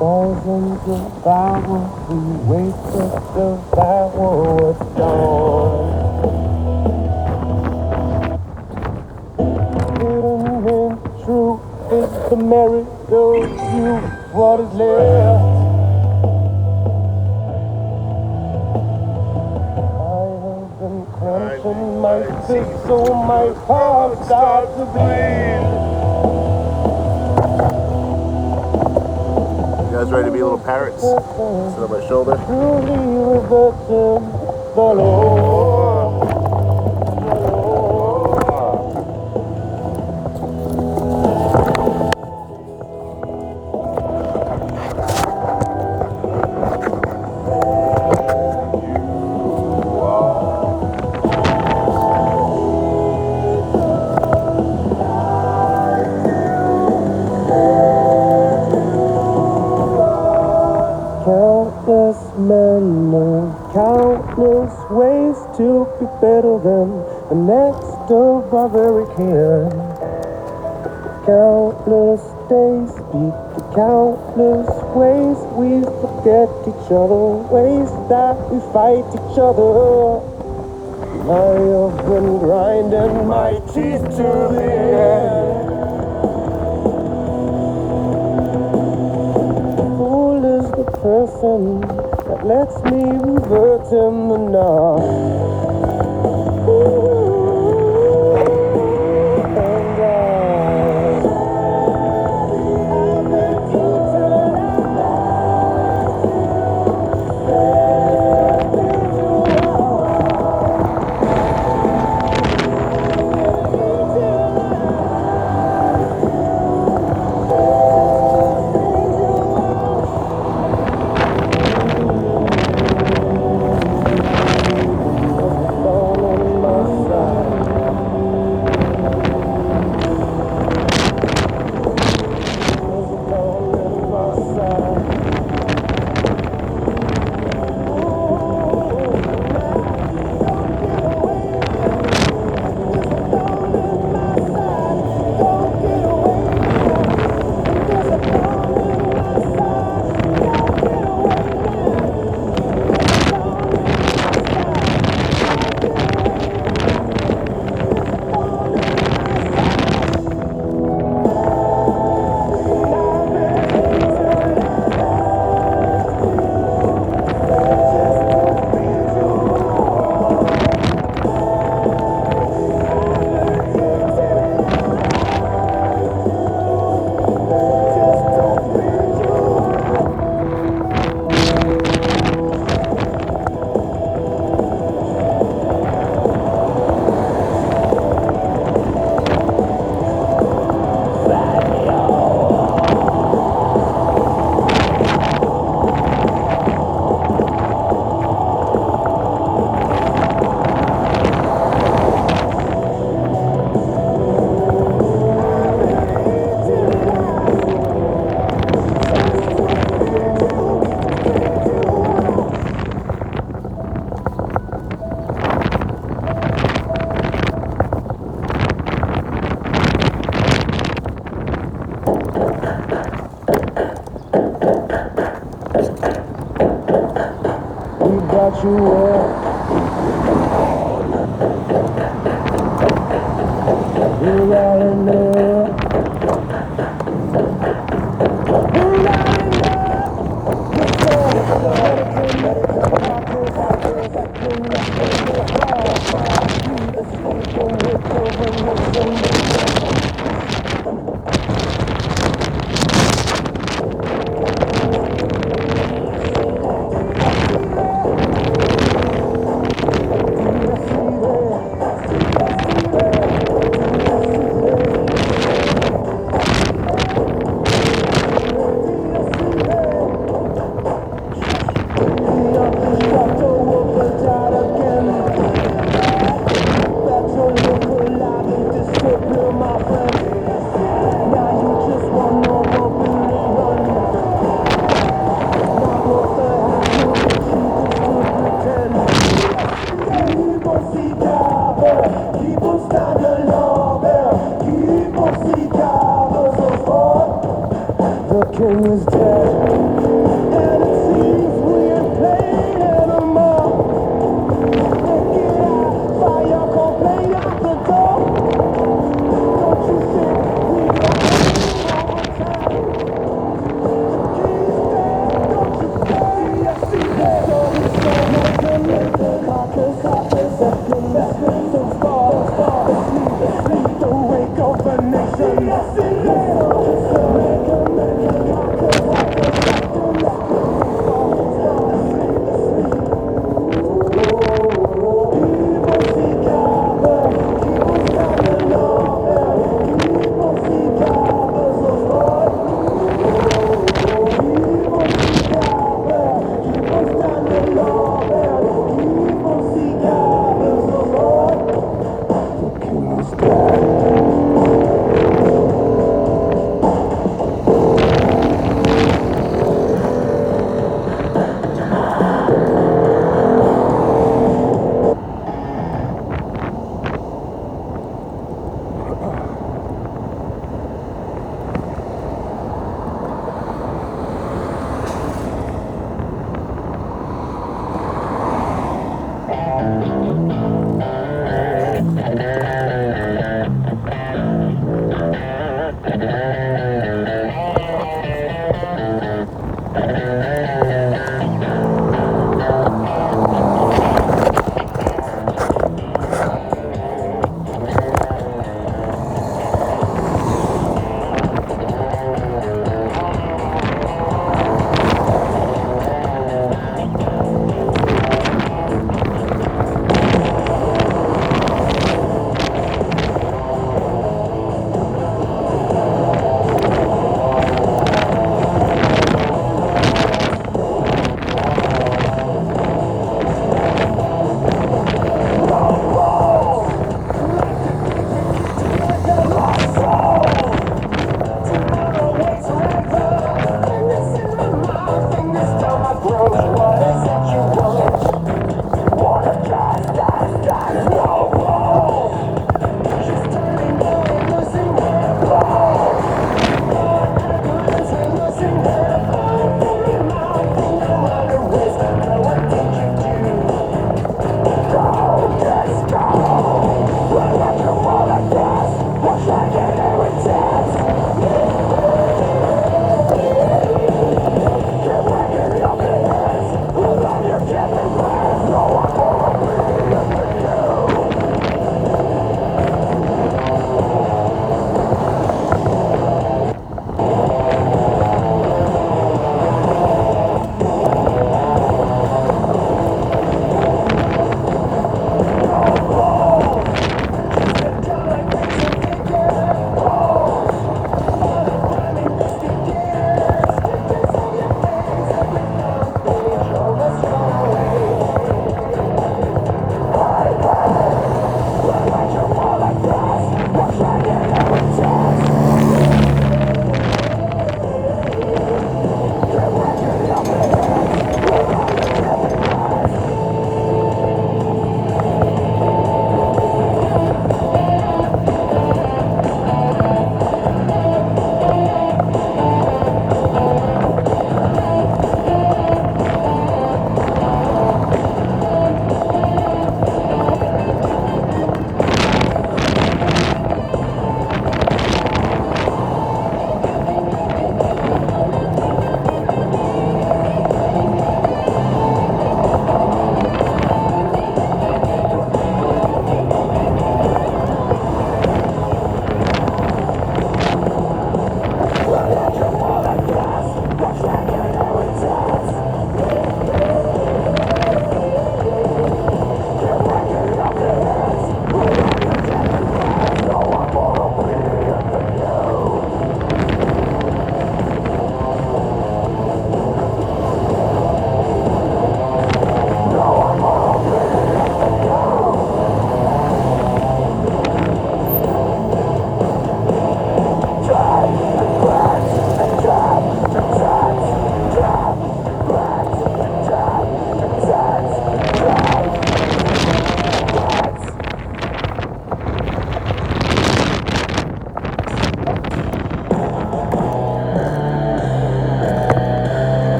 Thousands of hours we wait to devour what's gone. Hidden and true is the merit of you. What is left? I have been clenching my fist so my heart starts to bleed. You guys ready to be little parrots? Sit on my shoulder. Truly reverting the Lord. Countless men know countless ways to be better than the next of our very kin. Countless days beat the countless ways we forget each other, ways that we fight each other. I have been grinding my teeth to the end. Fool is the person that lets me revert in the night. Got you up. You're out in there. You're out in there. The king is dead.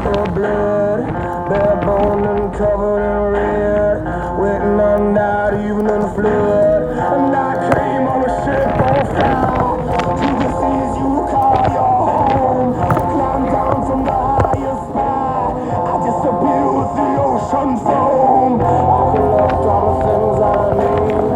proper blood, bare bone and covered in red, waiting on that evening flood. And I came on a ship on fire to the seas you call your home. Climbed down from the highest spot, I disappear with the ocean foam. I collect all the things that I need.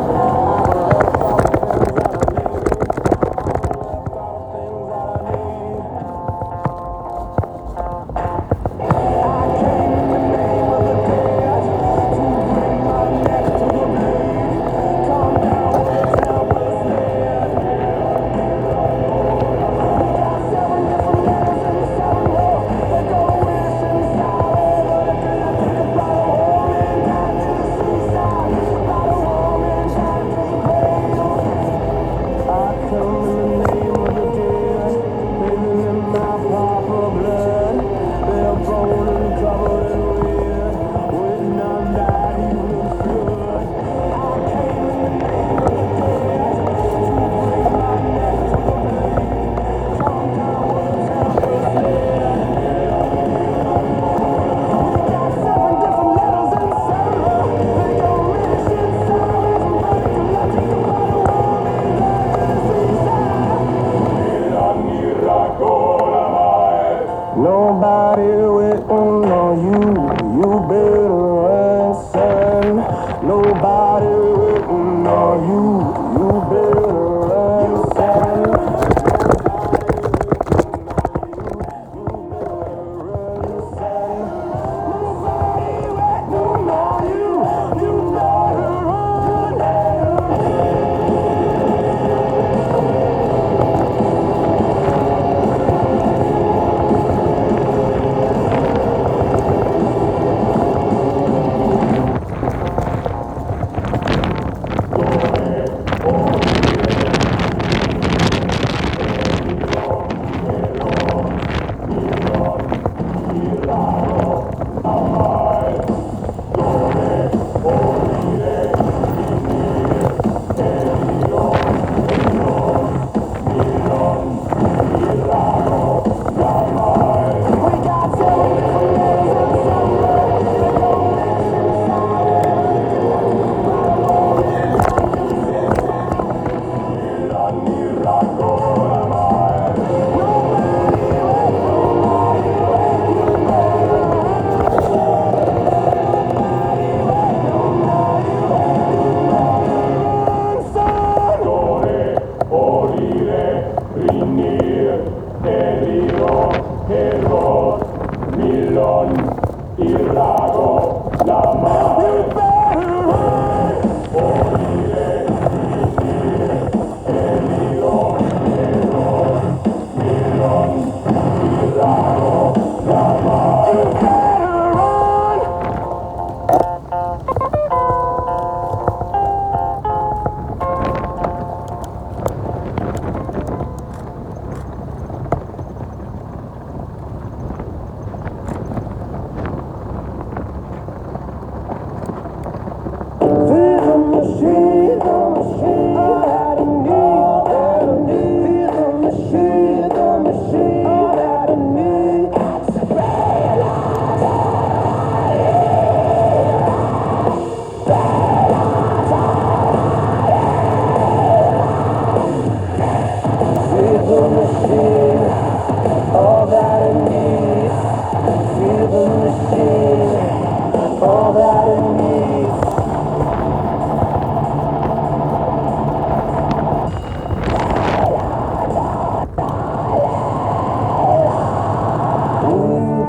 Nobody waiting on you, you better run, son. Nobody waiting on you, you better run, son.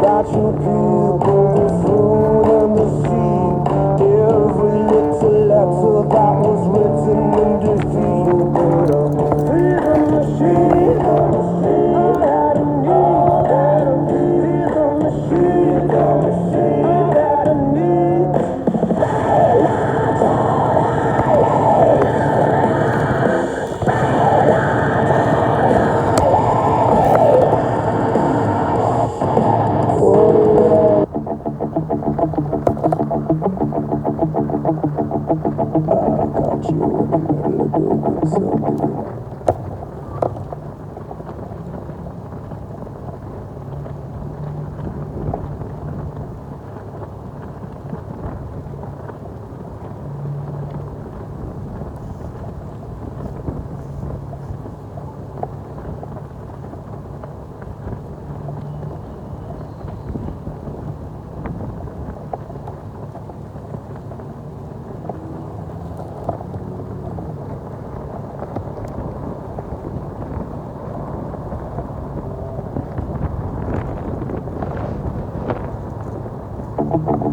Got you people, food and the sea. Every little letter that was written in defeat. You better feed the machine, all that I need. Feed the machine, all that I need.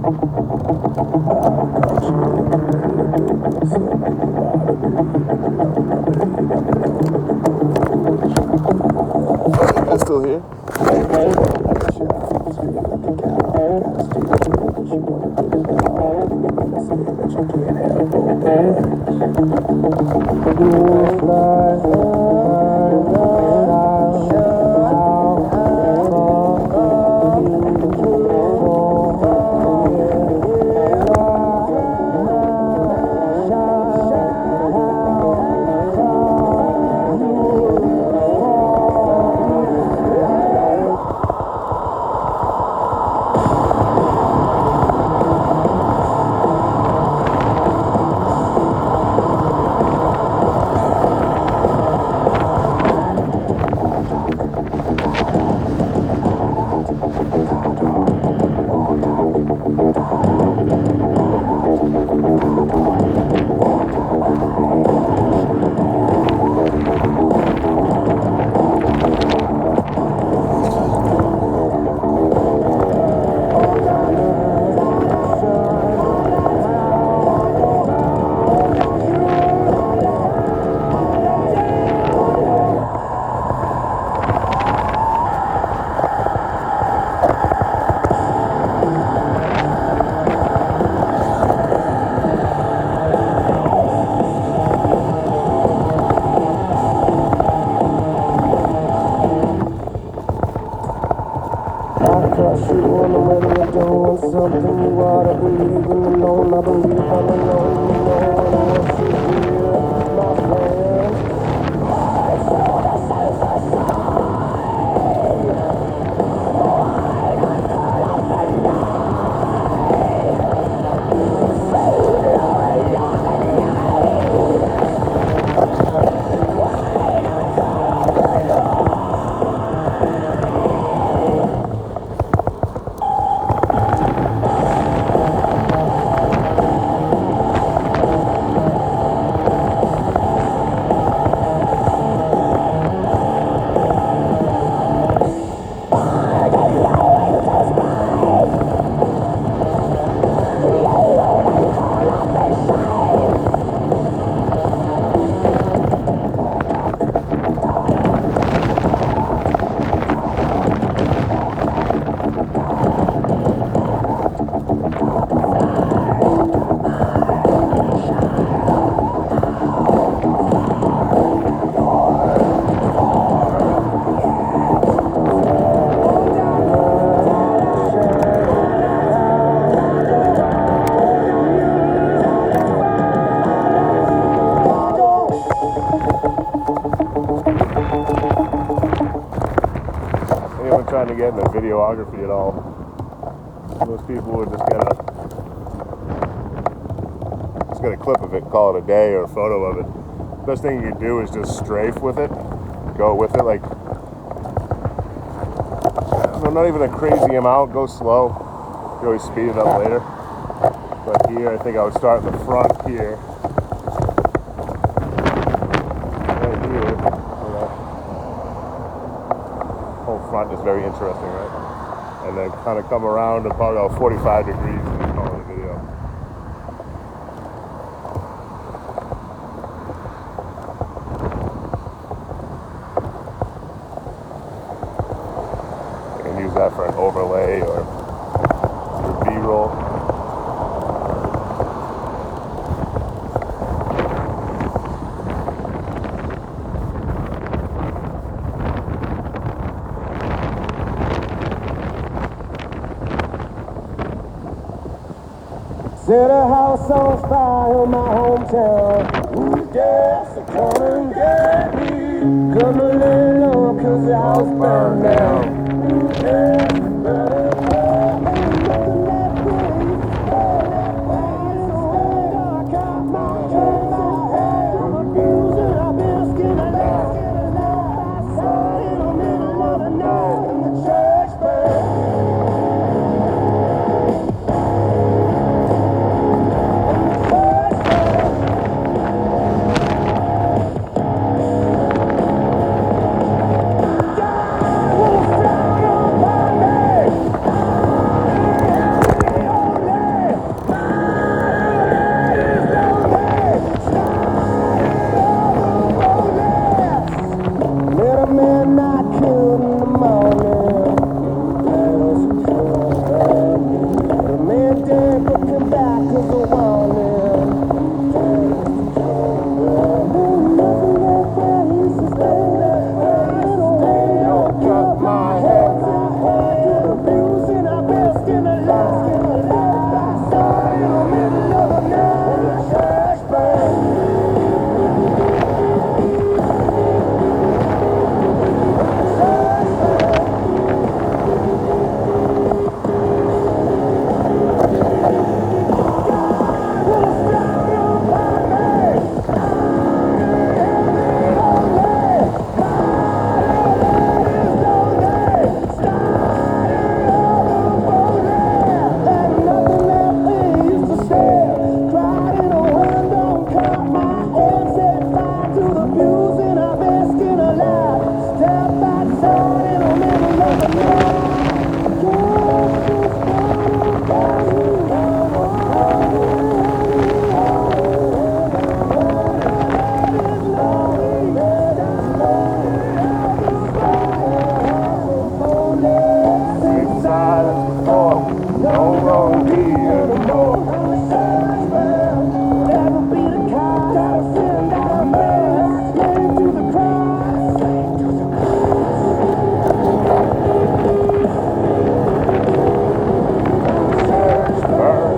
It's still here. Crush you on the way you're doing something you ought to believe in the known. I believe I'm alone, you know, and once you hear my friend. Anyone trying to get into videography at all? Most people would just get a clip of it, call it a day, or a photo of it. Best thing you can do is just strafe with it, go with it, like, not even a crazy amount, go slow. You can always speed it up later. But here, I think I would start in the front here. Right here, you know. Whole front is very interesting, right? And then kind of come around to probably about 45 degrees and then call it a video. You can use that for an overlay or your B-roll. Set a house on fire in my hometown. Who's gas to come and get me? Come a little low, cause the house burned down. Who's gas better come and looking that way. I got my hands on head. I'm abusing, I've been skinning out. In the middle of the night, and the church bell. silence before. No wrong deed anymore. Never be the kind that'll send out a man slave to the cross. Burn.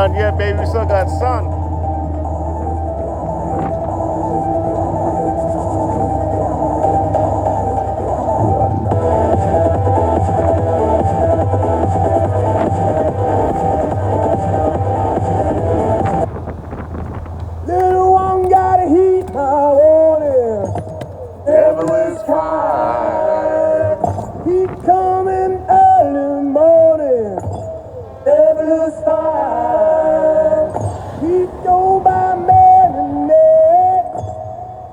done yet, baby. We still got sun. Little one got a heat, I want it. Devil is fine. He coming early morning. Devil is fine. He go by marinade.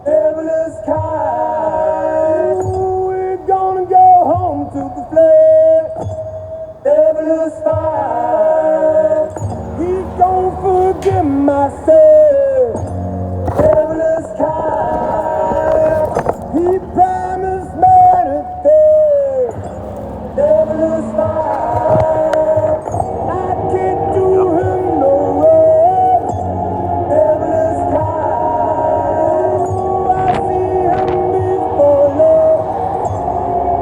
Devil is kind. Ooh, we're gonna go home to the flare. Devil is fine. He gon' forgive my sin. Devil is kind. He promised anything. Devil is fine. I can't do him no wrong. Devil is kind. Ooh, I see him before long.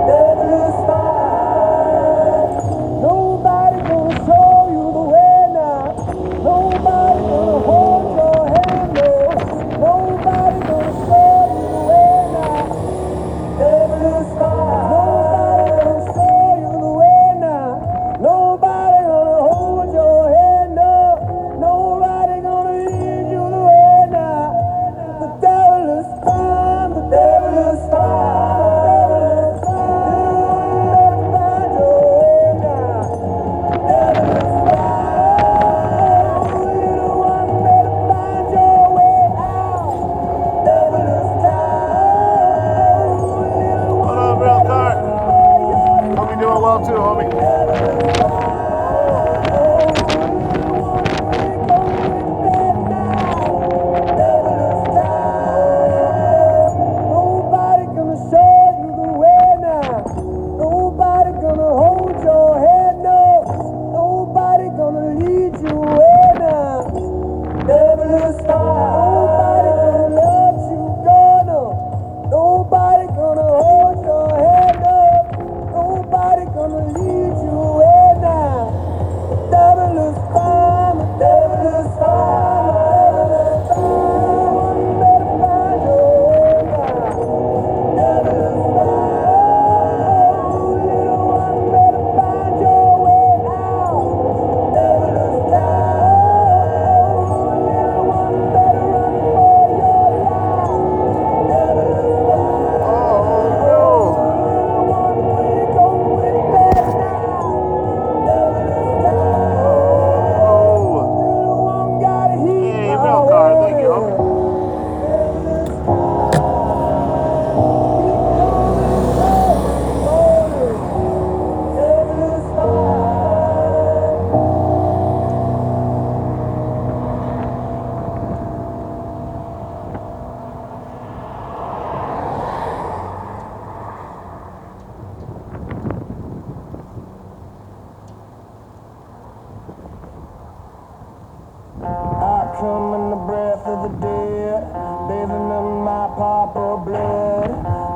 Devil is fine. Nobody gonna show you the way now. Nobody gonna hold your hand, no. Nobody gonna show you the way now. Devil is fine. Nobody gonna show you the way now. Nobody gonna hold your hand, no. Nobody gonna lead you the way now. The devil is fine. The devil is fine. The devil is fine. You better find your way now. Devil is fine. Little one, better find your way out. Devil is fine. Little What one, up, real cart? Hope you doing well too, homie. Nobody gonna show you the way now. Nobody gonna hold your hand, no. Nobody gonna lead you away now. Devil is fine. Nobody gonna let you go, no. Nobody gonna hold your hand, no. Nobody gonna lead you away now. The devil is fine. The devil is fine. The devil is fine. One better find your way now. Devil is fine. Little one better find your way out. Devil is fine. Little one better run for your life. Devil is fine. Oh Little one, we gon' win that now. Devil is fine. no! Little one got a heat. Hey, real cart. Thank you, homie. Devil is fine. He coming early morning. Devil is fine. I come in the breath of the dead, bathing in my pauper blood,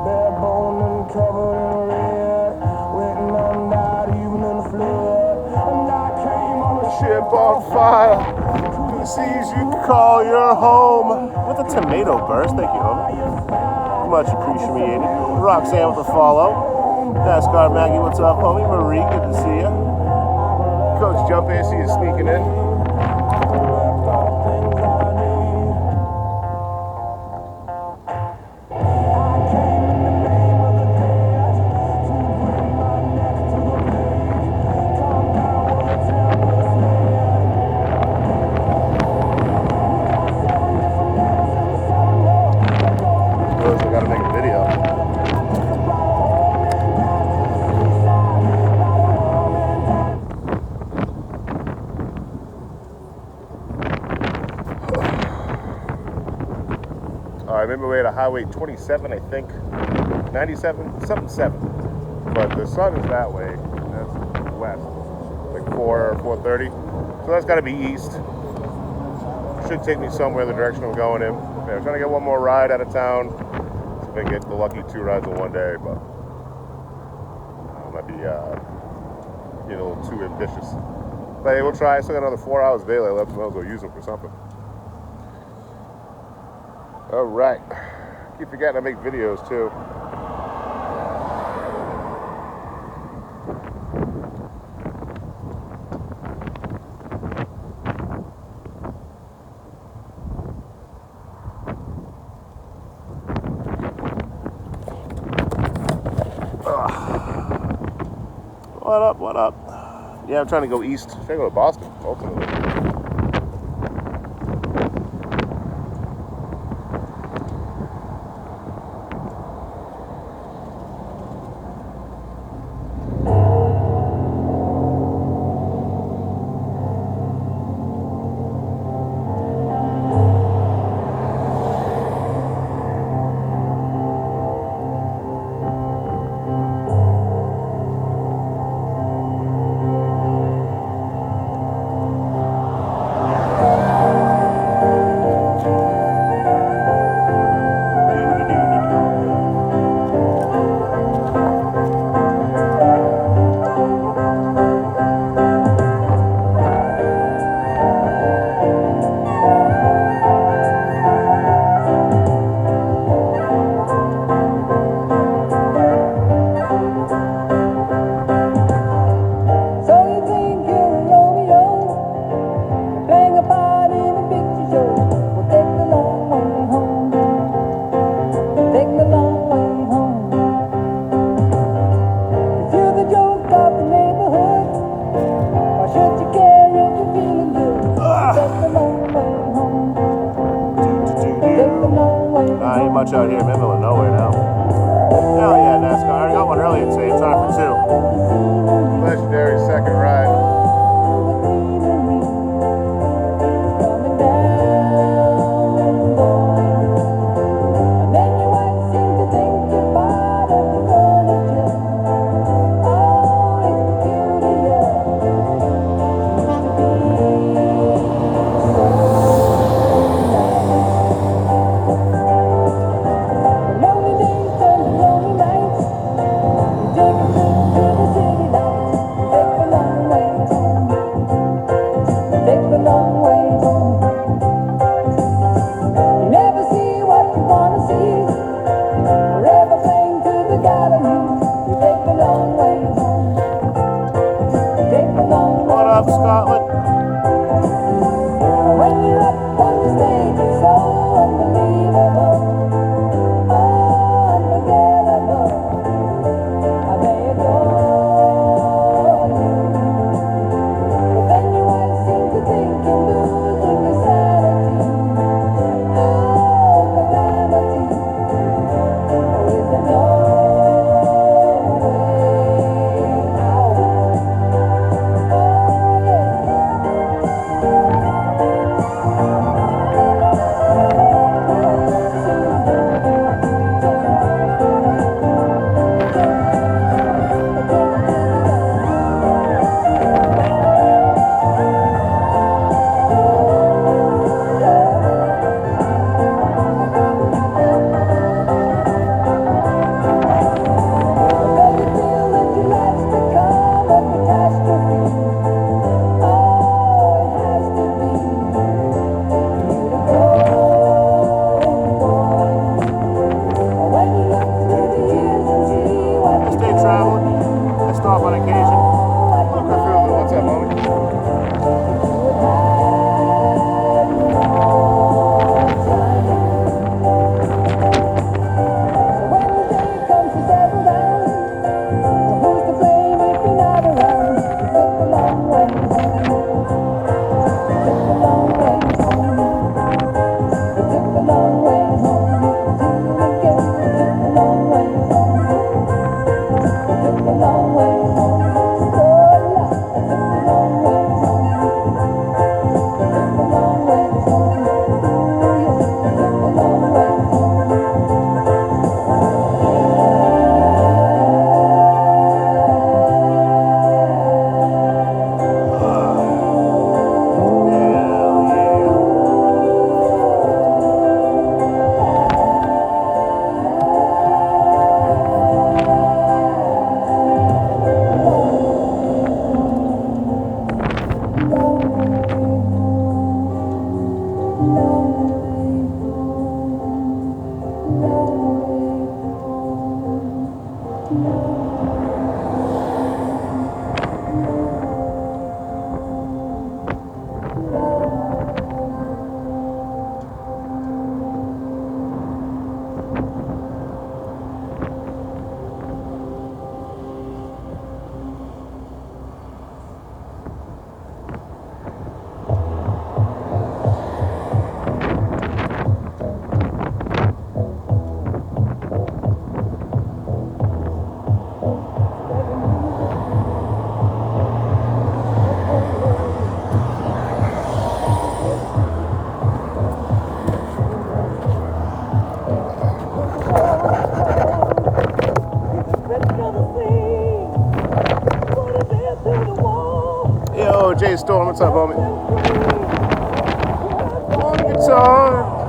bare bone and covered in red, waiting undied even in the flood. And I came on a Ship on fire. Who sees you call your home? With a tomato burst. Thank you, homie. Much appreciated. Roxanne with a follow. NASCAR Maggie, what's up, homie? Marie, good to see you. Coach Jump in, see you sneaking in. Realize I gotta make a video. I remember we had a Highway 27, I think, 97, something 7. But the sun is that way. That's west, like 4 or 4:30. So that's got to be east. Should take me somewhere in the direction I'm going in. Yeah, I'm trying to get one more ride out of town. See if I can get the lucky 2 rides in one day, but I might be getting a little too ambitious. But hey, we'll try. I still got another 4 hours daily left. Might as well use them for something. All right. Keep forgetting to make videos too. What up? What up? Yeah, I'm trying to go east. Should I go to Boston, ultimately? Much out here in the middle of nowhere now. Hell yeah, NASCAR. I already got one earlier today. It's on for 2. Legendary second ride. What up, Scotland? When you're up on the stage, it's so unbelievable, unforgettable. I may adore you, but then your eyes seem to think you're losing your sanity. Oh, calamity. Oh, is there no way? with Jay Storm. What's up, homie? On the guitar.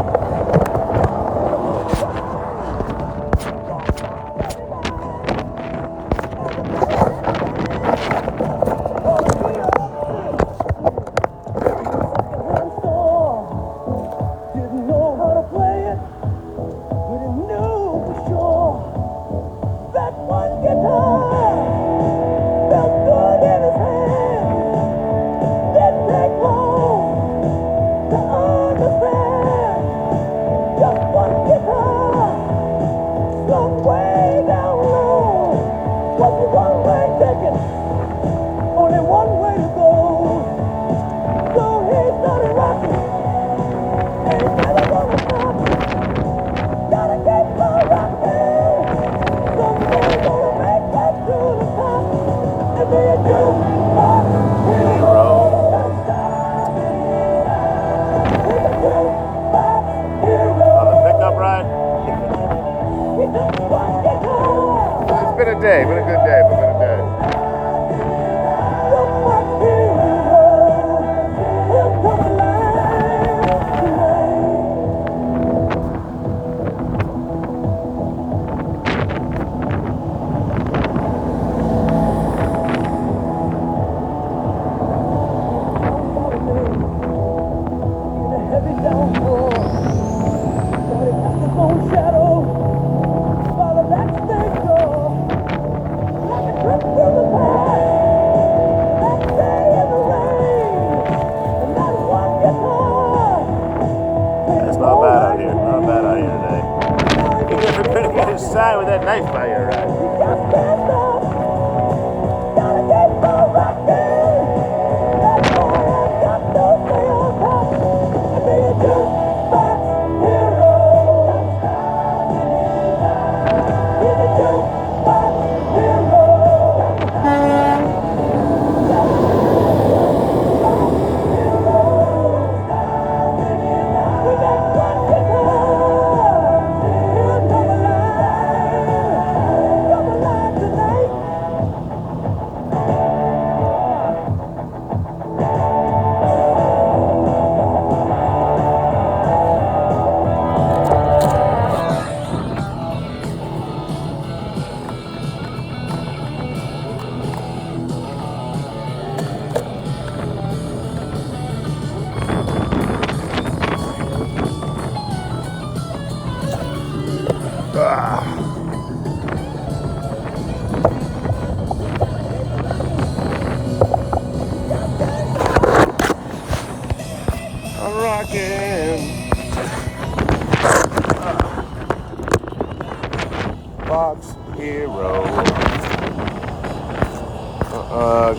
Fox Hero.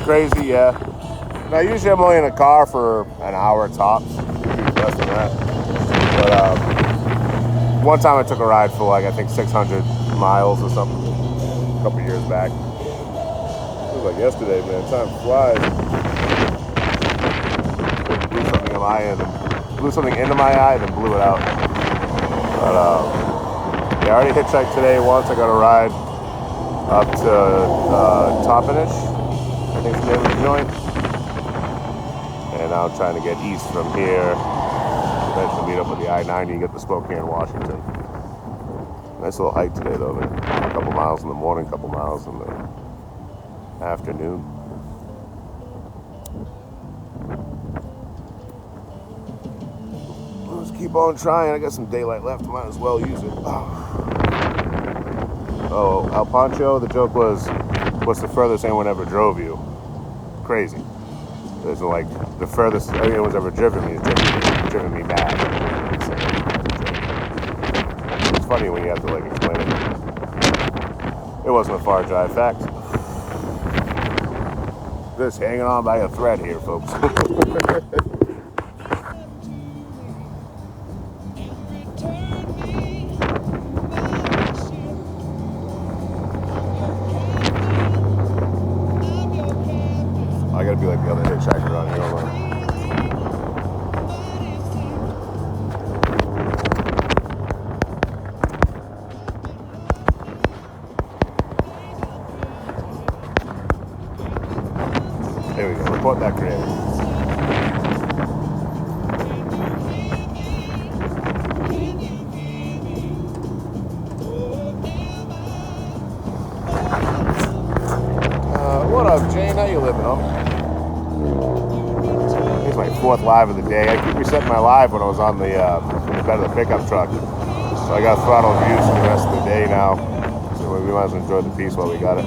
Crazy, yeah. Now, usually I'm only in a car for an hour tops, less than that. But one time I took a ride for like, I think 600 miles or something, a couple years back. It was like yesterday, man. Time flies. Blew something in my eye, and blew something into my eye, then blew it out. But yeah, I already hitchhiked today once. I got a ride up to Toppenish, I think it's the name of the joint. And now I'm trying to get east from here. Eventually meet up with the I-90, get to Spokane, Washington. Nice little hike today, though, man. A couple miles in the morning, a couple miles in the afternoon. Let's keep on trying. I got some daylight left. Might as well use it. Oh, El Pancho, the joke was, what's the furthest anyone ever drove you? Crazy. There's like, the furthest anyone's ever driven me is driven me mad. It's funny when you have to like explain it. It wasn't a far drive, fact. Just hanging on by a thread here, folks. I gotta be like the other hitchhiker around here. Hold on. Here we go. Report that creator. What up, Jane? How you living, huh? It's my 4th live of the day. I keep resetting my live when I was on the bed of the pickup truck. So I got throttle views for the rest of the day now. So we might as well enjoy the piece while we got it.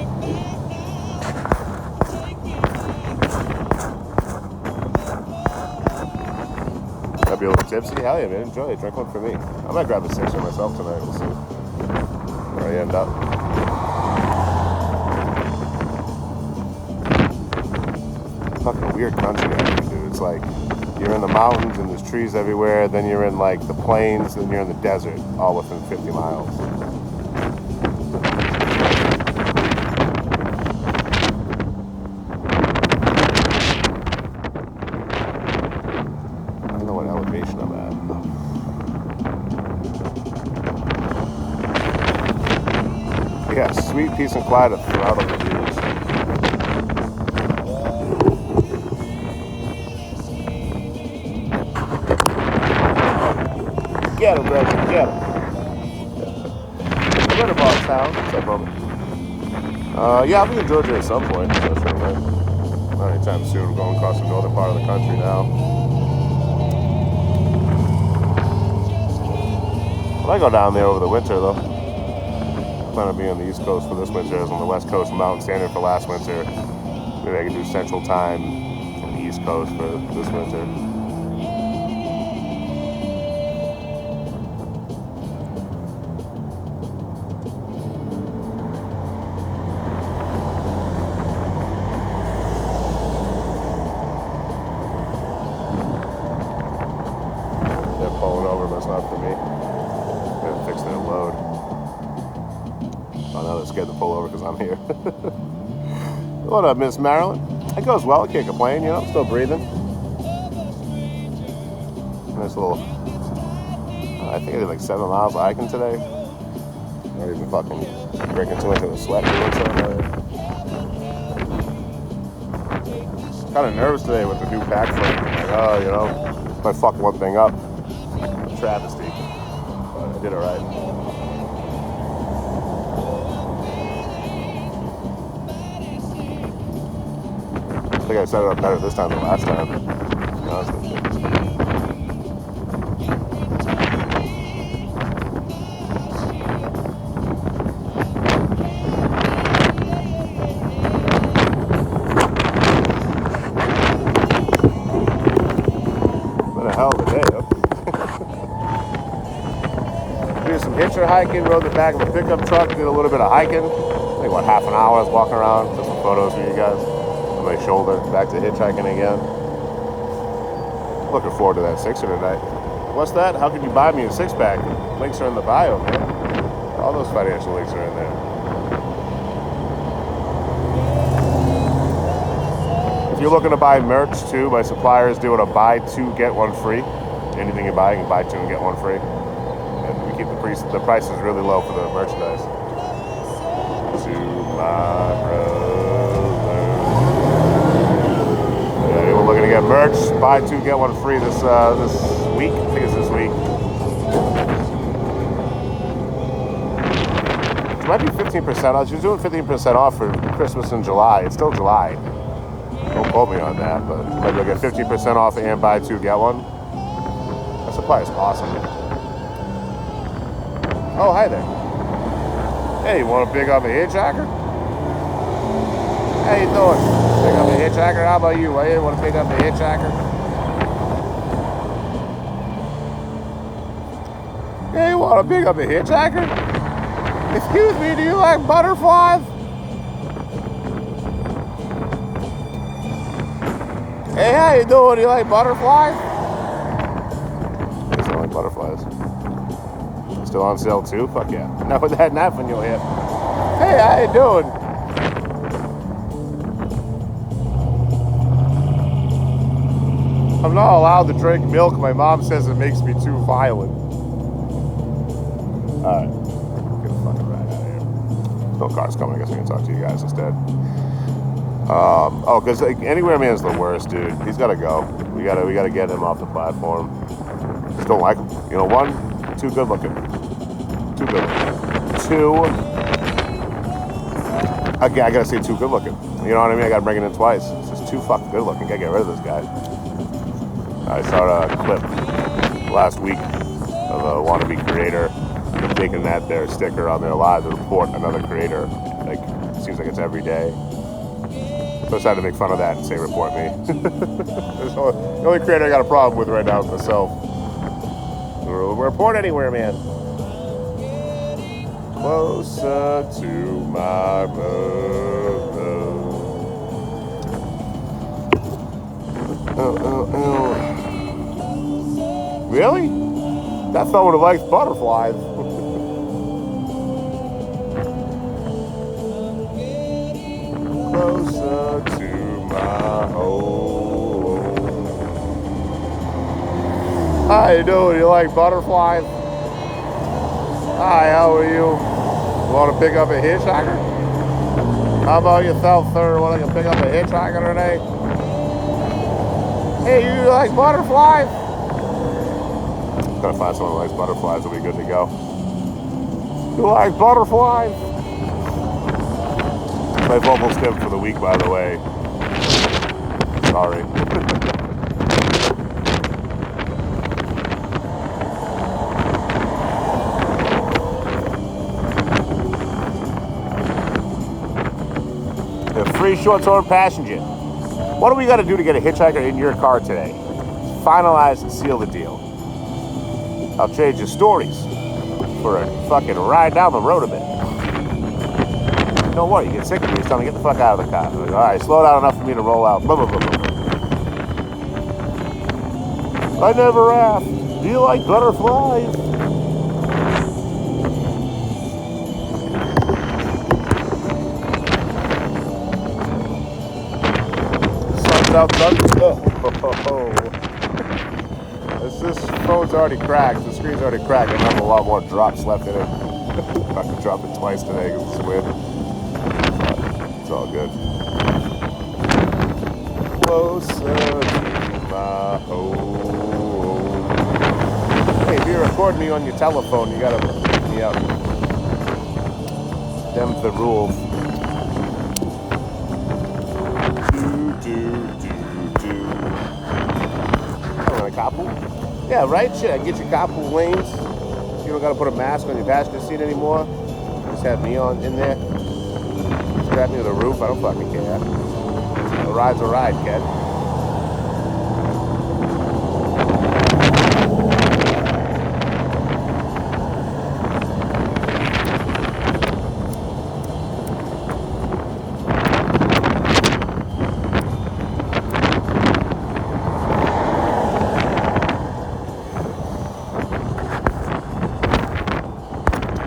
Might be a little tipsy. Hell yeah, man. Enjoy it. Drink one for me. I might grab a 6er myself tonight. We'll see where I end up. Fucking weird country out here, dude. It's like you're in the mountains and there's trees everywhere, then you're in like the plains, then you're in the desert, all within 50 miles. I don't know what elevation I'm at. Yeah, sweet peace and quiet of throttle reviews. Get him, Reggie, get him. What about town? What's up, brother? Yeah, I'll be in Georgia at some point. So sure, right? Not anytime soon. I'm going across the northern part of the country now. I go down there over the winter, though. I plan on being on the East Coast for this winter. I was on the West Coast and Mountain Standard for last winter. Maybe I can do Central Time on the East Coast for this winter. What up, Miss Marilyn? It goes well. I can't complain, you know. I'm still breathing. Nice little... I think I did like 7 miles of hiking today. Not even fucking breaking too much of a sweat doing something. Kind of nervous today with the new pack frame. Like, oh, you know, might fuck one thing up. A travesty. But I did it right. I think I set it up better this time than last time. To be honest with you. What a hell of a day, huh? Did some hitcher hiking, rode the back of a pickup truck, did a little bit of hiking. I think about half an hour I was walking around, took some photos for you guys. My shoulder, back to hitchhiking again. Looking forward to that 6er tonight. What's that? How can you buy me a 6-pack? Links are in the bio, man. All those financial links are in there. If you're looking to buy merch too, my supplier is doing a buy 2 get 1 free. Anything you buy, you can buy 2 and get 1 free. And we keep the prices really low for the merchandise. Tomorrow. We're looking to get merch, buy 2 get 1 free this week. I think it's this week. It might be 15% off. She's doing 15% off for Christmas in July. It's still July. Don't quote me on that, but maybe you'll get 15% off and buy 2 get 1. That supply is awesome. Oh, hi there. Hey, you want to pick up a hitchhiker? How you doing? Pick up a hitchhiker? How about you? You want to pick up a hitchhiker? Hey, you want to pick up a hitchhiker? Excuse me, do you like butterflies? Hey, how you doing? Do you like butterflies? I don't like butterflies. Still on sale too? Fuck yeah. Not with that knife on your hip. Hey, how you doing? I'm not allowed to drink milk. My mom says it makes me too violent. Alright. Get the fucking rat out of here. No cars coming. I guess we can talk to you guys instead. Oh, because Anywhere Man's the worst, dude. He's got to go. We gotta get him off the platform. Just don't like him. You know, one, too good looking. Too good looking. Two, I gotta say too good looking. You know what I mean? I gotta bring it in twice. It's just too fucking good looking. Gotta get rid of this guy. I saw a clip last week of a wannabe creator taking their sticker on their live to report another creator. Like, it seems like it's every day. So I decided to make fun of that and say report me. The only creator I got a problem with right now is myself. Report Anywhere Man. Closer to my mother. Really? That fella would have liked butterflies. Closer to my home. How you doing? You like butterflies? Hi, how are you? Want to pick up a hitchhiker? How about yourself, sir? Want to pick up a hitchhiker today? Hey, you like butterflies? Gotta find someone who likes butterflies. Will be good to go. You like butterflies? My vocal tip for the week, by the way. Sorry. The free short-term passenger. What do we got to do to get a hitchhiker in your car today? Finalize and seal the deal. I'll trade you stories for a fucking ride down the road a bit. Don't worry, you get sick of me. Just tell me, get the fuck out of the car. Like, all right, slow down enough for me to roll out. Blah, blah, blah, blah. I never asked. Do you like butterflies? Sun's out, sun. Oh. This phone's already cracked. The screen's already cracked. I have a lot more drops left in it. I could drop it twice today because it's wind. It's all good. Closer to my home. Hey, if you're recording me on your telephone, you gotta pick me up. Them's the rules. Oh, a carpool? Yeah, right? Shit, I can get you carpool lanes. You don't gotta put a mask on your passenger seat anymore. Just have me in there. Strap me to the roof. I don't fucking care. A ride's a ride, kid.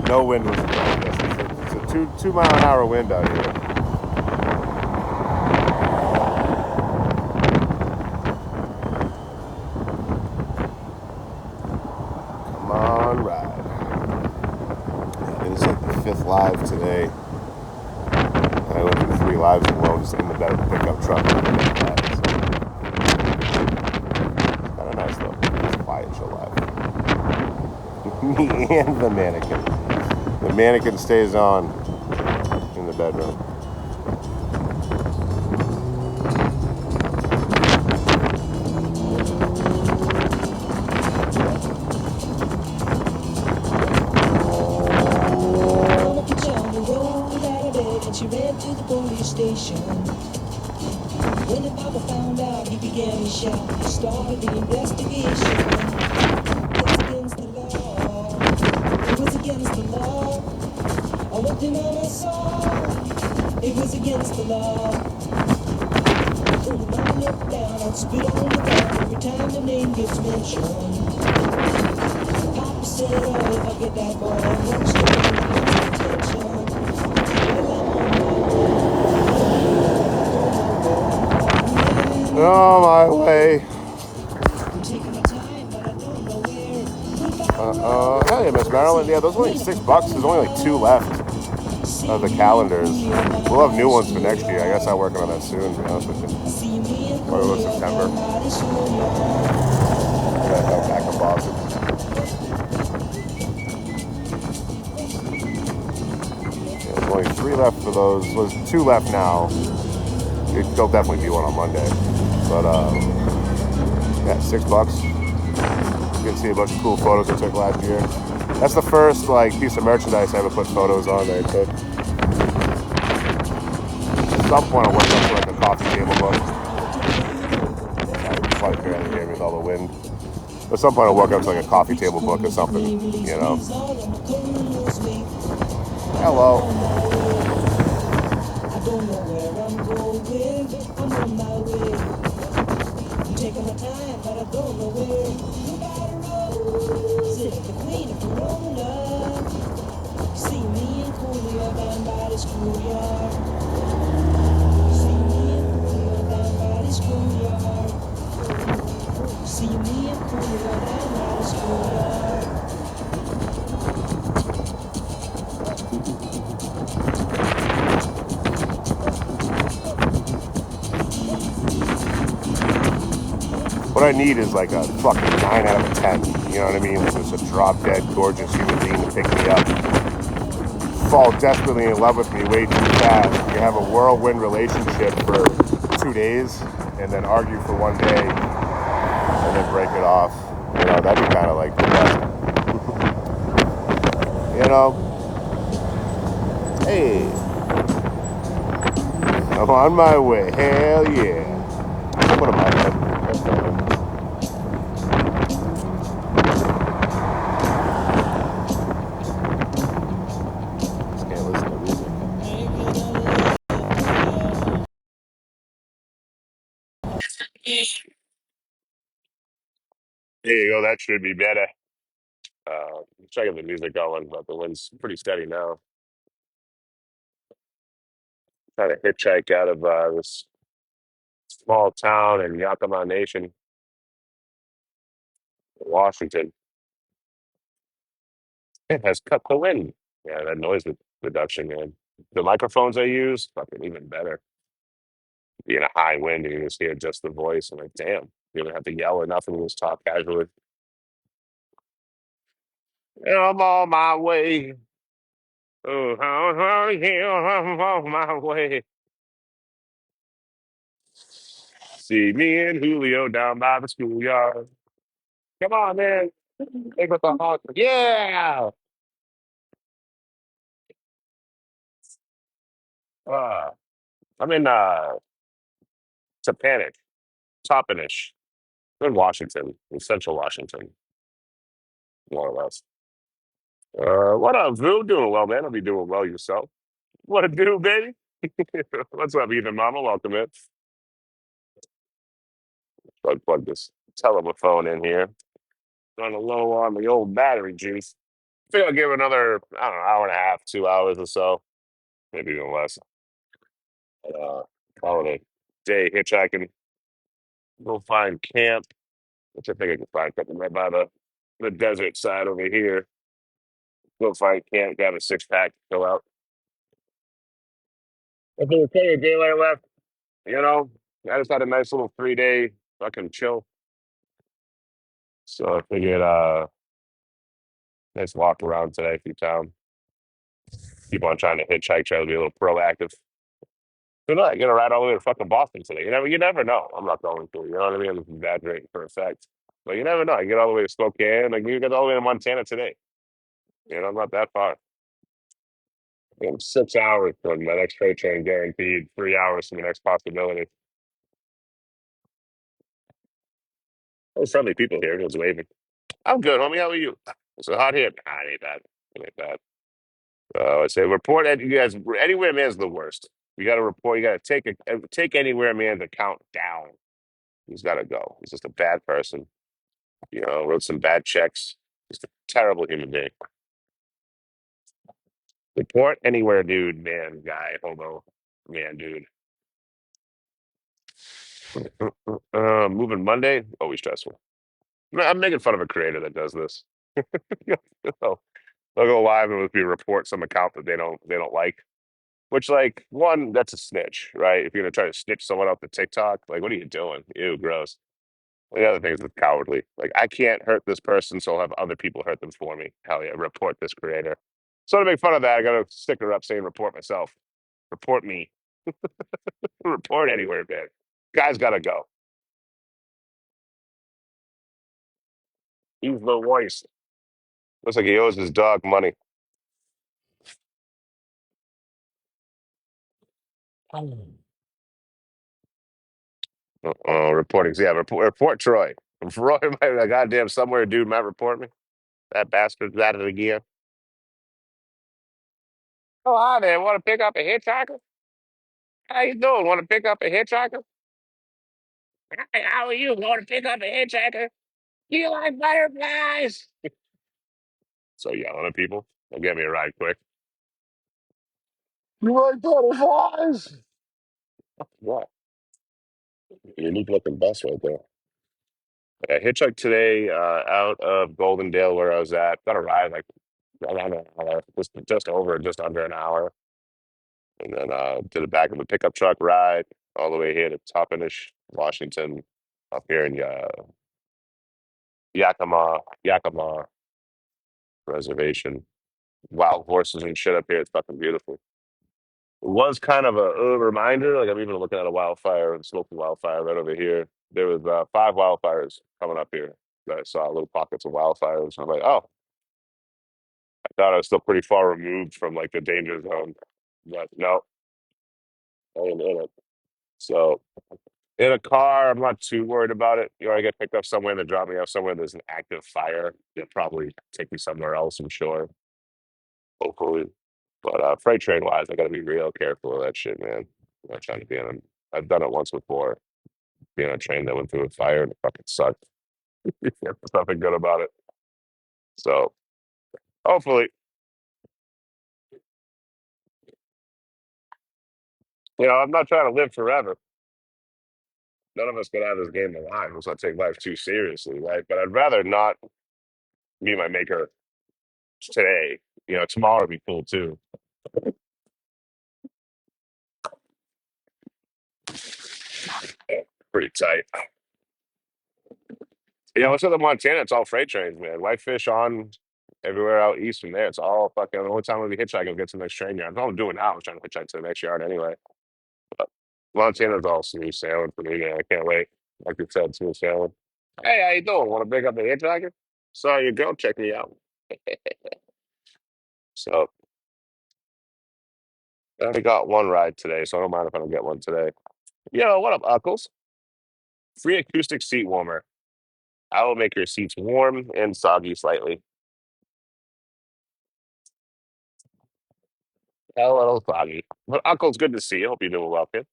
No wind was like this. It's a 2 mile an hour wind out here. Come on, ride. It's like the 5th live today. I went through 3 lives alone just in the bed of the pickup truck. Kind of nice though. It's a quiet, chill live. Me and the mannequin. The mannequin stays on in the bedroom. She ran to the police station. When the papa found out, he began to shout. He started the investigation. It's against the law. It was against the law. I looked him on my saw. It was against the law. When the man looked down, I'd spit on the ground every time the name gets mentioned. Papa said, oh, if I get that boy, I'm not straight in my attention. On my way. Hell yeah, Miss Maryland. Yeah, those are only $6. There's only like 2 left. of the calendars. We'll have new ones for next year. I guess I'm working on that soon, to be honest with you. Or it was September. Yeah, back in Boston. Yeah, there's only 3 left for those. There's 2 left now. There'll definitely be one on Monday. But yeah, $6. You can see a bunch of cool photos I took last year. That's the first like piece of merchandise I ever put photos on that I took. At some point I worked up to like a coffee table book. Sorry, barely hear me with all the wind. At some point I'll work up to like a coffee table book or something, you know. Hello. I don't know where I'm going, I'm on my way. I'm taking my time, but I don't know where. Nobody knows it, the queen of Corona. See me and Coolio down by the schoolyard. See me and Coolio down by the schoolyard. See me and Coolio down by the schoolyard. What I need is like a fucking 9 out of a 10. You know what I mean? Like just a drop dead gorgeous human being to pick me up. Fall desperately in love with me way too fast. You have a whirlwind relationship for 2 days and then argue for 1 day and then break it off. You know, that'd be kind of like the best. You know? Hey. I'm on my way. Hell yeah. What am I doing? Can't listen to music. There you go. That should be better. Checking the music going, but the wind's pretty steady now. Trying to hitchhike out of this small town in Yakima Nation, Washington. It has cut the wind. Yeah, that noise reduction, man. The microphones I use, fucking even better. Be in a high wind and you just hear just the voice. I'm like, damn, you don't have to yell or nothing. You just talk casually. I'm on my way. Oh, I'm on my way. See me and Julio down by the schoolyard. Come on, man. Take with the hawk. Yeah. Uh, I'm in Tapanic, Toppenish. I'm in Washington, in central Washington, more or less. What up, Vu? Doing well, man. I'll be doing well yourself. What it do, baby? What's up, Ethan Mama? Welcome in. Plug this telephone in here. Running low on the old battery juice. I think I'll give it another, I don't know, hour and a half, 2 hours or so, maybe even less. Call it a day hitchhiking. Go find camp, which I think I can find something right by the desert side over here. Go find camp, grab a 6 pack, go out. If there's plenty of daylight left, you know, I just had a nice little 3 day fucking chill. So I figured nice walk around today through town. Keep on trying to hitchhike, try to be a little proactive. So no, I get a ride all the way to fucking Boston today. You never know. I'm not going to, you know what I mean? I'm exaggerating for effect. But you never know. I get all the way to Spokane, like you get all the way to Montana today. You know, I'm not that far. I'm 6 hours from my next freight train guaranteed, 3 hours from the next possibility. Those friendly people here just waving. I'm good, homie. How are you? It's a hot hit. Nah, it ain't bad. It ain't bad. I say report you guys anywhere man's the worst. You got to report. You got to take anywhere man's account down. He's got to go. He's just a bad person. You know, wrote some bad checks. Just a terrible human being. Report anywhere, dude, man, guy, hobo, man, dude. Moving Monday, always stressful. I'm making fun of a creator that does this. They'll go live and be report some account that they don't like. Which, like, one, that's a snitch, right? If you're gonna try to snitch someone off the TikTok, like, what are you doing? Ew, gross. The other thing is it's cowardly. Like, I can't hurt this person, so I'll have other people hurt them for me. Hell yeah, report this creator. So to make fun of that, I got a sticker up saying report myself. Report me. Report anywhere, man. Guy's gotta go. He's the worst. Looks like he owes his dog money. Reporting. Yeah, report Troy. If Roy might, goddamn, somewhere, dude might report me. That bastard's at it again. Oh, hi there. Want to pick up a hitchhiker? How you doing? Want to pick up a hitchhiker? Hi, how are you? Want to pick up a hitchhiker? Do you like butterflies? So yelling at people. They'll get me a ride quick. You like butterflies? What? Unique looking bus right there. I hitchhiked today out of Goldendale where I was at. Got a ride like around an hour, just over, just under an hour. And then did the back of a pickup truck ride all the way here to Toppenish, Washington, up here in Yakima Reservation. Wild horses and shit up here. It's fucking beautiful. It was kind of a reminder. Like I'm even looking at a wildfire, a smoking wildfire right over here. There was 5 wildfires coming up here. That I saw little pockets of wildfires. I'm like, oh, I thought I was still pretty far removed from like the danger zone, but no, I ain't in it. So in a car, I'm not too worried about it. You know, I get picked up somewhere and they drop me off somewhere. There's an active fire. They'll probably take me somewhere else. I'm sure, hopefully. But freight train wise, I got to be real careful of that shit, man. I'm not trying to be on. I've done it once before. Being on a train that went through a fire and it fucking sucked. There's nothing good about it. So hopefully, I'm not trying to live forever. None of us get out of this game alive. Let's not take life too seriously, right? But I'd rather not be my maker today. Tomorrow would be cool too. Pretty tight. What's up in Montana? It's all freight trains, man. Whitefish on everywhere out east from there. It's all fucking. The only time we hitchhike is get to the next train yard. That's all I'm doing now. I'm trying to hitchhike to the next yard anyway. But Montana's all smooth sailing for me, man. I can't wait. Like you said, smooth sailing. Hey, how you doing? Want to pick up a hitchhiker? Saw your girl check me out. So I only got one ride today, so I don't mind if I don't get one today. What up, Uckles? Free acoustic seat warmer. I will make your seats warm and soggy slightly. A little soggy. But Uckles, good to see you. Hope you're doing well, kid.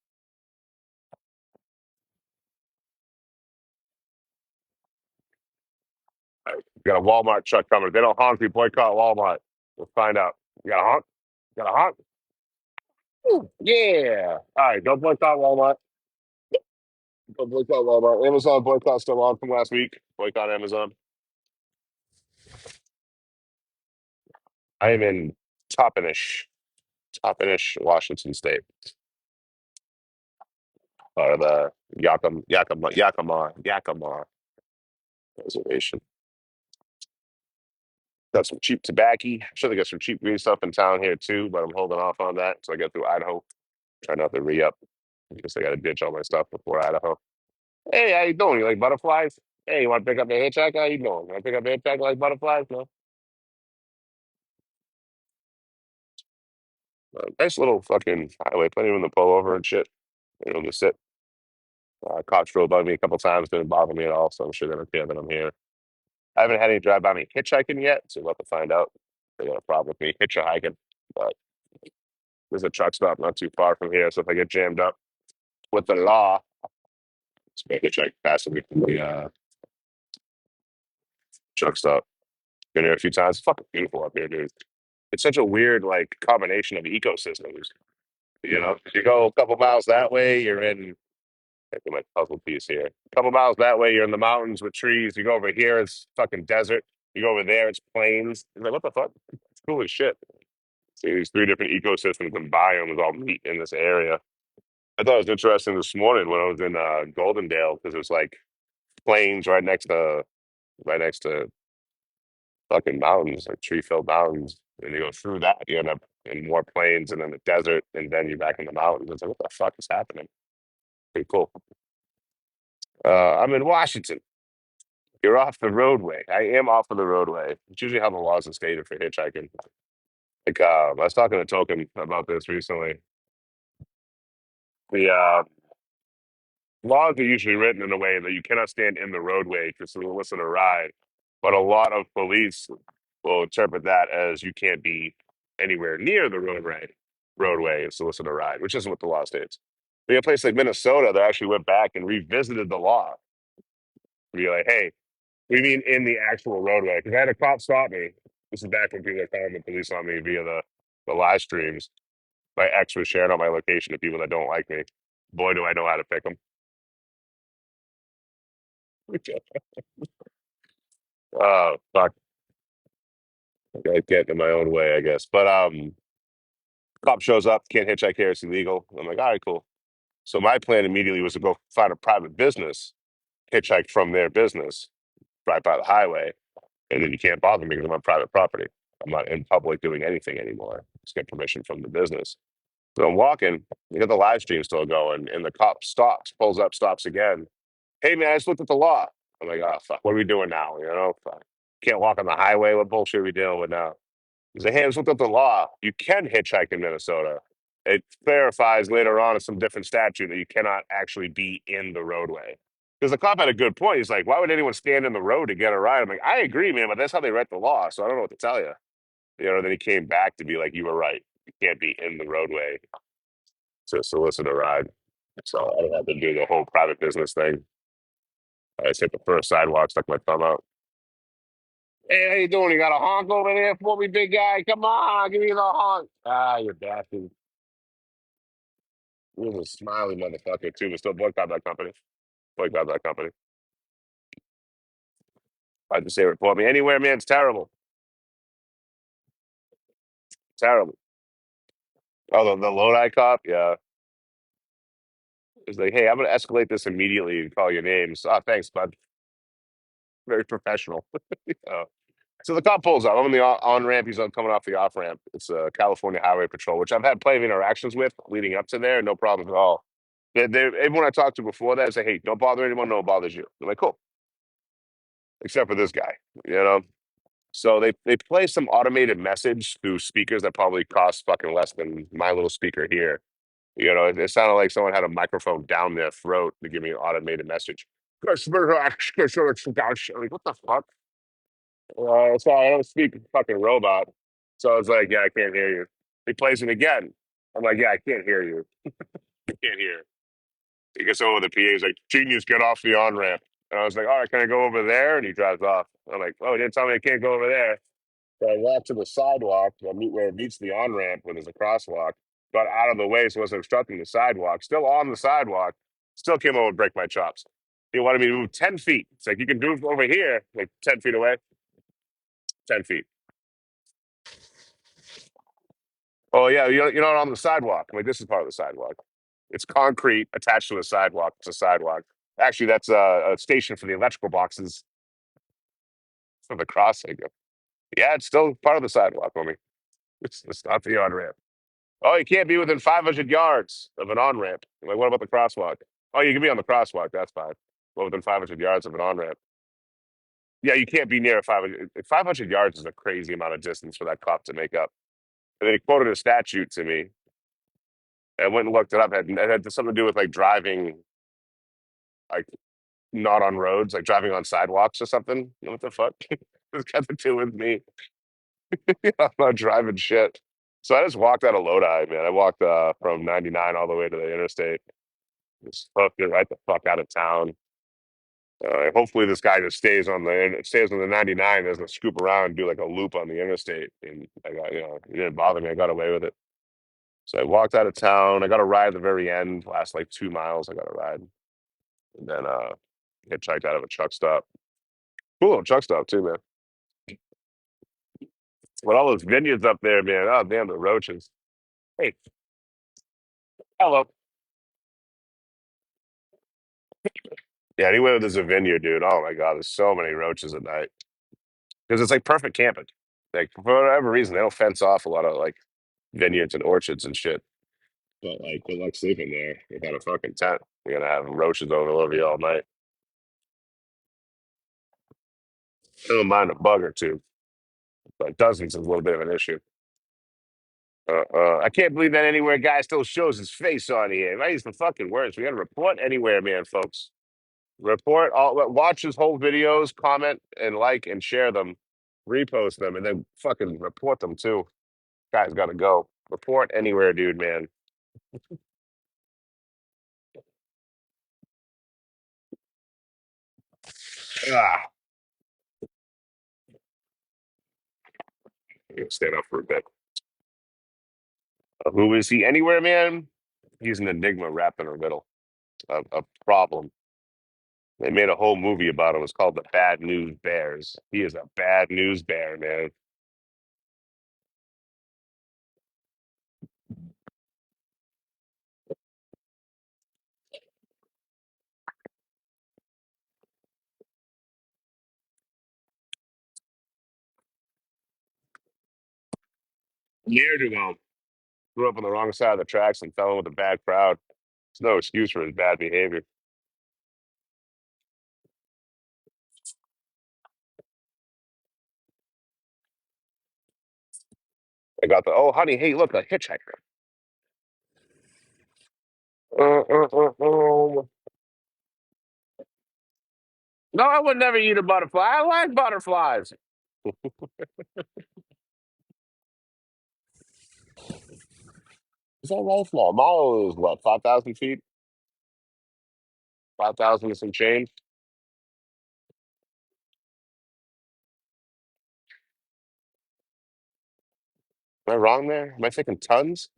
All right, we got a Walmart truck coming. If they don't honk, we boycott Walmart. We'll find out. You got a honk? Got a honk? Ooh, yeah. All right, don't boycott Walmart. Don't boycott Walmart. Amazon boycott still on from last week. Boycott Amazon. I am in Toppenish, Washington State, or the Yakima Reservation. Got some cheap tobacco. Sure, they got some cheap green stuff in town here too, but I'm holding off on that. So I get through Idaho. Try not to re up. I guess I got to ditch all my stuff before Idaho. Hey, how you doing? You like butterflies? Hey, you want to pick up a hitchhiker? How you doing? Want to pick up a hitchhiker like butterflies? No. Nice little fucking highway. Plenty of room to pull over and shit. To sit. Cops drove by me a couple times. Didn't bother me at all. So I'm sure they're okay that I'm here. I haven't had any drive by me hitchhiking yet. So we'll have to find out. They got a problem with me hitchhiking. But there's a truck stop not too far from here. So if I get jammed up with the law, it's going to hitchhike past me from the truck stop. Been here a few times. It's fucking beautiful up here, dude. It's such a weird like combination of ecosystems. You go a couple miles that way, you're in. I think my puzzle piece here. A couple miles that way, you're in the mountains with trees. You go over here, it's fucking desert. You go over there, it's plains. It's like, what the fuck? It's cool as shit. So these three different ecosystems and biomes all meet in this area. I thought it was interesting this morning when I was in Goldendale because there's like plains right next to fucking mountains, like tree-filled mountains. And you go through that, you end up in more plains and then the desert, and then you're back in the mountains. It's like, what the fuck is happening? Pretty cool. I'm in Washington. You're off the roadway. I am off of the roadway. It's usually how the laws are stated for hitchhiking. Like, I was talking to Token about this recently. The laws are usually written in a way that you cannot stand in the roadway to solicit a ride, but a lot of police will interpret that as you can't be anywhere near the roadway and solicit a ride, which isn't what the law states. We have a place like Minnesota that actually went back and revisited the law to be like, hey, we mean in the actual roadway. Because I had a cop stop me. This is back when people were calling the police on me via the live streams. My ex was sharing out my location to people that don't like me. Boy, do I know how to pick them. Oh, fuck. I get in my own way, I guess. But cop shows up, can't hitchhike here, it's illegal. I'm like, all right, cool. So my plan immediately was to go find a private business, hitchhike from their business, drive by the highway, and then you can't bother me because I'm on private property. I'm not in public doing anything anymore. Just get permission from the business. So I'm walking, you got the live stream still going, and the cop stops, pulls up, stops again. Hey man, I just looked at the law. I'm like, oh fuck, what are we doing now? You know, fuck. Can't walk on the highway. What bullshit are we dealing with now? He's like, hey, I just looked up the law. You can hitchhike in Minnesota. It clarifies later on in some different statute that you cannot actually be in the roadway. Because the cop had a good point. He's like, why would anyone stand in the road to get a ride? I'm like, I agree, man, but that's how they write the law. So I don't know what to tell you. You know, then he came back to be like, you were right. You can't be in the roadway to solicit a ride. So I don't have to do the whole private business thing. I just hit the first sidewalk, stuck my thumb out. Hey, how you doing? You got a honk over there for me, big guy? Come on, give me the honk. Ah, you bastard. He was a smiley motherfucker too, but still boycott that company. Boycott that company. I just say report me anywhere, man. It's terrible. Terrible. Oh, the Lodi cop, yeah. It's like, hey, I'm gonna escalate this immediately and call your names. Ah, thanks, bud. Very professional. Uh, so the cop pulls up. I'm on the on ramp. He's coming off the off ramp. It's California Highway Patrol, which I've had plenty of interactions with leading up to there. No problems at all. Everyone I talked to before that say, hey, don't bother anyone. No one bothers you. I'm like, cool. Except for this guy, you know? So they play some automated message through speakers that probably cost fucking less than my little speaker here. You know, it sounded like someone had a microphone down their throat to give me an automated message. Like, what the fuck? So I don't speak fucking robot. So I was like, yeah, I can't hear you. He plays it again. I'm like, yeah, I can't hear you. I can't hear. He gets over the PA. He's like, genius, get off the on ramp. And I was like, all right, can I go over there? And he drives off. I'm like, oh, he didn't tell me I can't go over there. So I walked to the sidewalk where it meets the on ramp when there's a crosswalk. Got out of the way so it wasn't obstructing the sidewalk. Still on the sidewalk. Still came over and break my chops. He wanted me to move 10 feet. It's like, you can do it over here, like 10 feet away. 10 feet. Oh, yeah, you're not on the sidewalk. I'm like, this is part of the sidewalk. It's concrete attached to a sidewalk. It's a sidewalk. Actually, that's a station for the electrical boxes for the crossing. Yeah, it's still part of the sidewalk, homie. It's not the on ramp. Oh, you can't be within 500 yards of an on ramp. Like, what about the crosswalk? Oh, you can be on the crosswalk. That's fine. Well, within 500 yards of an on ramp. Yeah, you can't be near 500. 500 yards is a crazy amount of distance for that cop to make up. And then he quoted a statute to me. I went and looked it up. It had something to do with like driving, like not on roads, like driving on sidewalks or something. You know what the fuck? It's got to do with me. I'm not driving shit. So I just walked out of Lodi, man. I walked from 99 all the way to the interstate. Just hooked it right the fuck out of town. Hopefully this guy just stays on the 99, doesn't scoop around and do like a loop on the interstate. And I got, it didn't bother me. I got away with it. So I walked out of town. I got a ride at the very end, last like 2 miles. I got a ride, and then hitchhiked out of a truck stop. Cool little truck stop too, man. With all those vineyards up there, man. Oh damn, the roaches. Hey, hello. Yeah, anywhere there's a vineyard, dude. Oh my god, there's so many roaches at night because it's like perfect camping. Like for whatever reason, they don't fence off a lot of like vineyards and orchards and shit. But like, good luck sleeping there without a fucking tent. You're gonna have roaches all over you all night. I don't mind a bug or two, but dozens is a little bit of an issue. I can't believe that anywhere guy still shows his face on here. Right? He's the fucking worst. We got to report anywhere, man, folks. Report all, watch his whole videos, comment and like and share them, repost them, and then fucking report them too. Guy's got to go. Report anywhere, dude, man. Ah, I'm gonna stand up for a bit. Who is he? Anywhere, man? He's an enigma wrapped in a riddle. A problem. They made a whole movie about him. It's called The Bad News Bears. He is a bad news bear, man. Years ago, grew up on the wrong side of the tracks and fell in with a bad crowd. There's no excuse for his bad behavior. I got the, oh, honey, hey, look, a hitchhiker. Uh. No, I would never eat a butterfly. I like butterflies. Is that right? No, mile is what, 5,000 feet? 5,000 and some change? Am I wrong there? Am I thinking tons?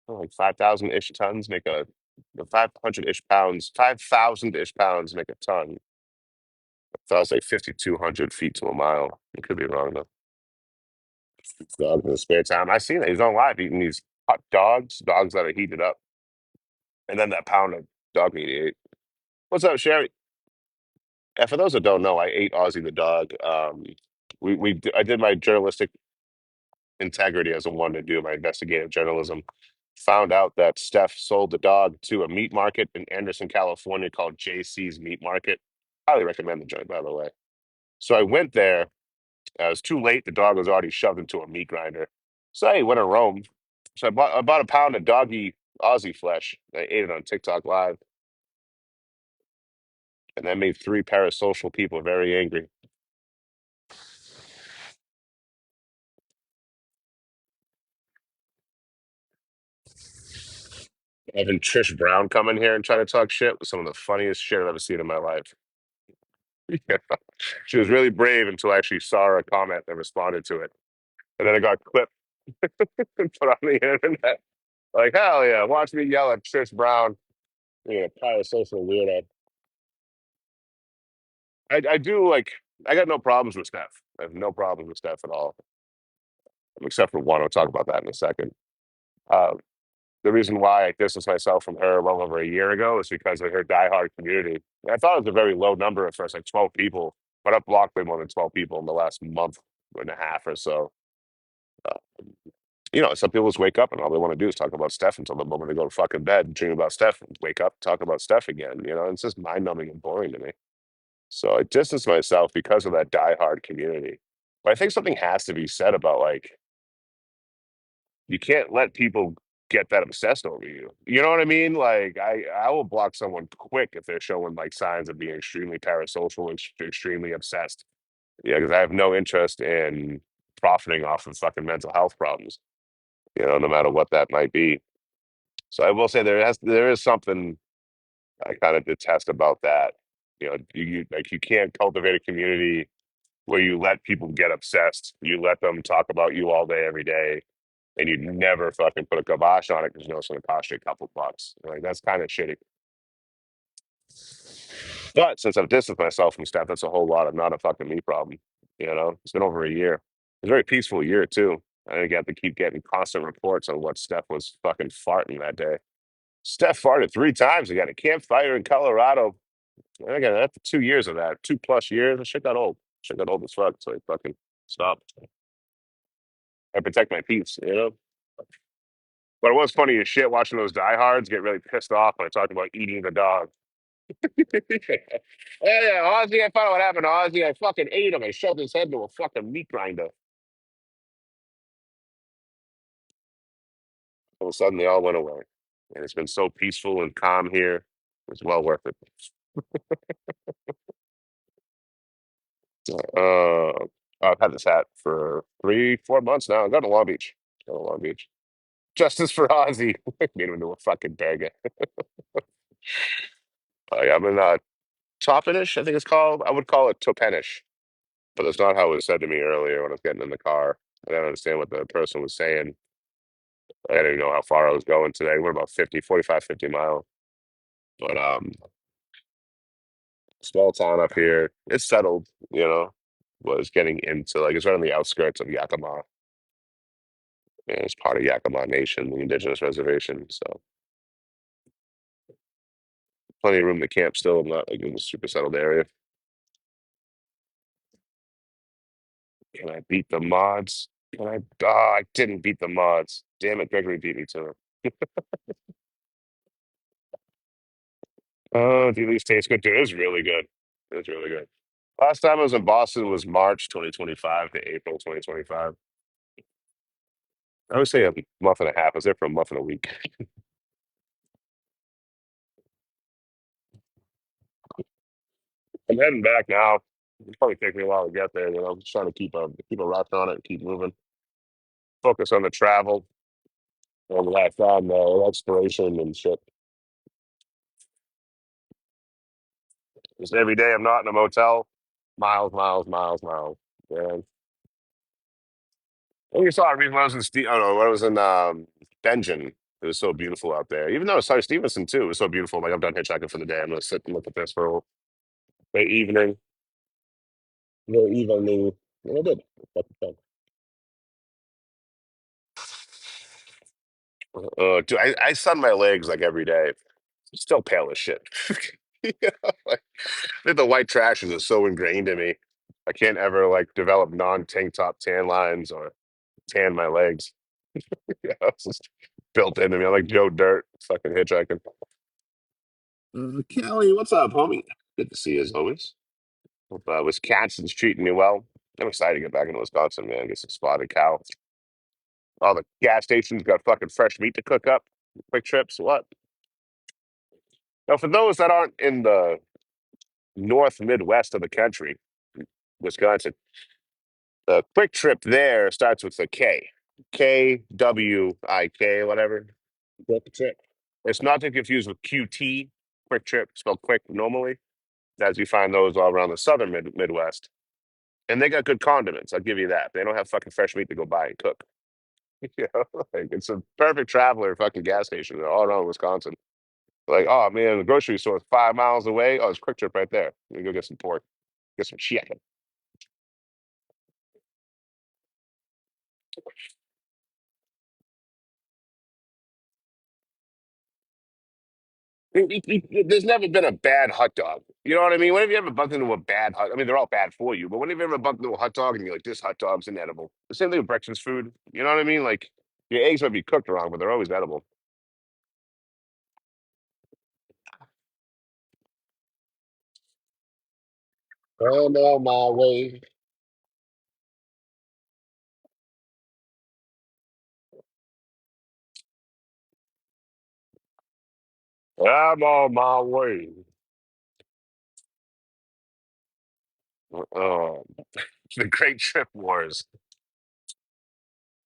Oh, like 5,000 ish tons make a, 500 ish pounds, 5,000 ish pounds make a ton. So I was like 5,200 feet to a mile. I could be wrong though. Dogs in his spare time. I seen that. He's on live eating these hot dogs that are heated up. And then that pound of dog meat he ate. What's up, Sherry? Yeah, for those that don't know, I ate Ozzy the dog. I did my journalistic integrity as I wanted to do my investigative journalism. Found out that Steph sold the dog to a meat market in Anderson, California called JC's Meat Market. Highly recommend the joint, by the way. So I went there. It was too late. The dog was already shoved into a meat grinder. So I went to Rome. So I bought a pound of doggy Aussie flesh. I ate it on TikTok Live, and that made three parasocial people very angry. Having Trish Brown come in here and try to talk shit was some of the funniest shit I've ever seen in my life. Yeah. She was really brave until I actually saw a comment and responded to it. And then it got clipped and put on the internet. Like, hell yeah, watch me yell at Trish Brown. You know, parasocial weirdo. I do like, I got no problems with Steph. I have no problems with Steph at all, except for one. I'll talk about that in a second. Uh, the reason why I distanced myself from her well over a year ago is because of her diehard community. And I thought it was a very low number at first, like 12 people, but I've blocked way more than 12 people in the last month and a half or so. Uh, some people just wake up and all they want to do is talk about Steph until the moment they go to fucking bed and dream about Steph and wake up, talk about Steph again. It's just mind numbing and boring to me. So I distanced myself because of that diehard community. But I think something has to be said about like, you can't let people get that obsessed over you. You know what I mean? Like I will block someone quick if they're showing like signs of being extremely parasocial, extremely obsessed. Yeah, because I have no interest in profiting off of fucking mental health problems. No matter what that might be. So I will say there is something I kind of detest about that. You can't cultivate a community where you let people get obsessed. You let them talk about you all day, every day, and you never fucking put a kibosh on it because it's going to cost you a couple bucks. Like that's kind of shitty. But since I've distanced myself from stuff, that's a whole lot of not a fucking me problem. It's been over a year. a very peaceful year too. I didn't have to keep getting constant reports on what Steph was fucking farting that day. Steph farted 3 times. He got a campfire in Colorado. And again, after 2 years of that, 2+ years, that shit got old. Shit got old as fuck. So I fucking stopped. I protect my peace, you know? But it was funny as shit watching those diehards get really pissed off when I talked about eating the dog. Yeah, Ozzy, I found out what happened to Ozzy. I fucking ate him. I shoved his head into a fucking meat grinder. All of a sudden, they all went away. And it's been so peaceful and calm here. It's well worth it. Uh, I've had this hat for 3, 4 months now. I got to Long Beach. Got to Long Beach. Justice for Ozzy. Made him into a fucking beggar. I'm in Toppenish, I think it's called. I would call it Topenish, but that's not how it was said to me earlier when I was getting in the car. I didn't understand what the person was saying. I didn't even know how far I was going today. We're about 50, 45, 50 miles. But small town up here. It's settled, you know. Was getting into like it's right on the outskirts of Yakima. And it's part of Yakima Nation, the indigenous reservation. So plenty of room to camp still. I'm not like in a super settled area. Can I beat the mods? Can I? Ah, I didn't beat the mods. Damn it, Gregory beat me to it. Oh, the least tastes good too. It was really good. It was really good. Last time I was in Boston was March 2025 to April 2025. I would say a month and a half. I was there for a month and a week. I'm heading back now. It'll probably take me a while to get there. You know, I'm just trying to keep a rush on it, keep moving, focus on the travel, and last on the exploration and shit. Just every day I'm not in a motel, miles, miles, miles, miles. And I think you saw it when I was in I don't know, when I was in Benjamin. It was so beautiful out there. Even though I saw Stevenson too, it was so beautiful. Like I'm done hitchhiking for the day. I'm gonna sit and look at this for a the evening. The evening. Yeah, I did. Fucking fun. Dude, I sun my legs like every day. Still pale as shit. Yeah, like, I think the white trash is so ingrained in me. I can't ever like develop non-tank top tan lines or tan my legs. Yeah, it's just built into me. I'm like Joe Dirt, fucking hitchhiking. Kelly, what's up, homie? Good to see you as always. Hope Wisconsin's treating me well. I'm excited to get back into Wisconsin, man. Get some spotted cow. All the gas stations got fucking fresh meat to cook up. Quick trips, what? Now, for those that aren't in the North Midwest of the country, Wisconsin, the quick trip there starts with a K. KWIK, whatever. Quick trip. It's not to confuse with QT, quick trip, spelled quick normally, as you find those all around the southern Midwest. And they got good condiments, I'll give you that. They don't have fucking fresh meat to go buy and cook. You know, like it's a perfect traveler fucking gas station all around Wisconsin. Like, oh man, the grocery store is 5 miles away. Oh, it's quick trip right there. Let me go get some pork, get some chicken. There's never been a bad hot dog. You know what I mean? When have you ever bumped into a bad hot? I mean, they're all bad for you, but when have you ever bumped into a hot dog and you're like, this hot dog's inedible? The same thing with breakfast food. You know what I mean? Like your eggs might be cooked wrong, but they're always edible. I'm on my way. I'm on my way. Um, the Great Trip Wars.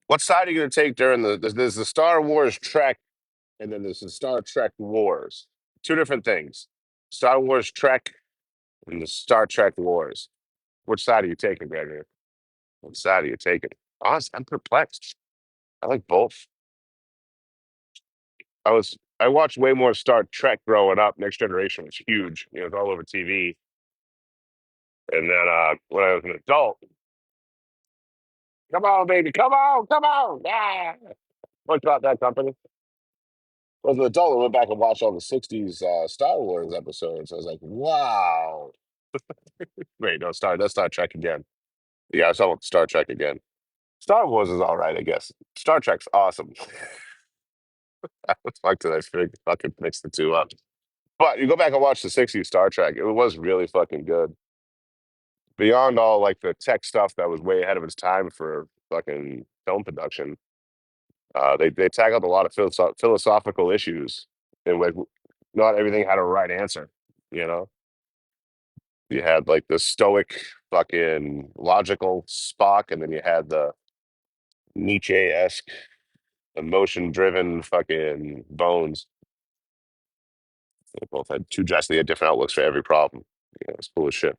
What side are you going to take during there's the Star Wars Trek, and then there's the Star Trek Wars. Two different things. Star Wars Trek and the Star Trek Wars. Which side are you taking, Gregory? Which side are you taking? Honestly, I'm perplexed. I like both. I watched way more Star Trek growing up. Next Generation was huge. You know, it was all over TV. And then when I was an adult, Come on, baby. Come on. Come on. Yeah. What about that company? As an adult, I went back and watched all the 60s Star Wars episodes. I was like, wow. Wait, no, that's Star Trek again. Yeah, I saw Star Trek again. Star Wars is all right, I guess. Star Trek's awesome. How the fuck did I fucking mix the two up? But you go back and watch the 60s Star Trek, it was really fucking good. Beyond all like the tech stuff that was way ahead of its time for fucking film production, they tackled a lot of philosophical issues, and like not everything had a right answer. You know, you had like the stoic, fucking logical Spock, and then you had the Nietzsche-esque, emotion-driven fucking Bones. They both had two drastically different outlooks for every problem. It's cool as shit.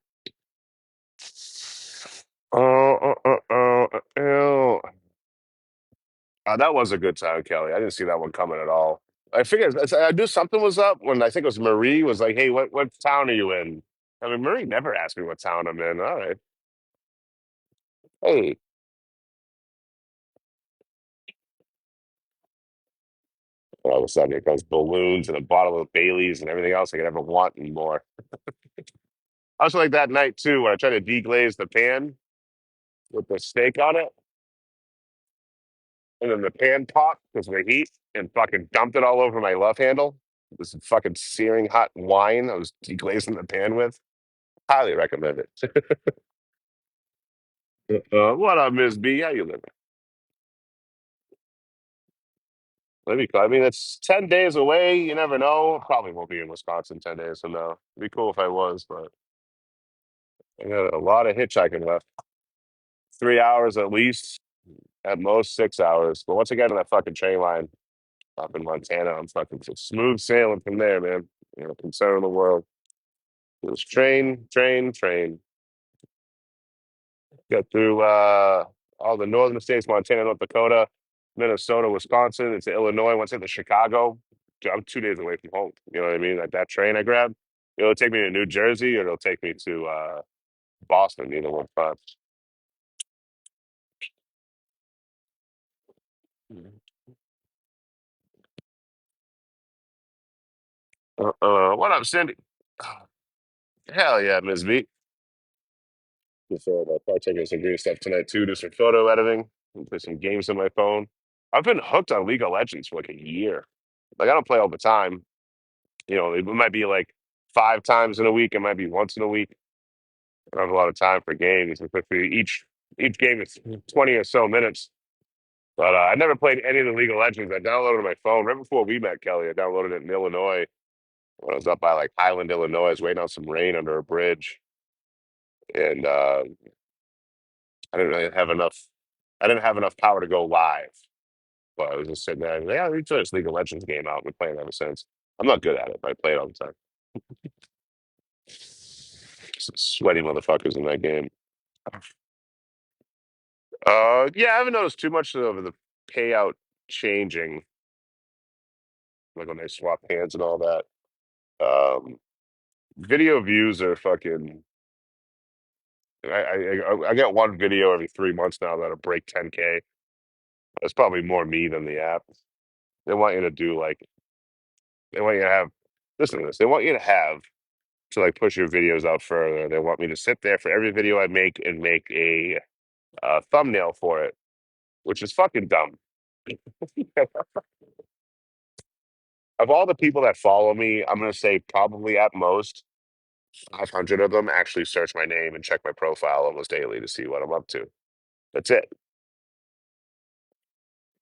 Ew. That was a good time, Kelly. I didn't see that one coming at all. I figured I knew something was up when I think it was Marie was like, "Hey, what town are you in?" I mean, Marie never asked me what town I'm in. All right, hey, all of a sudden here comes balloons and a bottle of Bailey's and everything else I could ever want and more. I was like that night too when I tried to deglaze the pan with the steak on it, and then the pan popped because of the heat and fucking dumped it all over my love handle. This fucking searing hot wine I was deglazing the pan with. Highly recommend it. What up, Miss B? How you living? Let me. I mean, it's 10 days away. You never know. Probably won't be in Wisconsin 10 days from now. It'd be cool if I was, but I got a lot of hitchhiking left. 3 hours at least, at most 6 hours. But once I get on that fucking train line up in Montana, I'm fucking smooth sailing from there, man. Concern of the world. Just train, train, train. Get through all the northern states, Montana, North Dakota, Minnesota, Wisconsin, into Illinois. Once I hit the Chicago, dude, I'm 2 days away from home. You know what I mean? Like that train I grabbed, it'll take me to New Jersey or it'll take me to Boston. Either one fun. What up, Cindy? Hell yeah, Ms. B. Just partaking in some green stuff tonight too. Do some photo editing, and play some games on my phone. I've been hooked on League of Legends for like a year. Like I don't play all the time. It might be like 5 times in a week. It might be once in a week. I don't have a lot of time for games. Especially each game is 20 or so minutes. But I never played any of the League of Legends. I downloaded it on my phone right before we met, Kelly. I downloaded it in Illinois when I was up by like Highland, Illinois. I was waiting on some rain under a bridge, and I didn't really have enough. I didn't have enough power to go live. But I was just sitting there and yeah, we threw this League of Legends game out. We're playing ever since. I'm not good at it, but I play it all the time. Some sweaty motherfuckers in that game. Yeah, I haven't noticed too much of the payout changing, like when they swap hands and all that. Um, Video views are fucking. I get one video every 3 months now that'll break 10K. It's probably more me than the app. They want you to do like they want you to have. Listen to this. They want you to have to like push your videos out further. They want me to sit there for every video I make and make a thumbnail for it, which is fucking dumb. Of all the people that follow me, I'm gonna say probably at most 500 of them actually search my name and check my profile almost daily to see what I'm up to. That's it.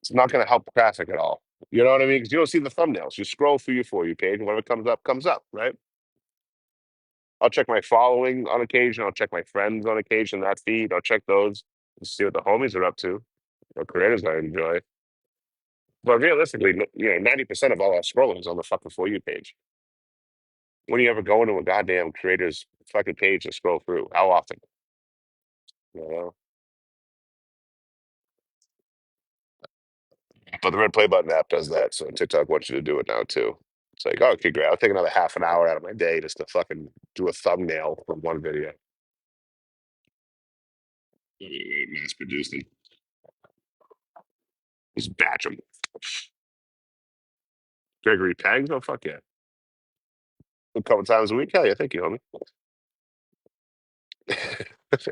It's not gonna help traffic at all. You know what I mean? Because you don't see the thumbnails. You scroll through your For You page, and whatever comes up, right? I'll check my following on occasion. I'll check my friends on occasion, that feed. I'll check those to see what the homies are up to, what creators I enjoy. But realistically, 90% of all our scrolling is on the fucking For You page. When do you ever go into a goddamn creator's fucking page and scroll through? How often? You know? But the red play button app does that, so TikTok wants you to do it now too. It's like, oh, okay, great. I'll take another half an hour out of my day just to fucking do a thumbnail from one video. Mass produced it. Just batch them. Gregory Pegs? Oh, fuck yeah. A couple times a week? Hell yeah, thank you, homie.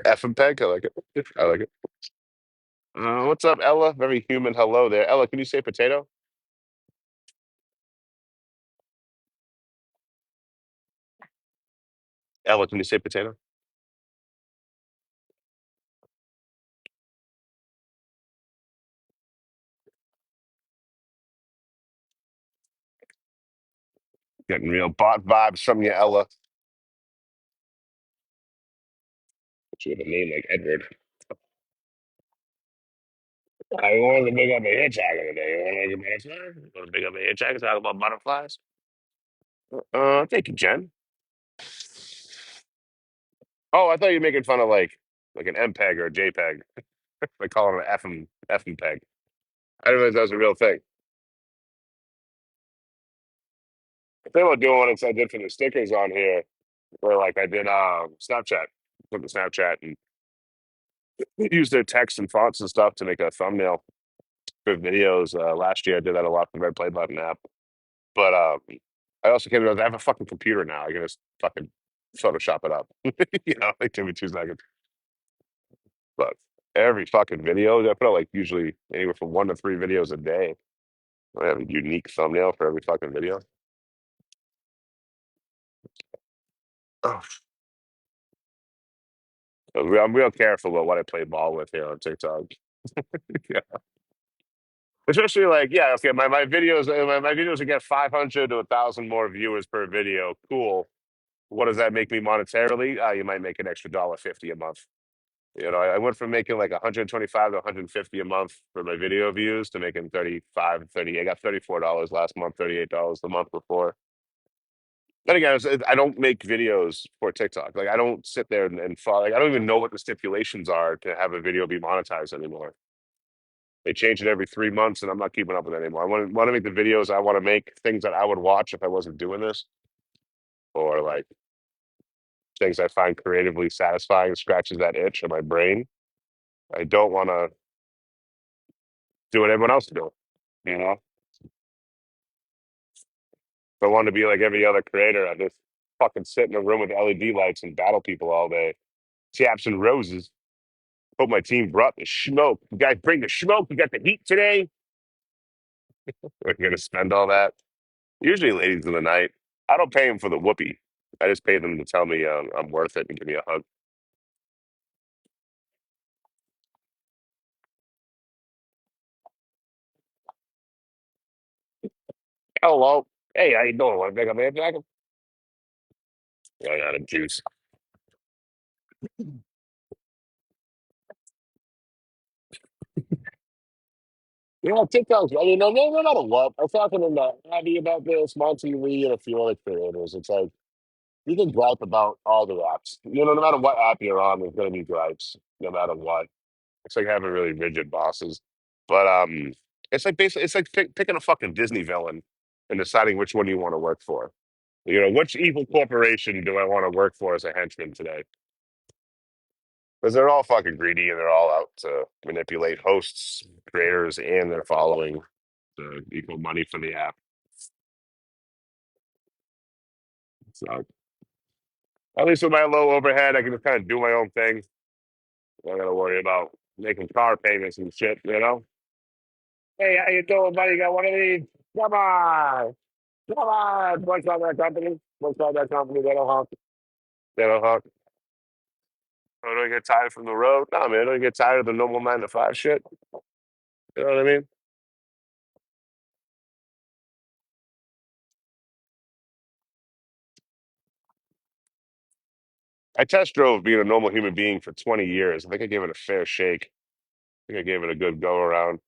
F and Peg? I like it. I like it. What's up, Ella? Very human hello there. Ella, can you say potato? Ella, can you say potato? Getting real bot vibes from you, Ella. But you have a name like Edward. I wanted to big up a hitchhiker today. You want to make a butterfly? You want to big up a hitchhiker? Talk about butterflies? Thank you, Jen. Oh, I thought you were making fun of like an MPEG or a JPEG. Like calling it an F and peg. I didn't realize that was a real thing. The thing about doing what I did for the stickers on here, where like I did Snapchat, put the Snapchat and use their text and fonts and stuff to make a thumbnail for videos. Last year I did that a lot for the Red Play Button app. But I also came to realize I have a fucking computer now. I can just fucking Photoshop it up. Like give me 2 seconds. But every fucking video, I put out like usually anywhere from 1 to 3 videos a day. I have a unique thumbnail for every fucking video. Oh, I'm real careful about what I play ball with here on TikTok. Yeah. Especially like, yeah, okay, my videos, my videos will get 500 to 1,000 more viewers per video. Cool. What does that make me monetarily? You might make an extra $1.50 a month. I went from making like 125 to 150 a month for my video views to making 35, 30. I got $34 last month, $38 the month before. Then again, I don't make videos for TikTok. Like I don't sit there and follow. Like I don't even know what the stipulations are to have a video be monetized anymore. They change it every 3 months, and I'm not keeping up with it anymore. I want to make the videos I want to make, things that I would watch if I wasn't doing this, or like things I find creatively satisfying, scratches that itch in my brain. I don't want to do what everyone else is doing. You know, if I want to be like every other creator, I just fucking sit in a room with LED lights and battle people all day. Chaps and roses. Hope my team brought the smoke. You guys bring the smoke. You got the heat today. We're gonna spend all that. Usually, ladies of the night. I don't pay them for the whoopee. I just pay them to tell me I'm worth it and give me a hug. Hello. Hey, how you doing? Want to pick up a jacket? Running out of juice. TikTok's, no matter what, I was talking to Abby about this, Monty Lee, and a few other creators. It's like, you can gripe about all the apps. No matter what app you're on, there's going to be gripes, no matter what. It's like having really rigid bosses. But it's like basically, it's like picking a fucking Disney villain and deciding which one you want to work for. Which evil corporation do I want to work for as a henchman today? Because they're all fucking greedy and they're all out to manipulate hosts, creators, and their following to equal money for the app. So at least with my low overhead, I can just kind of do my own thing. I don't got to worry about making car payments and shit. Hey, how you doing, buddy? Got one of these? Come on. Come on. What's on that company? What's on that company? They don't honk. They don't honk. Oh, do I get tired from the road? No, man. Don't get tired of the normal 9 to 5 shit. You know what I mean? I test drove being a normal human being for 20 years. I think I gave it a fair shake. I think I gave it a good go around.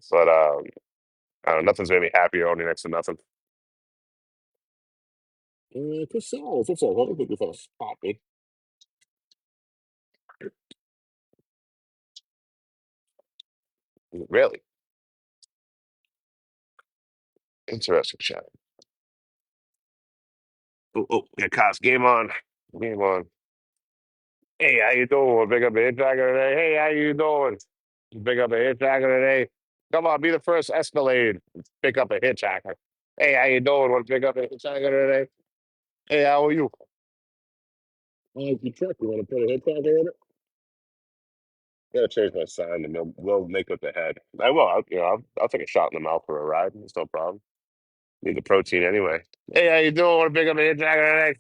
But I don't know, nothing's made me happier owning next to nothing. It's all. What do you think happy? Really interesting chat. Yeah, Cops, game on. Game on. Hey, how you doing? Pick up the hitchhiker today. Hey, how you doing? Pick up a hitchhiker today. Come on, be the first Escalade. Pick up a hitchhiker. Hey, how you doing? Want to pick up a hitchhiker today? Hey, how are you? I like your truck. You want to put a hitchhiker in it? Gotta change my sign and we'll make with the head. I will. I'll take a shot in the mouth for a ride. It's no problem. Need the protein anyway. Hey, how you doing? Want to pick up a hitchhiker today?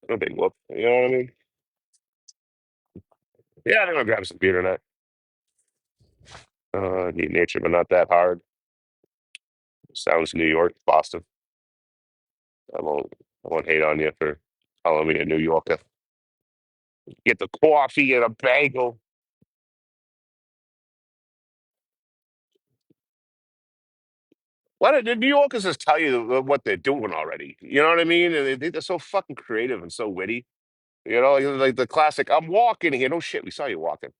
No big whoop. You know what I mean? Yeah, I'm gonna grab some beer tonight. Neat nature, but not that hard. Sounds New York, Boston. I won't. I won't hate on you for calling me a New Yorker. Get the coffee and a bagel. Why did the New Yorkers just tell you what they're doing already? You know what I mean? And they're so fucking creative and so witty. Like the classic, I'm walking here. No shit, we saw you walking.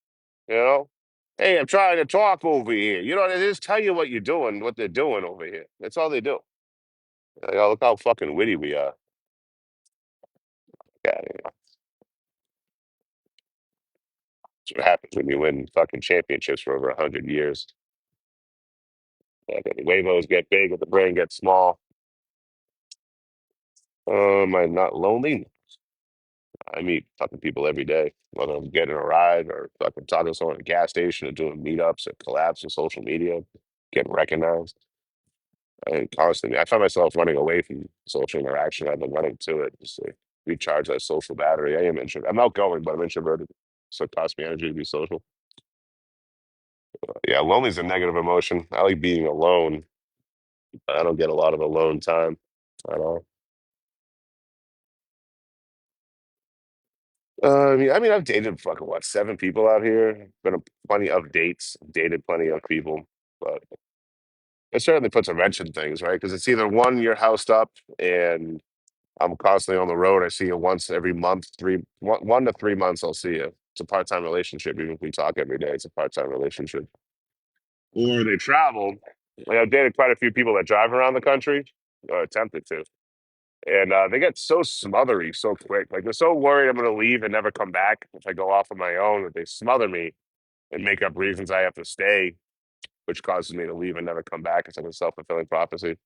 You know? Hey, I'm trying to talk over here. You know, they just tell you what you're doing, what they're doing over here. That's all they do. Like, oh, look how fucking witty we are. Yeah, that's what happens when you win fucking championships for over 100 years. The huevos get big, and the brain gets small. Am I not lonely? I meet fucking people every day, whether I'm getting a ride or fucking talking to someone at a gas station or doing meetups or collabs on social media, getting recognized. I constantly, I find myself running away from social interaction. I've been running to it just to recharge that social battery. I am introverted. I'm outgoing, but I'm introverted. So it costs me energy to be social. Yeah, lonely is a negative emotion. I like being alone. I don't get a lot of alone time at all. I've dated fucking what, 7 people out here. Been on plenty of dates, dated plenty of people, but it certainly puts a wrench in things, right? Because it's either one, you're housed up and I'm constantly on the road. I see you once every month, 1 to 3 months, I'll see you. It's a part-time relationship. Even if we talk every day, it's a part-time relationship. Or they travel. Like I've dated quite a few people that drive around the country, or attempted to. And they get so smothery so quick. Like they're so worried I'm going to leave and never come back if I go off on my own that they smother me and make up reasons I have to stay, which causes me to leave and never come back. It's like a self-fulfilling prophecy.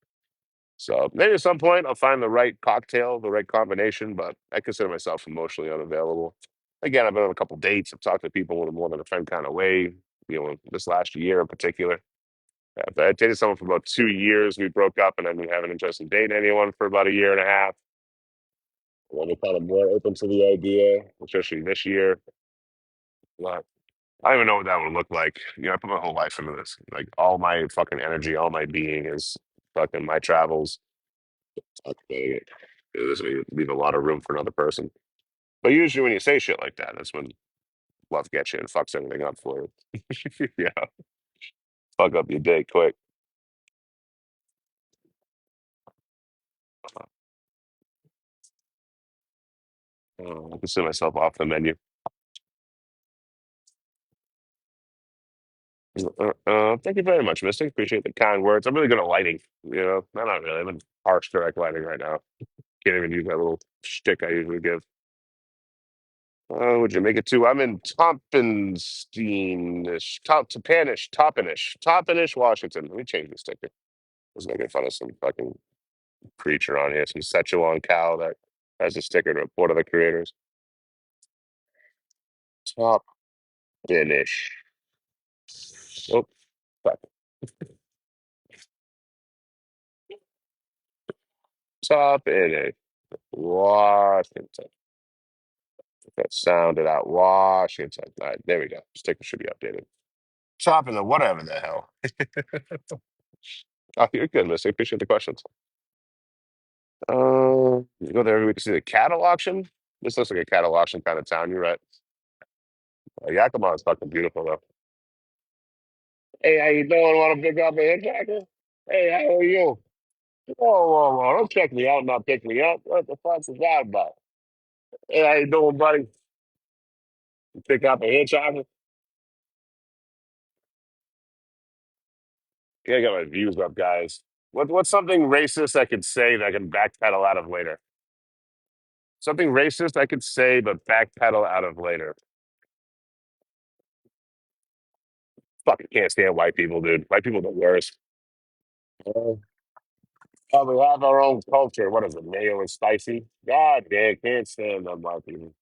So maybe at some point I'll find the right cocktail, the right combination, but I consider myself emotionally unavailable. Again, I've been on a couple dates. I've talked to people in a more than a friend kind of way, this last year in particular. I dated someone for about 2 years. We broke up and I didn't have an interest in dating anyone for about a year and a half. I'm kind of more open to the idea, especially this year. But I don't even know what that would look like. I put my whole life into this. Like all my fucking energy, all my being is fucking my travels. Fuck, this may leave a lot of room for another person. But usually when you say shit like that, that's when love gets you and fucks everything up for you. Yeah, fuck up your day quick. I consider myself off the menu. Thank you very much, Mystic. Appreciate the kind words. I'm really good at lighting. I'm not really. I'm in harsh direct lighting right now. Can't even use that little shtick I usually give. Would you make it to? I'm in Toppenish, Washington. Let me change the sticker. I was making fun of some fucking creature on here, some Szechuan cow that has a sticker to report to the creators. Top finish. Oh, fuck. Top finish. Washington. That sounded out. Washington. All right, there we go. Sticker should be updated. Top in the whatever the hell. Oh, you're good, Miss. I appreciate the questions. You go there every week to see the cattle auction. This looks like a cattle auction kind of town. You're right. Yakima is fucking beautiful though. Hey, how you doing? Want to pick up a hitchhiker? Hey, how are you? Whoa, whoa, whoa! Don't check me out, not pick me up. What the fuck is that about? Hey, how you doing, buddy? Pick up a hitchhiker? Yeah, I got my views up, guys. What's something racist I could say that I can backpedal out of later? Something racist I could say but backpedal out of later. fucking can't stand white people, dude. White people are the worst. Uh, we have our own culture. What is it, mayo and spicy? God damn, can't stand them white people.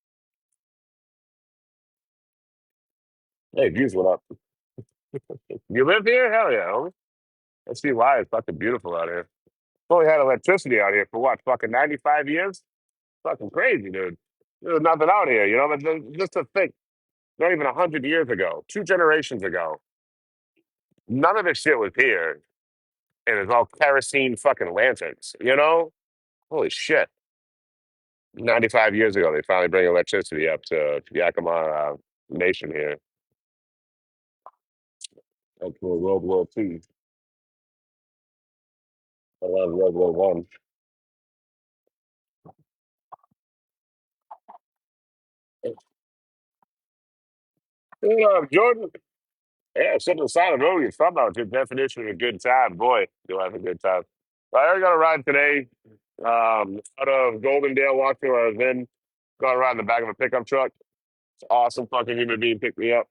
Hey, views went up. You live here? Hell yeah, homie. Let's see why it's fucking beautiful out here. We had electricity out here for what, fucking 95 years? Fucking crazy, dude. There's nothing out here, you know? But just to think, not even 100 years ago, 2 generations ago, none of this shit was here. And it's all kerosene fucking lanterns, you know? Holy shit. 95 years ago, they finally bring electricity up to Yakima Nation here. Up to World War II. Around World War One. Jordan, yeah, sitting aside of road, you're talking about the definition of a good time. Boy, you'll have a good time. I already got a ride today out of Goldendale, Washington, where I was in. Got a ride in the back of a pickup truck. Awesome fucking human being picked me up.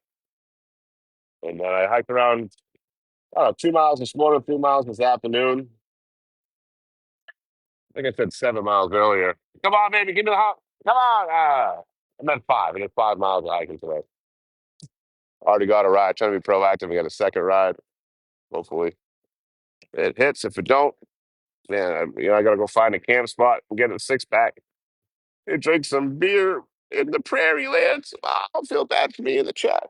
And then I hiked around, I don't know, 2 miles this morning, 3 miles this afternoon. I think I said 7 miles earlier. Come on, baby, give me the hop. Come on. I meant five. I did 5 miles of hiking today. Already got a ride. Trying to be proactive. We got a second ride. Hopefully it hits. If it don't, man, I got to go find a camp spot and get a six pack and drink some beer in the prairie lands. I'll feel bad for me in the chat.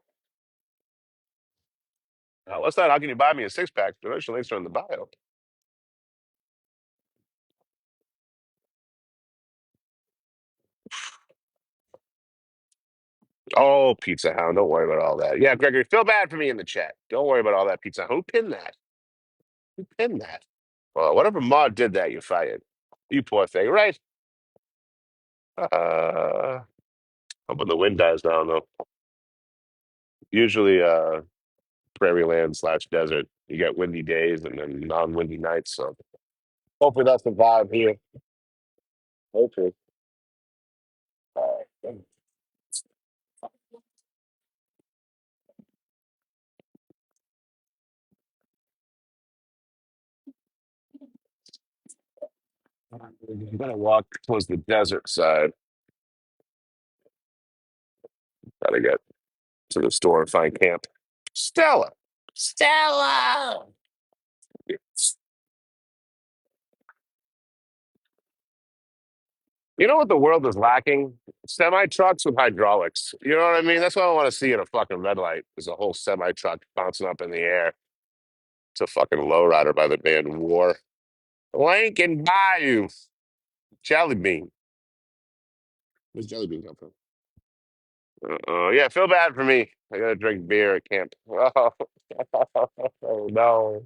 What's that? How can you buy me a six pack? Donation links are in the bio. Oh, Pizza Hound. Don't worry about all that. Yeah, Gregory, feel bad for me in the chat. Don't worry about all that, Pizza Hound. Who pinned that? Who pinned that? Well, whatever mod did that, you fired. You poor thing, right? Hope when the wind dies down, though. Usually, prairie land slash desert, you get windy days and then non-windy nights. So hopefully that's the vibe here. Hopefully. Uh, I'm gonna walk towards the desert side. Gotta get to the store and find camp. Stella. Stella. You know what the world is lacking? Semi trucks with hydraulics. You know what I mean? That's what I want to see at a fucking red light. Is a whole semi truck bouncing up in the air. It's a fucking lowrider by the band War. Lincoln Bayou. Jelly Bean. Where's Jelly Bean come from? Yeah, feel bad for me. I gotta drink beer at camp. Oh, no.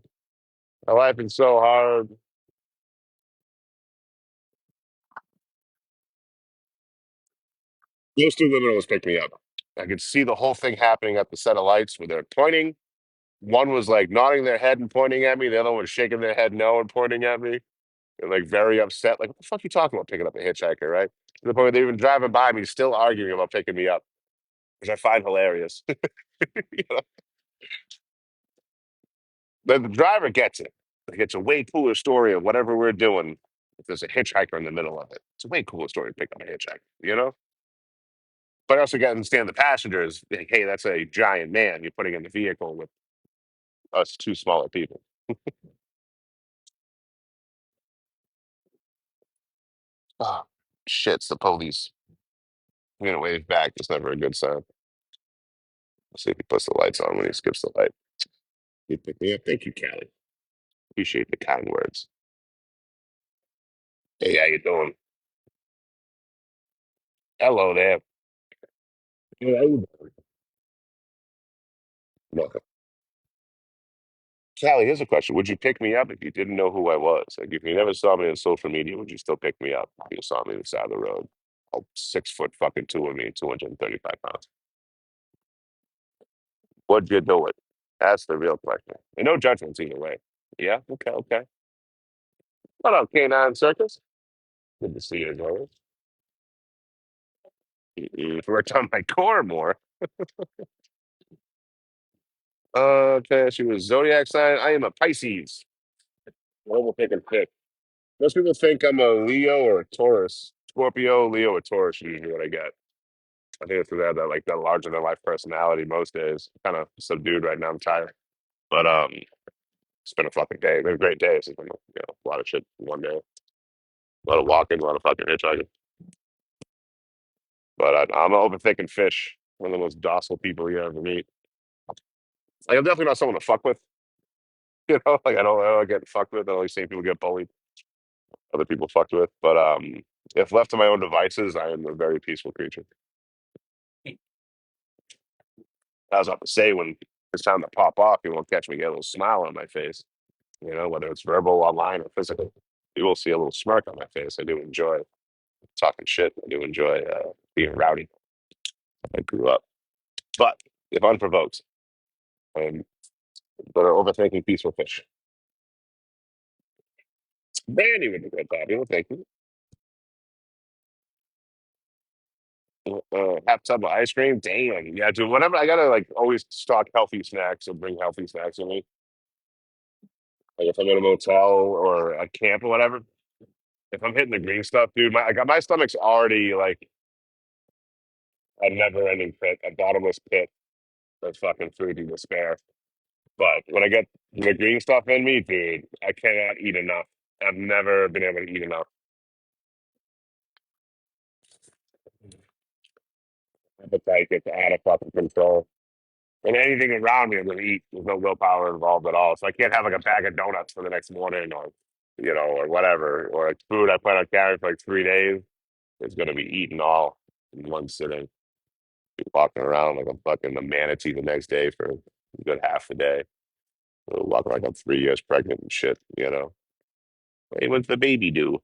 My life is so hard. Those two liminals picked me up. I could see the whole thing happening at the set of lights where they're pointing. One was like nodding their head and pointing at me. The other one was shaking their head no and pointing at me. And like very upset. Like, what the fuck are you talking about picking up a hitchhiker, right? To the point where they're even driving by me, still arguing about picking me up, which I find hilarious. You know? The driver gets it. Like, it's a way cooler story of whatever we're doing if there's a hitchhiker in the middle of it. It's a way cooler story to pick up a hitchhiker, you know? But I also got to understand the passengers. Like, hey, that's a giant man you're putting in the vehicle with us two smaller people. Oh, shit, it's the police. I'm going to wave back. That's never a good sign. Let's see if he puts the lights on when he skips the light. You pick me up. Thank you, Callie. Appreciate the kind words. Hey, how you doing? Hello there. Hey, how you doing? Welcome. Callie, here's a question. Would you pick me up if you didn't know who I was? Like, if you never saw me on social media, would you still pick me up if you saw me on the side of the road? Oh, 6 foot fucking two of me, 235 pounds. Would you do it? That's the real question. And no judgments either way. Yeah? Okay, okay. What up, Canine Circus? Good to see you as always. Worked on my core more. Okay, she was zodiac sign. I am a Pisces. Overthinking pick. Most people think I'm a Leo or a Taurus. Scorpio, Leo, or Taurus is usually what I get. I think it's because I have that like that larger than life personality most days. Kind of subdued right now. I'm tired, but it's been a fucking day. It's been a great day. It's been a lot of shit in one day. A lot of walking, a lot of fucking hitchhiking. But I'm an overthinking fish. One of the most docile people you ever meet. Like I'm definitely not someone to fuck with. Like I don't get fucked with. I don't like seeing people get bullied. Other people fucked with. But if left to my own devices, I am a very peaceful creature. I was about to say when it's time to pop off, you won't catch me get a little smile on my face. Whether it's verbal, online, or physical. You will see a little smirk on my face. I do enjoy talking shit. I do enjoy being rowdy. I grew up. But if unprovoked, I'm but are overthinking peaceful fish. Brandy would be good, Bobby. Well, thank you. Half tub of ice cream. Damn. Yeah, dude. Whenever I gotta like always stock healthy snacks or bring healthy snacks with me. Like if I'm in a motel or a camp or whatever. If I'm hitting the green stuff, dude, my stomach's already like a never-ending pit, a bottomless pit of fucking food and despair. But when I get the green stuff in me, dude, I cannot eat enough. I've never been able to eat enough. Appetite gets out of fucking control. And anything around me, I'm gonna eat. There's no willpower involved at all. So I can't have like a bag of donuts for the next morning, or whatever, or like food I plan on carrying for like 3 days. It's gonna be eaten all in one sitting. Be walking around like I'm fucking a manatee the next day for a good half the day. Walking like I'm 3 years pregnant and shit. Hey, what's the baby do?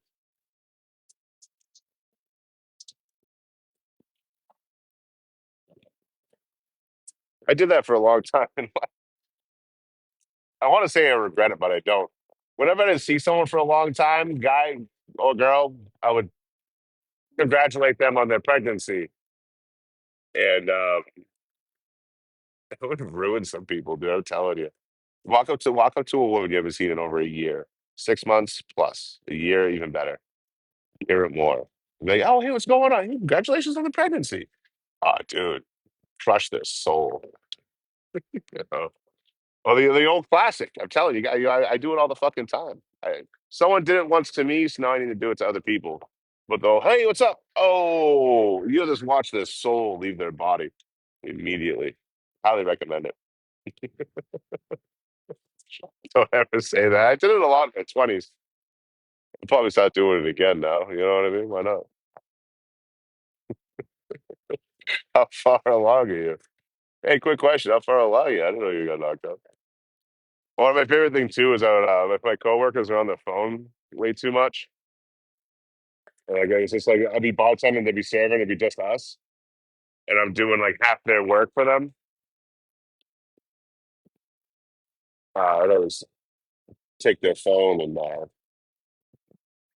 I did that for a long time. I want to say I regret it, but I don't. Whenever I didn't see someone for a long time, guy or girl, I would congratulate them on their pregnancy, and it would ruin some people, dude. I'm telling you. Walk up to a woman you haven't seen in over a year, 6 months plus, a year even better, year or more. Like, oh, hey, what's going on? Hey, congratulations on the pregnancy. Oh, dude, crush their soul. You know? Well, the old classic. I'm telling you, I do it all the fucking time. Someone did it once to me, so now I need to do it to other people. But they'll, hey, what's up? Oh, you'll just watch their soul leave their body immediately. Highly recommend it. Don't ever say that. I did it a lot in my 20s. I'll probably start doing it again now. You know what I mean? Why not? How far along are you? Hey, quick question. How far along are you? I didn't know you got knocked up. One of my favorite thing too is if my coworkers are on their phone way too much. And like it's just like I'll be bartending, they'd be serving, it'd be just us. And I'm doing like half their work for them. I'd always take their phone and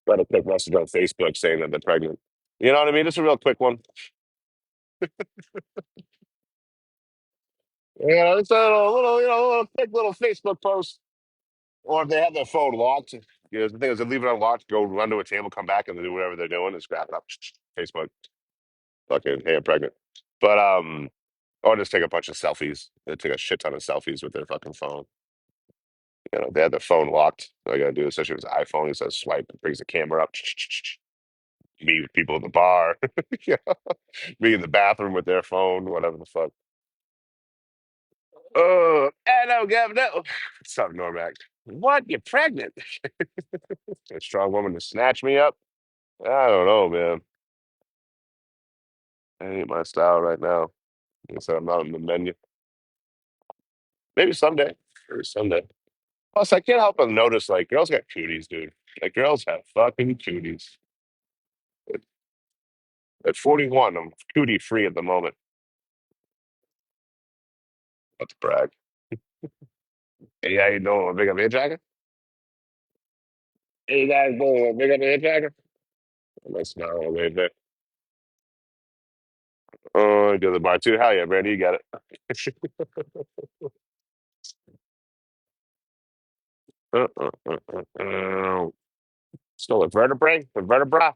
write a quick message on Facebook saying that they're pregnant. You know what I mean? Just a real quick one. It's a little quick little Facebook post. Or if they have their phone locked, the thing is, they leave it unlocked, go run to a table, come back, and they do whatever they're doing, and scrap it up. Facebook, fucking, hey, I'm pregnant. But or just take a bunch of selfies. They take a shit ton of selfies with their fucking phone. They have their phone locked. All I gotta do, especially if it's an iPhone, it says swipe, it brings the camera up. Me with people at the bar. Yeah. Me in the bathroom with their phone, whatever the fuck. Hello, Governor. What's up, Normac? What? You're pregnant? A strong woman to snatch me up? I don't know, man. That ain't my style right now. Like I said, I'm not on the menu. Maybe someday. Maybe someday. Plus, I can't help but notice, like, girls got cooties, dude. Like, girls have fucking cooties. At, at 41, I'm cootie free at the moment. Not to brag. Hey, how you doing? Big up hitchhiker? Hey, you guys doing? Big up hitchhiker? Nice smile on right there. Go to the bar too. Hell yeah, Brandy, you got it. Still a vertebrae? A vertebra?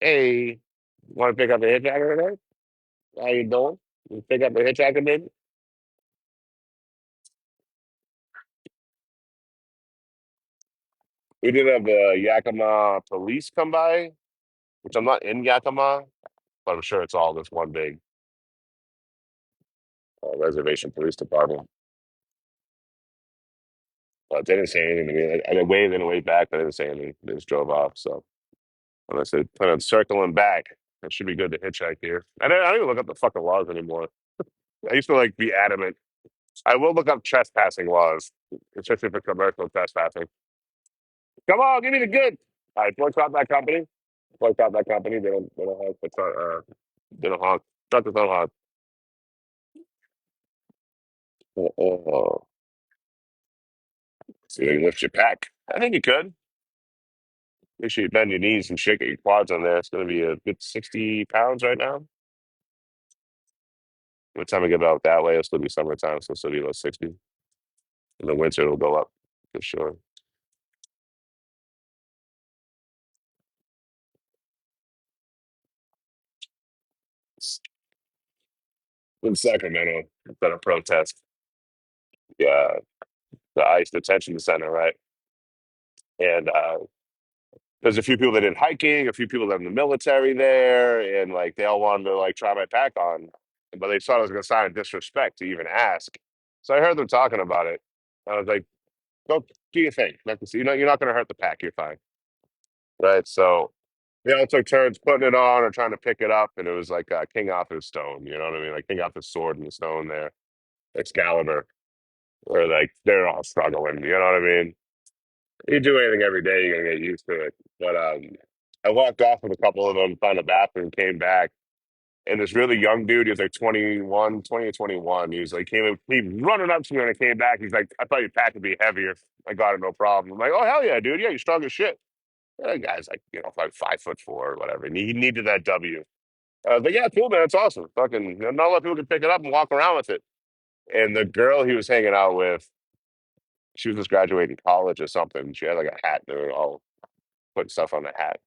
Hey, want to pick up a hitchhiker today? How you doing? You pick up a hitchhiker, baby? We did have the Yakima police come by, which I'm not in Yakima, but I'm sure it's all this one big reservation police department. But they didn't say anything to me. I waved and waved back, but they didn't say anything. They just drove off. So unless they plan on circling back, it should be good to hitchhike here. I don't even look up the fucking laws anymore. I used to like be adamant. I will look up trespassing laws, especially for commercial trespassing. Come on, give me the good. All right, boycott that company. Boycott that company. They don't have the they don't honk. Truck does not honk. Oh, so you lift your pack. I think you could. Make sure you bend your knees and shake your quads on there. It's going to be a good 60 pounds right now. By the time we get about that way, it'll still be summertime, so it'll still be about 60. In the winter, it'll go up for sure. In Sacramento, it's been a protest. Yeah, the ICE detention center, right? And there's a few people that did hiking, a few people that are in the military there, and like they all wanted to like try my pack on, but they thought I was going to sign a disrespect to even ask. So I heard them talking about it. I was like, "Go do your thing. Nothing. You're not going to hurt the pack. You're fine, right?" So they all took turns putting it on or trying to pick it up, and it was like King Arthur's stone. You know what I mean? Like King Arthur's sword in the stone there, Excalibur, where like they're all struggling. You know what I mean? You do anything every day, you're gonna get used to it. But I walked off with a couple of them, found a bathroom, came back, and this really young dude, he was like 21, 20 or 21. He was like, he running up to me when I came back. He's like, I thought your pack would be heavier. I got it, no problem. I'm like, oh, hell yeah, dude. Yeah, you're strong as shit. That guy's like, like 5'4" or whatever. And he needed that W. But yeah, cool, man. It's awesome. Fucking, not a lot of people can pick it up and walk around with it. And the girl he was hanging out with, she was just graduating college or something. She had like a hat. They were all putting stuff on the hat.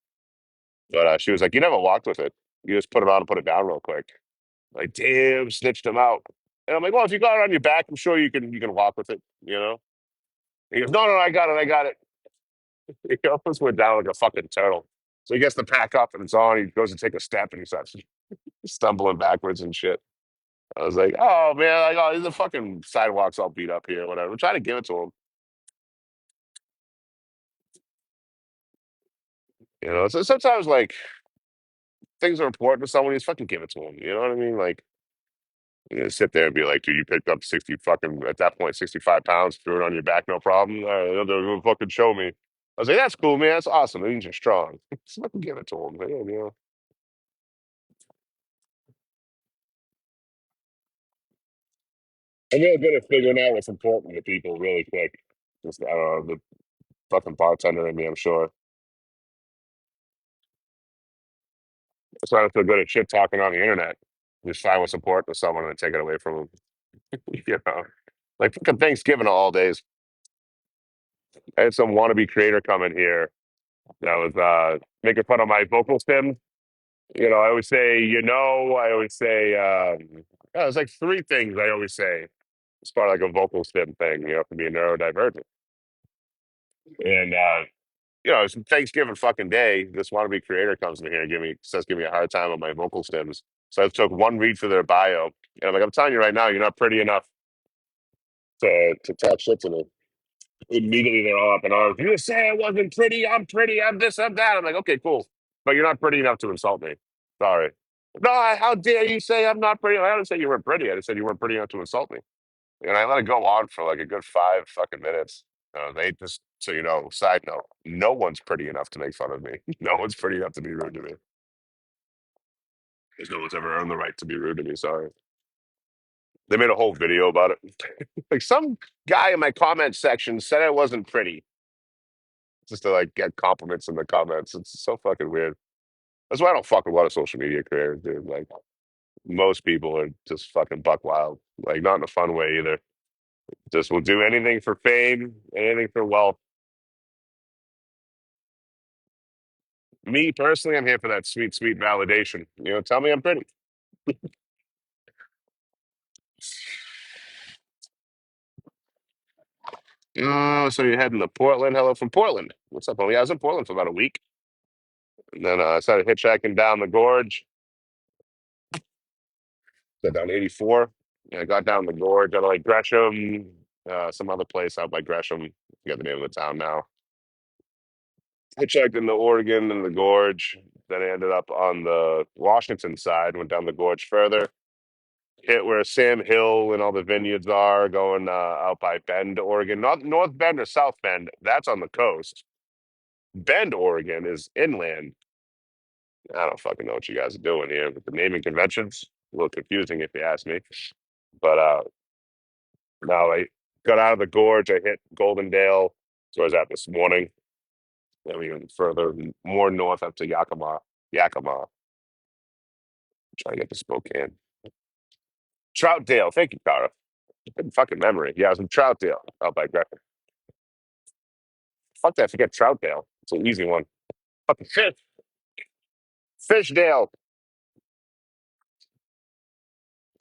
But she was like, "You never walked with it. You just put it on and put it down real quick." Like, damn, snitched him out. And I'm like, "Well, if you got it on your back, I'm sure you can walk with it, you know." He goes, "No, no, I got it, I got it." He almost went down like a fucking turtle. So he gets the pack up and it's on. He goes to take a step and he starts stumbling backwards and shit. I was like, "Oh man, like, oh, the fucking sidewalk's all beat up here, whatever." I'm trying to give it to him. So sometimes like things are important to someone, you just fucking give it to them. You know what I mean? Like sit there and be like, dude, you picked up 60 fucking, at that point, 65 pounds, threw it on your back, no problem. They'll fucking show me. I was like, that's cool, man. That's awesome. That means you're strong. Just fucking give it to them, man. I'm really good at figuring out what's important to people really quick. Just, I don't know, the fucking bartender in me, I'm sure. That's why I feel good at shit talking on the internet. Just find what's important to someone and then take it away from them. you know? Like fucking Thanksgiving of all days. I had some wannabe creator come in here that was making fun of my vocal stim. I always say, I always say, there's like three things I always say as part of like a vocal stim thing, for being neurodivergent. And, it's Thanksgiving fucking day. This wannabe creator comes in here and give me a hard time on my vocal stems. So I took one read through their bio. And I'm like, I'm telling you right now, you're not pretty enough to talk shit to me. Immediately they're all up in arms. You say I wasn't pretty. I'm pretty. I'm this, I'm that. I'm like, okay, cool. But you're not pretty enough to insult me. Sorry. No, how dare you say I'm not pretty? I didn't say you weren't pretty. I just said you weren't pretty enough to insult me. And I let it go on for like a good 5 fucking minutes. They just, so side note, no one's pretty enough to make fun of me. No one's pretty enough to be rude to me. Because no one's ever earned the right to be rude to me. Sorry. They made a whole video about it. Like some guy in my comment section said I wasn't pretty just to like get compliments in the comments. It's so fucking weird. That's why I don't fuck with a lot of social media creators, dude. Like most people are just fucking buck wild. Like not in a fun way either. Just will do anything for fame, anything for wealth. Me personally, I'm here for that sweet, sweet validation. Tell me I'm pretty. Oh, so you're heading to Portland? Hello from Portland. What's up, homie? I was in Portland for about a week, and then I started hitchhiking down the gorge. So down 84. Yeah, I got down the gorge out of like Gresham, some other place out by Gresham. I forget the name of the town now. Hitchhiked into Oregon and the gorge. Then I ended up on the Washington side, went down the gorge further, hit where Sam Hill and all the vineyards are, going out by Bend, Oregon. Not North Bend or South Bend. That's on the coast. Bend, Oregon is inland. I don't fucking know what you guys are doing here with the naming conventions. A little confusing if you ask me. But now I got out of the gorge. I hit Goldendale. So I was at this morning. Then we went further, more north up to Yakima. Yakima. Trying to get to Spokane. Troutdale. Thank you, Cara. Good fucking memory. Yeah, I was in Troutdale out by Gresham. Fuck that. Forget Troutdale. It's an easy one. Fucking Fishdale.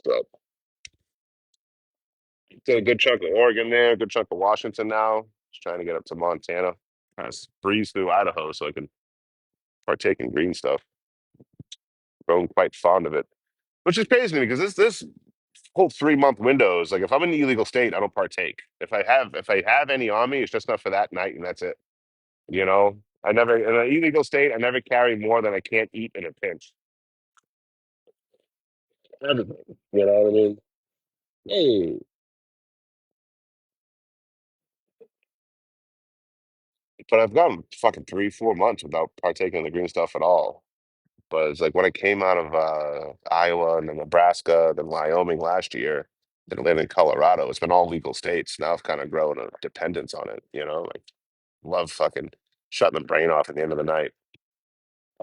So did a good chunk of Oregon there, a good chunk of Washington now. Just trying to get up to Montana. Kind of breeze through Idaho so I can partake in green stuff. Grown quite fond of it. Which is crazy to me because this whole 3 month window is like if I'm in the illegal state, I don't partake. If I have any on me, it's just not for that night and that's it. You know? I never in an illegal state, I never carry more than I can't eat in a pinch. Everything. You know what I mean? Hey. But I've gone fucking 3, 4 months without partaking in the green stuff at all. But it's like when I came out of Iowa and then Nebraska, then Wyoming last year, then live in Colorado. It's been all legal states. Now I've kind of grown a dependence on it. Like love fucking shutting the brain off at the end of the night,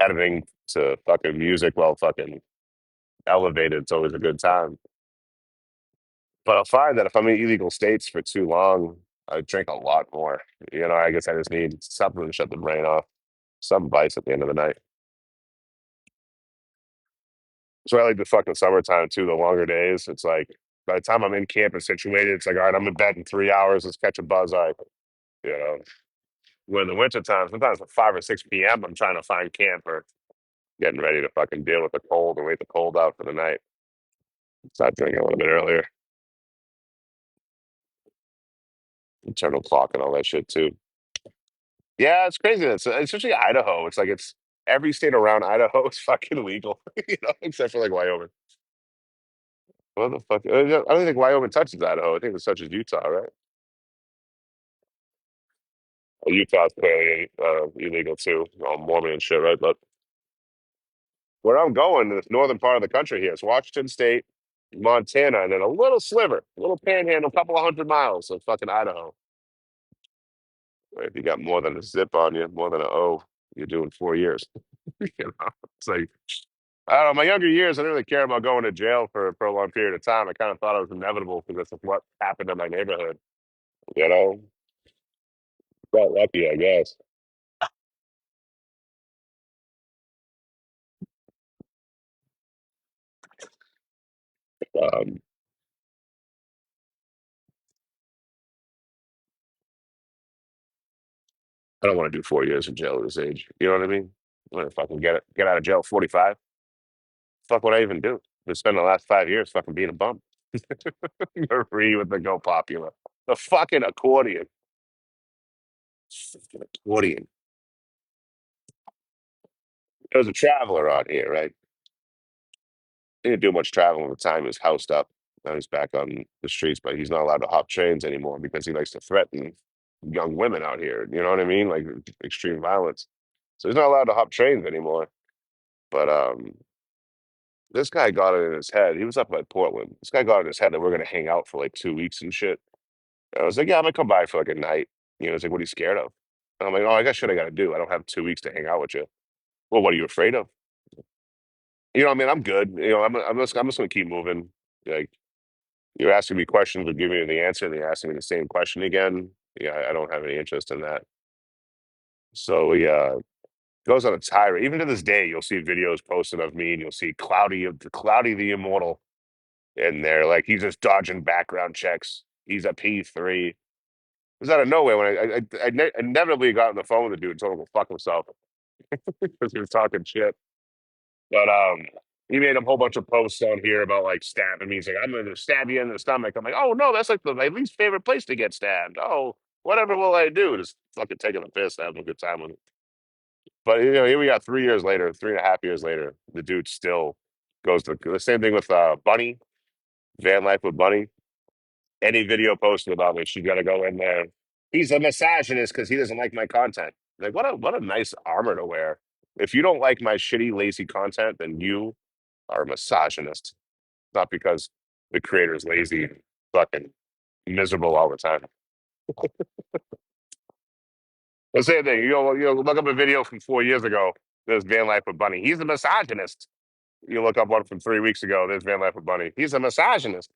editing to fucking music while fucking elevated. It's always a good time. But I'll find that if I'm in illegal states for too long, I drink a lot more. I guess I just need something to shut the brain off, some vice at the end of the night. So I like the fucking summertime too, the longer days. It's like by the time I'm in camp and situated, it's like, all right, I'm in bed in 3 hours, let's catch a buzz. All right. You know, when in the wintertime, sometimes at 5 or 6 p.m., I'm trying to find camp or getting ready to fucking deal with the cold and wait the cold out for the night. Start drinking a little bit earlier. Internal clock and all that shit too. Yeah, it's crazy. It's especially Idaho. It's like it's every state around Idaho is fucking legal, except for like Wyoming. What the fuck? I don't think Wyoming touches Idaho. I think it touches Utah, right? Well, Utah's clearly illegal too, all Mormon and shit, right? But where I'm going, in the northern part of the country here, it's Washington State, Montana, and then a little sliver, a little panhandle, a couple of 100 miles of fucking Idaho. Right? If you got more than a zip on you, more than an O, you're doing 4 years. It's like I don't know. My younger years, I didn't really care about going to jail for a prolonged period of time. I kind of thought it was inevitable because that's what happened in my neighborhood. You know, got lucky, I guess. Um, I don't want to do 4 years in jail at this age. You know what I mean? I'm gonna fucking get out of jail at 45. Fuck what I even do? Just spend the last 5 years fucking being a bum. Agree with the go popular. The fucking accordion. Fucking accordion. There was a traveler out here, right? He didn't do much traveling at the time. He was housed up. Now he's back on the streets, but he's not allowed to hop trains anymore because he likes to threaten young women out here. You know what I mean? Like extreme violence. So he's not allowed to hop trains anymore. But this guy got it in his head. He was up by Portland. This guy got it in his head that we're gonna hang out for like 2 weeks and shit. And I was like, yeah, I'm gonna come by for like a night. He's like, what are you scared of? And I'm like, oh, I got shit I gotta do. I don't have 2 weeks to hang out with you. Well, what are you afraid of? I mean, I'm good. I'm just gonna keep moving. Like, You're asking me questions or giving me the answer, and you're asking me the same question again. Yeah, I don't have any interest in that. So he goes on a tirade. Even to this day, you'll see videos posted of me, and you'll see Cloudy the Immortal in there. Like he's just dodging background checks. He's a P3. It was out of nowhere when I inevitably got on the phone with the dude and told him to go fuck himself because he was talking shit. But he made a whole bunch of posts on here about like stabbing me. He's like, I'm going to stab you in the stomach. I'm like, oh no, that's like my least favorite place to get stabbed. Oh, whatever will I do? Just fucking taking a piss, having a good time with it. But here we got 3 years later, 3.5 years later, the dude still goes to the same thing with Bunny, van life with Bunny. Any video posted about me, she's got to go in there. He's a misogynist because he doesn't like my content. Like what a nice armor to wear. If you don't like my shitty, lazy content, then you are a misogynist. Not because the creator is lazy, fucking miserable all the time. The same thing. Look up a video from 4 years ago. There's Van Life with Bunny. He's a misogynist. You look up one from 3 weeks ago. There's Van Life with Bunny. He's a misogynist.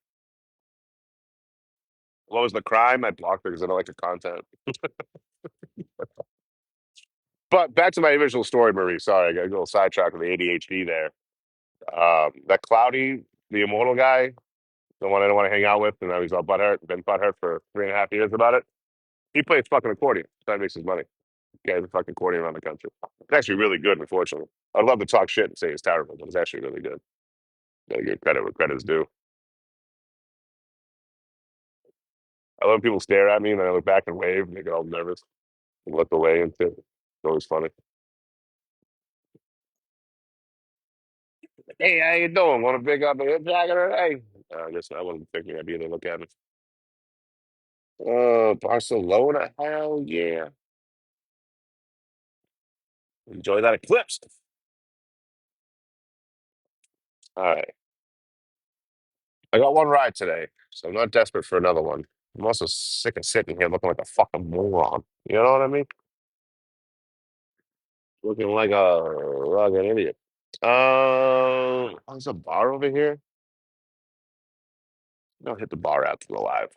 What was the crime? I blocked her because I don't like the content. But back to my original story, Marie. Sorry, I got a little sidetracked with the ADHD there. That Cloudy, the immortal guy, the one I don't want to hang out with, and now he's all butthurt, been butthurt for 3.5 years about it. He plays fucking accordion. That makes his money. Yeah, he's a fucking accordion around the country. It's actually really good, unfortunately. I'd love to talk shit and say it's terrible, but it's actually really good. Gotta give credit where credit's due. I love people stare at me and then I look back and wave and they get all nervous and look away and shit. It's always funny. Hey, how you doing? Want to pick up a hitchhiker today? I guess I wasn't thinking I'd be able to look at it. Barcelona? Hell yeah. Enjoy that eclipse. All right. I got one ride today, so I'm not desperate for another one. I'm also sick of sitting here looking like a fucking moron. You know what I mean? Looking like an idiot. There's a bar over here. I'll hit the bar after the live.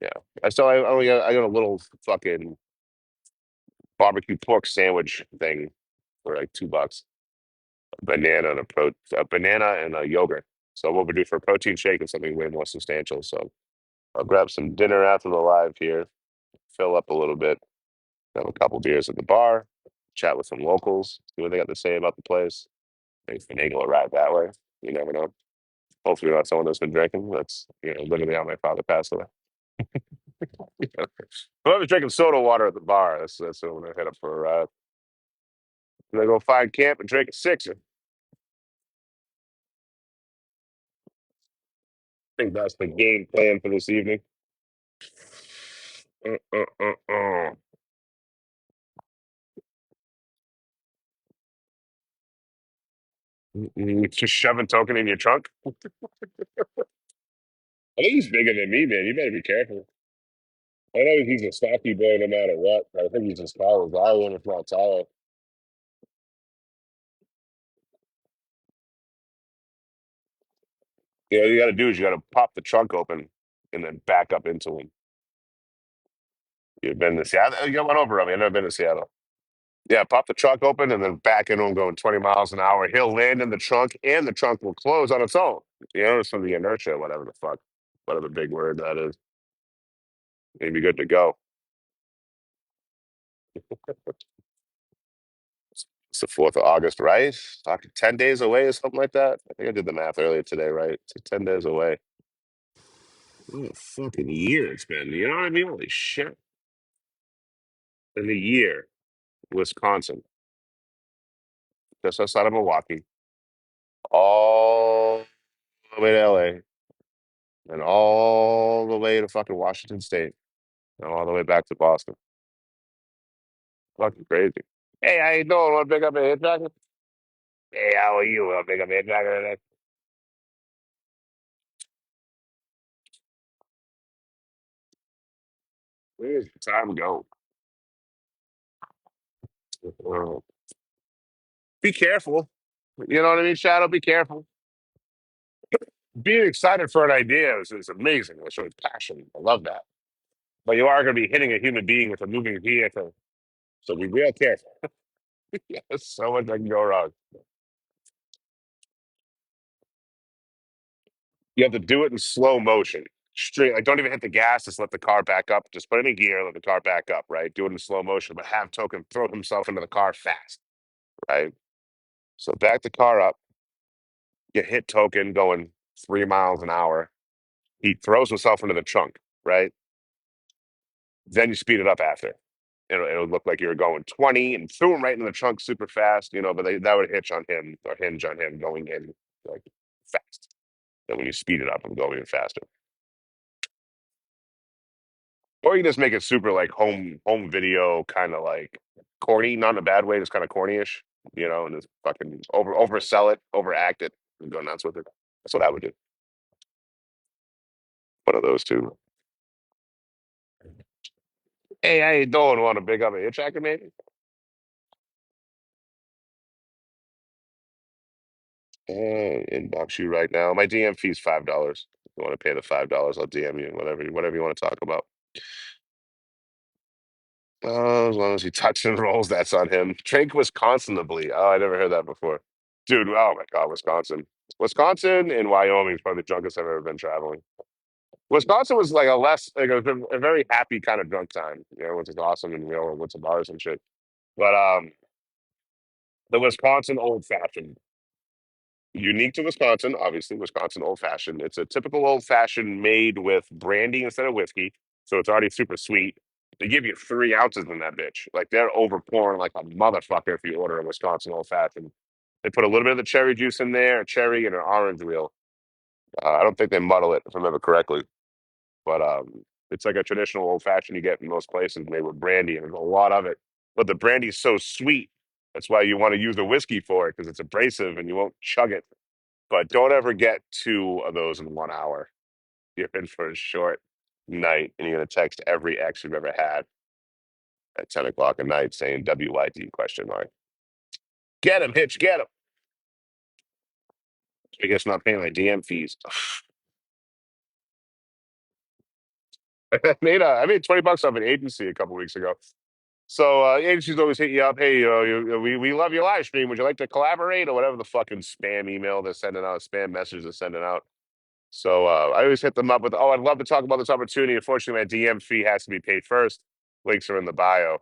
Yeah. I got a little fucking barbecue pork sandwich thing for like $2. A banana and a yogurt. So what we do for a protein shake is something way more substantial. So I'll grab some dinner after the live here, fill up a little bit, have a couple beers at the bar, chat with some locals, see what they got to say about the place. Maybe finagle a ride that way. You never know. Hopefully not someone that's been drinking. That's literally how my father passed away. Whoever's drinking soda water at the bar, that's what I'm gonna hit up for a ride. I'm gonna go find camp and drink a sixer. I think that's the game plan for this evening. Uh, uh, uh, uh. Just shoving token in your trunk. I think he's bigger than me, man. You better be careful. I know he's a stocky boy no matter what, but I think he's as tall as I am, if not taller. You got to do is you got to pop the trunk open and then back up into him. You've been to Seattle? You went over on me. I've never been to Seattle. Yeah, pop the trunk open and then back into him going 20 miles an hour. He'll land in the trunk and the trunk will close on its own. It's from the inertia, whatever the fuck, whatever big word that is. He'd be good to go. It's the 4th of August, right? Fucking 10 days away or something like that. I think I did the math earlier today, right? So 10 days away. What a fucking year it's been. You know what I mean? Holy shit. In a year, Wisconsin, just outside of Milwaukee, all the way to LA, and all the way to fucking Washington State, and all the way back to Boston. Fucking crazy. Hey, how you doing? Want to pick up a hitchhiker? Hey, how are you? Want to pick up a hitchhiker today? Where's the time go? Uh, be careful. You know what I mean, Shadow? Be careful. being excited for an idea is amazing. It shows passion. I love that. But you are going to be hitting a human being with a moving vehicle. So be real careful. There's so much that can go wrong. You have to do it in slow motion. Straight, like don't even hit the gas, just let the car back up. Just put it in gear, let the car back up, right? Do it in slow motion, but have Token throw himself into the car fast, right? So back the car up, you hit Token going 3 miles an hour. He throws himself into the trunk, right? Then you speed it up after. It'll look like you were going 20 and threw him right in the trunk super fast, but that would hitch on him or hinge on him going in like fast. Then when you speed it up, it'll go even faster. Or you just make it super like home video kind of like corny, not in a bad way, just kind of cornyish, and just fucking oversell it, overact it, and go nuts with it. That's what I would do. One of those two. Hey, how you doing? Want to pick up a hitchhiker, maybe? Inbox you right now. My DM fee is $5. If you want to pay the $5, I'll DM you whatever you want to talk about. As long as he tucks and rolls, that's on him. Drink Wisconsinably. Oh, I never heard that before. Dude, oh my God, Wisconsin. Wisconsin and Wyoming is probably the drunkest I've ever been traveling. Wisconsin was like a very happy kind of drunk time, which is awesome, and we all went to bars and shit. But the Wisconsin old fashioned, unique to Wisconsin, obviously, Wisconsin old fashioned. It's a typical old fashioned made with brandy instead of whiskey, so it's already super sweet. They give you 3 ounces in that bitch. Like they're over pouring like a motherfucker if you order a Wisconsin old fashioned. They put a little bit of the cherry juice in there, a cherry and an orange wheel. I don't think they muddle it, if I remember correctly. But it's like a traditional old fashioned you get in most places made with brandy, and there's a lot of it. But the brandy's so sweet. That's why you want to use a whiskey for it because it's abrasive and you won't chug it. But don't ever get 2 of those in 1 hour. You're in for a short night, and you're gonna text every ex you've ever had at 10 o'clock at night saying WYD question mark. Get him, Hitch, get him. I guess not paying my DM fees. I made $20 off an agency a couple weeks ago. So agencies always hit you up. Hey, we love your live stream. Would you like to collaborate or whatever the fucking spam email they're sending out, spam message they're sending out. So I always hit them up with, oh, I'd love to talk about this opportunity. Unfortunately, my DM fee has to be paid first. Links are in the bio.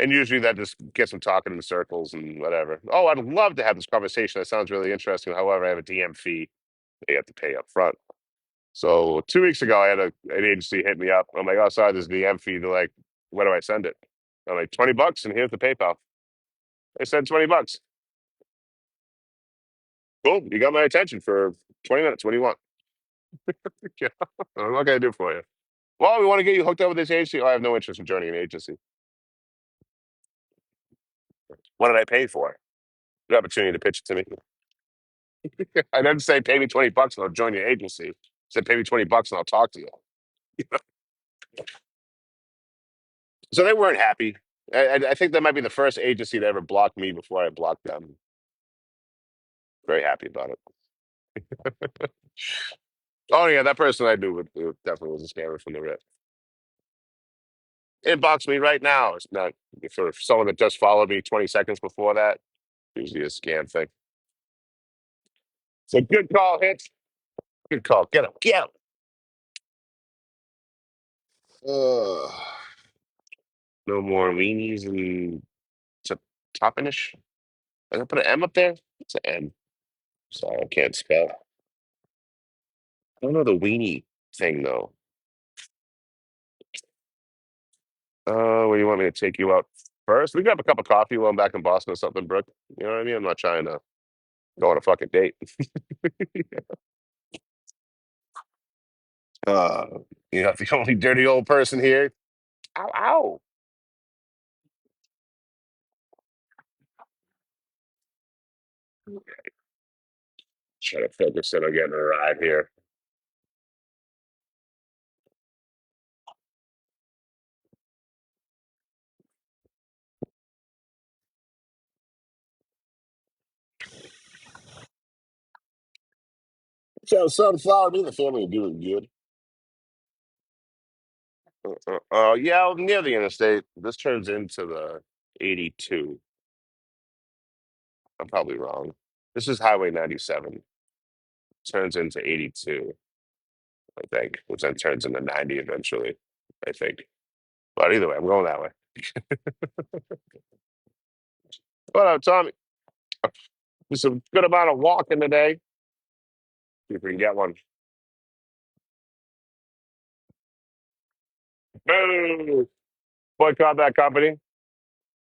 And usually that just gets them talking in circles and whatever. Oh, I'd love to have this conversation. That sounds really interesting. However, I have a DM fee they have to pay up front. So 2 weeks ago, I had an agency hit me up. I'm like, oh, sorry, there's DM fee. They're like, where do I send it? I'm like, $20, and here's the PayPal. They said $20. Cool. You got my attention for 20 minutes. What do you want? Yeah. What can I do for you? Well, we want to get you hooked up with this agency. Oh, I have no interest in joining an agency. What did I pay for? The opportunity to pitch it to me. I didn't say pay me $20 and I'll join your agency. I said pay me $20 and I'll talk to you. So they weren't happy. I think that might be the first agency that ever blocked me before I blocked them. Very happy about it. Oh yeah, that person I knew definitely was a scammer from the rip. Inbox me right now. It's not for someone that just followed me 20 seconds before that. Usually a scam thing. So good call, Hits. Good call. Get him. Get him. No more weenies and toppinish. Did I put an M up there? It's an M. Sorry, I can't spell. I don't know the weenie thing though. Where you want me to take you out first? We grab a cup of coffee while I'm back in Boston or something, Brooke. You know what I mean? I'm not trying to go on a fucking date. uh, you're not the only dirty old person here. Ow, ow. Try to focus in on getting a ride here. So sunflower, me and the family are doing good. Yeah, near the interstate. This turns into the 82. I'm probably wrong. This is Highway 97. Turns into 82, I think, which then turns into 90 eventually, I think. But either way, I'm going that way. What up, Tommy? Just a good amount of walking today. See if we can get one. Boo! Boycott that company.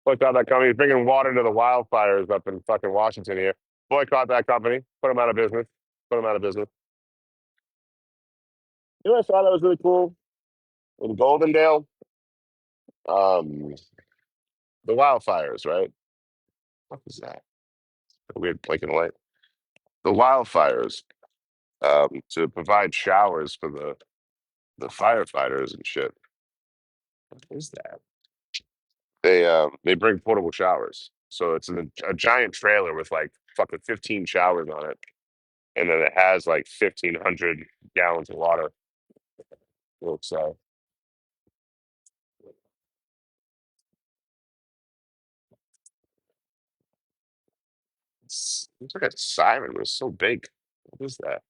Boycott that company. He's bringing water to the wildfires up in fucking Washington here. Boycott that company. Put them out of business. Put them out of business. You know, I thought that was really cool in Goldendale. Um, the wildfires, right? What was that? A weird blinking light. The wildfires. To provide showers for the firefighters and shit. What is that? They bring portable showers. So it's a giant trailer with like fucking 15 showers on it, and then it has like 1,500 gallons of water. Looks it's like a siren, but it's so big. What is that?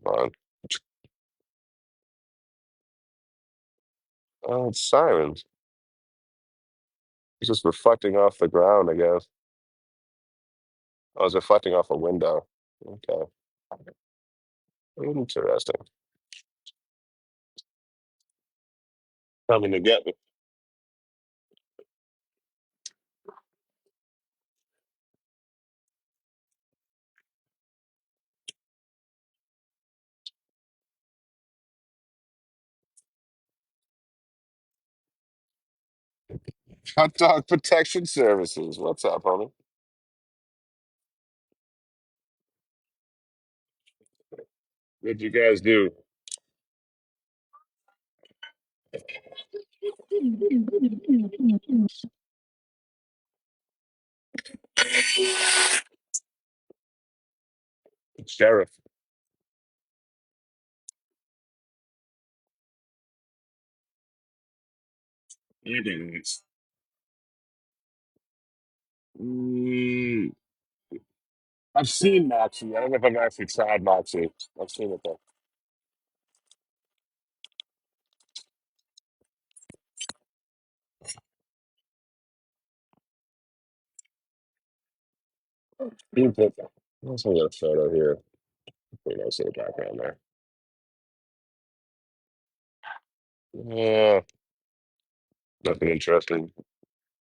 Hold on. Oh, it's sirens. It's just reflecting off the ground, I guess. Oh, it's reflecting off a window. Okay. Interesting. Coming to get me. Hot dog protection services. What's up, homie? What'd you guys do? Sheriff. You didn't. Mm, I've seen Moxie. I don't know if I've actually tried Moxie. I've seen it though. You put let's look at a photo here. Pretty nice little background there. Yeah, nothing interesting.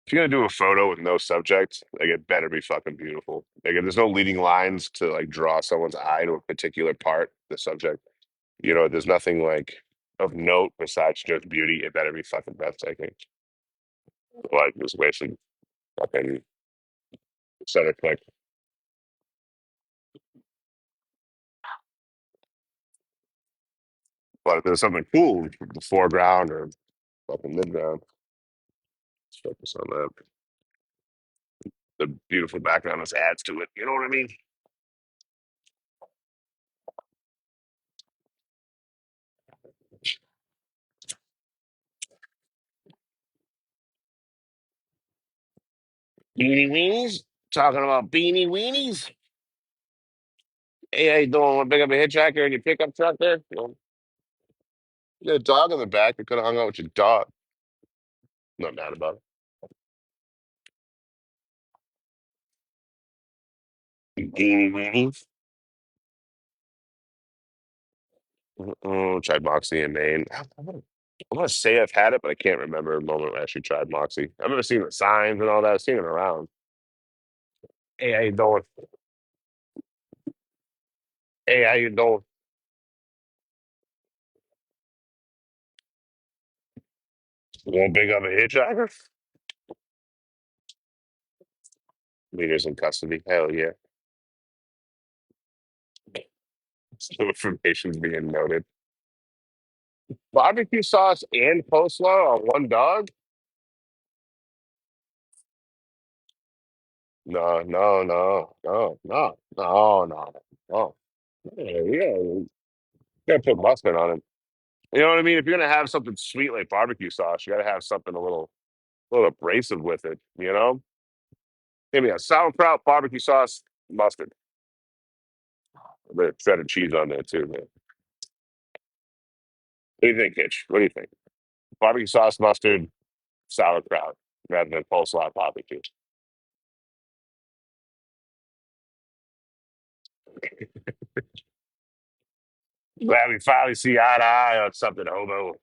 If you're gonna do a photo with no subject, like it better be fucking beautiful. Like if there's no leading lines to like draw someone's eye to a particular part, the subject, there's nothing like of note besides just beauty. It better be fucking breathtaking. Like just wasting fucking center click. But if there's something cool, the foreground or fucking midground, let's focus on that. The beautiful background just adds to it. You know what I mean? Beanie weenies? Talking about beanie weenies? Hey, how you doing? Want to pick up a hitchhiker in your pickup truck there? You got a dog in the back. You could have hung out with your dog. Not mad about it. Beanie weenies. Tried Moxie in Maine. I'm gonna say I've had it, but I can't remember a moment when I actually tried Moxie. I remember seeing the signs and all that. I've seen it around. Hey, how you doing? Hey, how you doing? You want to pick up a hitchhiker? Leaders in custody. Hell yeah. Some information's being noted. Barbecue sauce and coleslaw on one dog? No, no, no, no, no, no, no, no. Yeah, you gotta put mustard on it. You know what I mean? If you're gonna have something sweet like barbecue sauce, you gotta have something a little abrasive with it. You know, give me a sauerkraut, barbecue sauce, mustard, a bit of shredded cheese on there too, man. What do you think, Hitch? What do you think? Barbecue sauce, mustard, sauerkraut, rather than coleslaw barbecue. Glad we finally see eye to eye on something, hobo.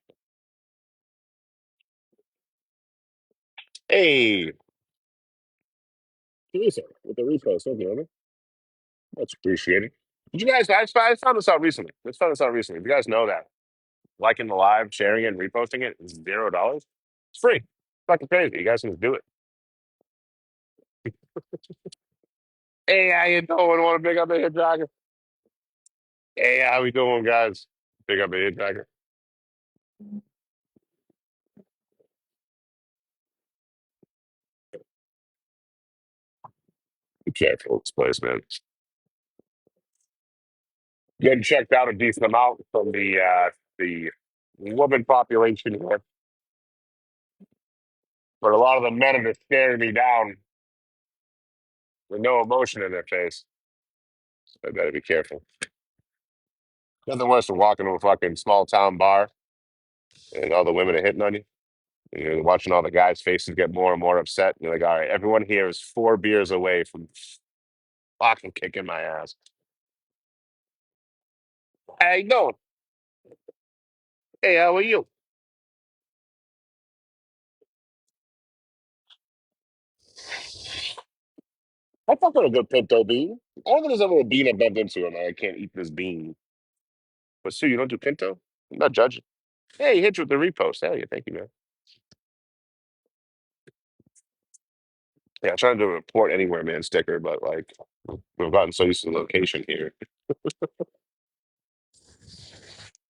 Hey, Teresa, with the repost, thank you, homie. Much appreciated. Did you guys? I found this out recently. Let's find this out recently. You guys know that liking the live, sharing it, and reposting it is $0. It's free. Fucking crazy. You guys can just do it. Hey, how you doing? Want to pick up a hitchhiker? Hey, how we doing, guys? Pick up a hitchhiker. Be careful with this place, man. Getting checked out a decent amount from the woman population here, but a lot of the men are just staring me down with no emotion in their face. So I better be careful. Nothing worse than walking to a fucking small town bar and all the women are hitting on you. And you're watching all the guys' faces get more and more upset. And you're like, all right, everyone here is 4 beers away from fucking kicking my ass. How you doing? Hey, how are you? I fuck with a good pinto bean. I don't think there's ever a bean I bumped into and I can't eat this bean. But Sue, you don't do pinto? I'm not judging. Hey, hit you with the repost. Hell yeah, thank you, man. Yeah, I'm trying to do a report anywhere, man, sticker, but like we've gotten so used to the location here.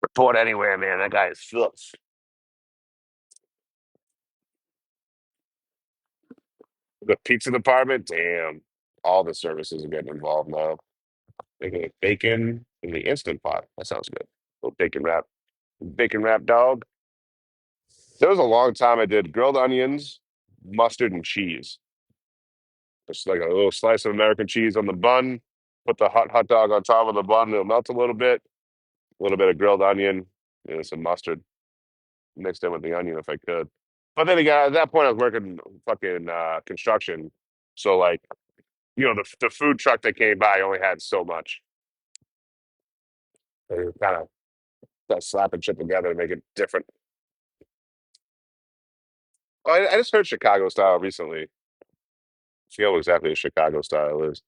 Report anywhere, man. That guy is filth. The pizza department, damn. All the services are getting involved now. They get bacon in the instant pot. That sounds good. Little bacon wrap. Bacon wrap dog. There was a long time I did grilled onions, mustard, and cheese. Just like a little slice of American cheese on the bun. Put the hot dog on top of the bun. It'll melt a little bit. A little bit of grilled onion and some mustard mixed in with the onion if I could. But then again, at that point, I was working fucking construction. So, like, the food truck that came by only had so much. They kind of slap and chip together to make it different. Oh, I just heard Chicago style recently. I forget what exactly Chicago style is.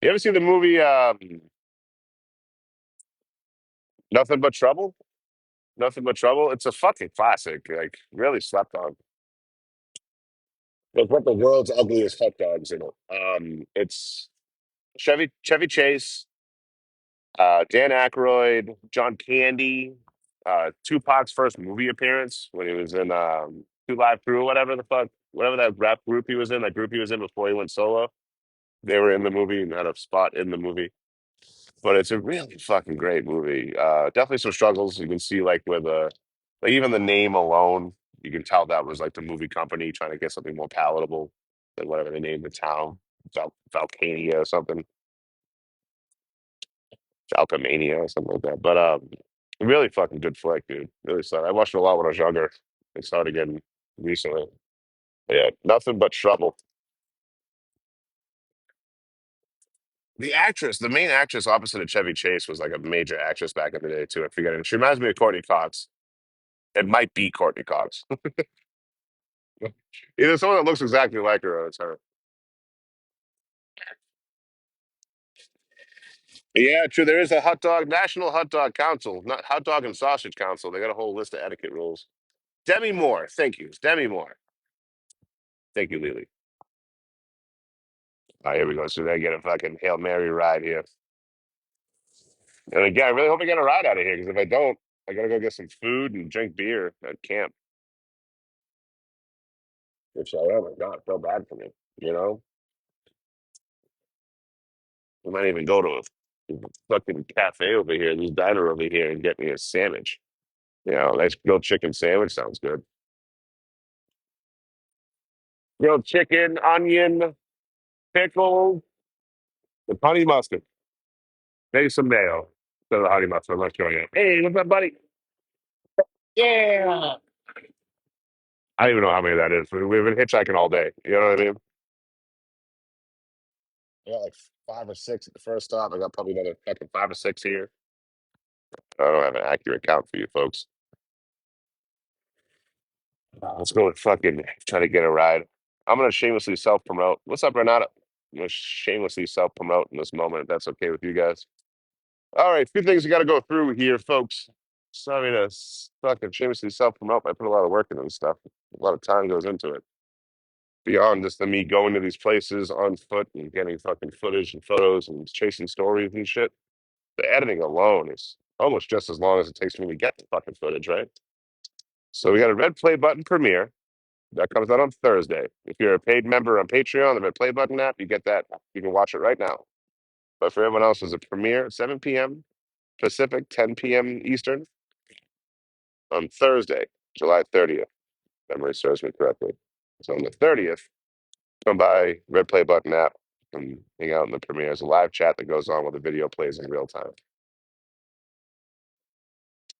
You ever seen the movie Nothing But Trouble? Nothing But Trouble. It's a fucking classic. Like really slept on. Like what the world's ugliest hot dogs in it. It's Chevy Chase, Dan Aykroyd, John Candy, Tupac's first movie appearance when he was in Two Live Crew, whatever the fuck, whatever that rap group he was in, that group he was in before he went solo. They were in the movie and had a spot in the movie. But it's a really fucking great movie. Definitely some struggles you can see, like with like even the name alone, you can tell that was like the movie company trying to get something more palatable than whatever they named the town, Valcania or something, Falcomania or something like that. But really fucking good flick, dude. Really solid. I watched it a lot when I was younger. I saw it again recently. But yeah, nothing but trouble. The main actress opposite of Chevy Chase was like a major actress back in the day too. I forget it. She reminds me of Courtney Cox. It might be Courtney Cox. Either someone that looks exactly like her or it's her. Yeah, true. There is a National Hot Dog Council, not Hot Dog and Sausage Council. They got a whole list of etiquette rules. Demi Moore, thank you. Demi Moore. Thank you, Lily. Here we go. So they get a fucking Hail Mary ride here. And again, I really hope I get a ride out of here because if I don't, I gotta go get some food and drink beer at camp. Which I am. I feel bad for me, you know? I might even go to a fucking cafe over here, this diner over here, and get me a sandwich. You know, nice grilled chicken sandwich sounds good. Grilled chicken, onion, pickles, with honey mustard, maybe some mayo instead of the honey mustard. I'm not sure yet. Hey, what's up, buddy? Yeah. I don't even know how many that is. We've been hitchhiking all day. You know what I mean? I got like 5 or 6 at the first stop. I got probably another fucking 5 or 6 here. I don't have an accurate count for you folks. Let's go and fucking try to get a ride. I'm gonna shamelessly self promote. What's up, Renata? I'm gonna shamelessly self promote in this moment, if that's okay with you guys. All right, few things we got to go through here, folks. Sorry to fucking shamelessly self promote. I put a lot of work into this stuff. A lot of time goes into it. Beyond just the me going to these places on foot and getting fucking footage and photos and chasing stories and shit. The editing alone is almost just as long as it takes for me to get the fucking footage, right? So we got a red play button premiere that comes out on Thursday. If you're a paid member on Patreon, the red play button app, you get that. You can watch it right now. But for everyone else, it's a premiere at 7 p.m. Pacific, 10 p.m. Eastern on Thursday, July 30th. Memory serves me correctly. So on the 30th, come by Red Play Button app and hang out in the premiere. There's a live chat that goes on while the video plays in real time.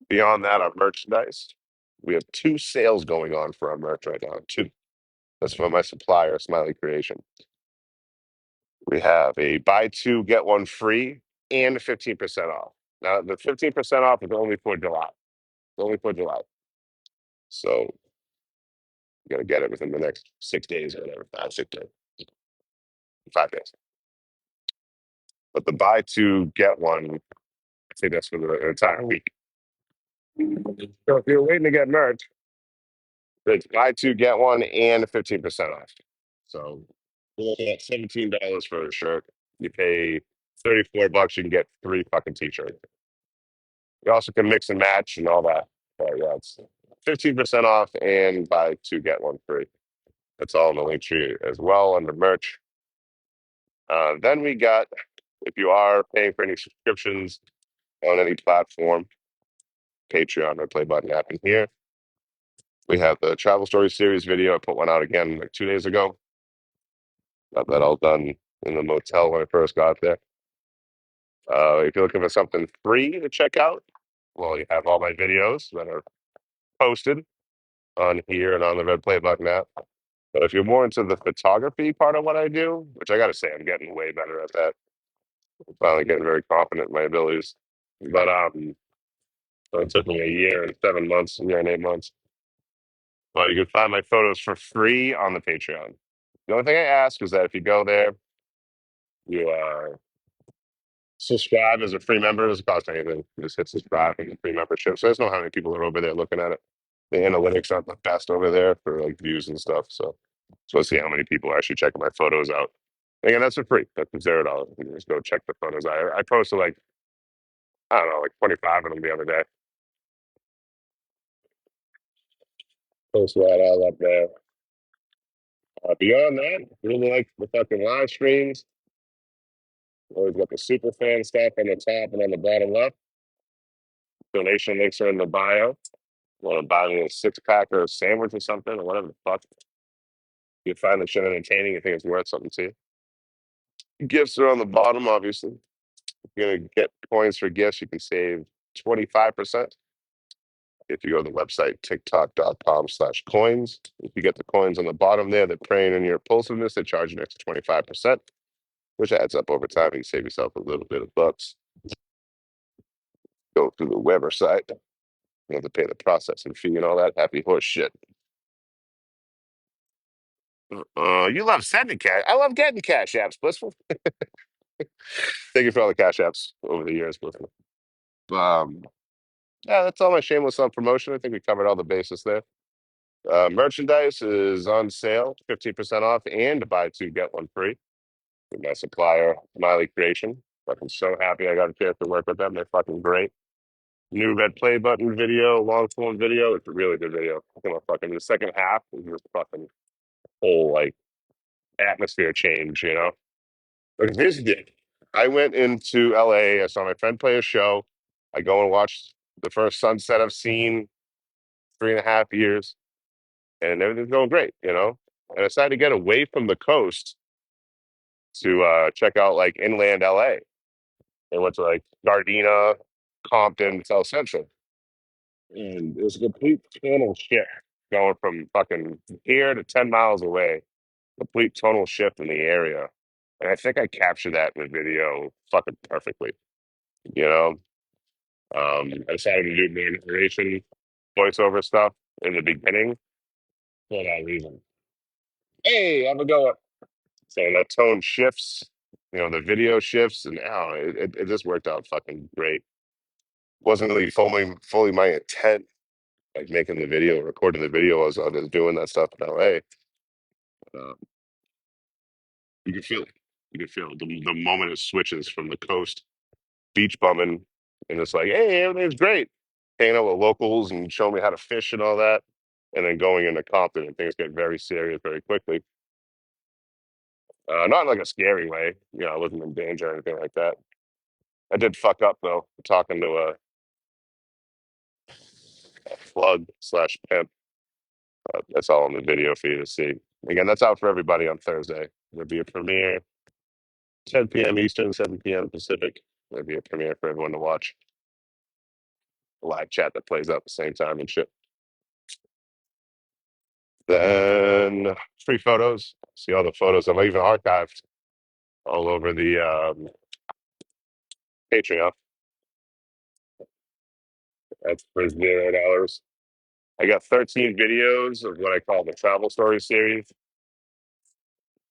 Beyond that, our merchandise. We have 2 sales going on for our merch right now. 2. That's from my supplier, Smiley Creation. We have a buy 2, get 1 free and 15% off. Now, the 15% off is only for July. It's only for July. So you got to get it within the next 6 days or whatever. 6 days. 5 days. But the buy 2, get 1, I think that's for the entire week. So if you're waiting to get merch, it's buy 2, get 1 and 15% off. So we're looking at $17 for a shirt. You pay $34, you can get 3 fucking t-shirts. You also can mix and match and all that. But yeah, it's 15% off and buy 2, get 1 free. That's all in the link tree as well under merch. Then we got, if you are paying for any subscriptions on any platform, Patreon or Play Button app in here. We have the Travel Story Series video. I put one out again like 2 days ago. Got that all done in the motel when I first got there. If you're looking for something free to check out, well, you have all my videos that are posted on here and on the Red Play Button app. But if you're more into the photography part of what I do, which I got to say, I'm getting way better at that. I'm finally getting very confident in my abilities. But so it took me a year and 7 months, a year and 8 months. But you can find my photos for free on the Patreon. The only thing I ask is that if you go there, you subscribe as a free member. It doesn't cost anything. You just hit subscribe and get free membership. So I just know how many people are over there looking at it. The analytics aren't the best over there for like views and stuff. So let's see how many people are actually checking my photos out. Again, that's for free. That's $0. You can just go check the photos. I posted like, I don't know, like 25 of them the other day. Posted that all up there. Beyond that, really like the fucking live streams. Always got the super fan stuff on the top and on the bottom left. Donation links are in the bio. Want to buy me a 6-pack or a sandwich or something or whatever the fuck. You find the shit entertaining, you think it's worth something to you. Gifts are on the bottom, obviously. If you're gonna get coins for gifts, you can save 25%. If you go to the website, tiktok.com/coins. If you get the coins on the bottom there, they're preying on your impulsiveness, they charge an extra 25%, which adds up over time. You can save yourself a little bit of bucks. Go through the website. You have to pay the processing fee and all that happy horse shit. You love sending cash. I love getting cash apps, Blissful. Thank you for all the cash apps over the years, Blissful. Yeah, that's all my shameless self promotion. I think we covered all the bases there. Merchandise is on sale, 15% off, and buy 2, get 1 free. With my supplier, Smiley Creation. Fucking so happy I got a chance to work with them. They're fucking great. New red play button video, long form video. It's a really good video. Fucking the second half is just fucking whole like atmosphere change, you know? Like this did. I went into LA. I saw my friend play a show. I go and watch the first sunset I've seen 3.5 years, and everything's going great, you know. And I decided to get away from the coast to check out like inland LA. And went to like Gardena, Compton, South Central, and it was a complete tonal shift going from fucking here to 10 miles away. Complete tonal shift in the area, and I think I captured that in the video fucking perfectly. You know, I decided to do more narration, voiceover stuff in the beginning for that reason. Hey, I'm gonna go. So that tone shifts, you know, the video shifts, and oh, it just worked out fucking great. Wasn't really fully my intent, like making the video, recording the video as I was doing that stuff in LA. Uh, you can feel it. You can feel it. The moment it switches from the coast beach bumming, and it's like, hey, everything's great. Hanging out with locals and showing me how to fish and all that. And then going into Compton and things get very serious very quickly. Not in like a scary way. You know, I wasn't in danger or anything like that. I did fuck up though, talking to a plug slash pimp. That's all in the video for you to see. Again, that's out for everybody on Thursday. There'll be a premiere, 10 p.m. Eastern, 7 p.m. Pacific. There'll be a premiere for everyone to watch. A live chat that plays out at the same time and shit. Then free photos. See all the photos I've even archived all over the Patreon. That's for $0. I got 13 videos of what I call the travel story series.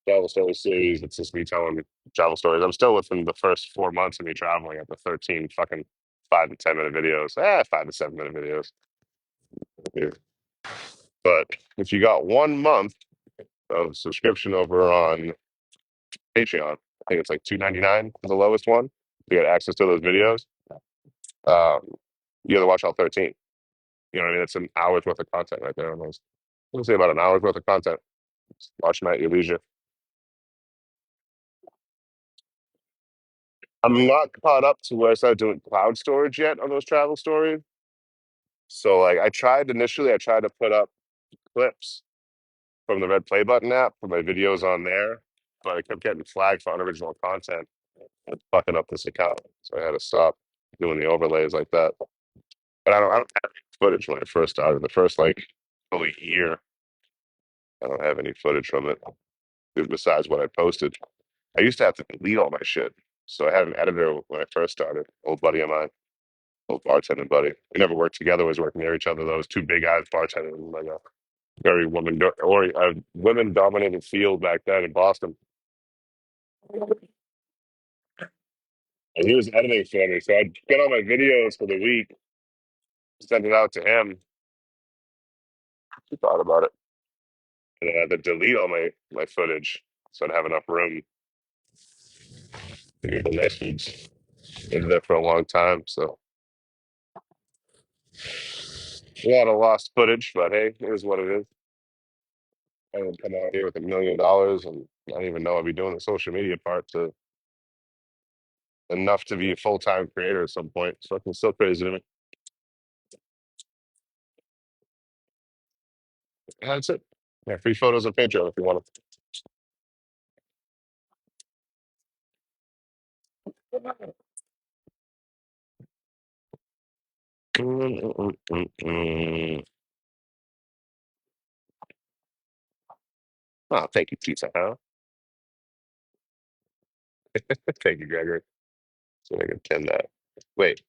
Travel story series. It's just me telling travel stories. I'm still within the first 4 months of me traveling at the 13 fucking 5 to 10 minute videos. 5 to 7 minute videos. Yeah. But if you got 1 month of subscription over on Patreon, I think it's like $2.99 for the lowest one. You get access to those videos. Um, you got to watch all 13. You know what I mean? It's an hour's worth of content right there on those. I'm gonna say about an hour's worth of content. Watch them at your leisure. I'm not caught up to where I started doing cloud storage yet on those travel stories. So like I tried to put up clips from the Red Play Button app for my videos on there, but I kept getting flagged for unoriginal content. It's fucking up this account. So I had to stop doing the overlays like that. But I don't have any footage when I first started. The first like probably year, I don't have any footage from it besides what I posted. I used to have to delete all my shit. So I had an editor when I first started, old buddy of mine, old bartending buddy. We never worked together, we was working near each other. Those two big guys bartending in like a very or a women dominated field back then in Boston. And he was editing for me. So I'd get all my videos for the week, send it out to him. He thought about it. And then I had to delete all my footage. So I'd have enough room to get the next ones. Been there for a long time. So a lot of lost footage, but hey, it is what it is. I would come out here with $1 million and not even know I'd be doing the social media part to enough to be a full time creator at some point. So it's still crazy to me. That's it. Yeah, free photos on Patreon if you want to. Oh, thank you, Pizza Huh? Thank you, Gregory. So I can 10 that. Wait,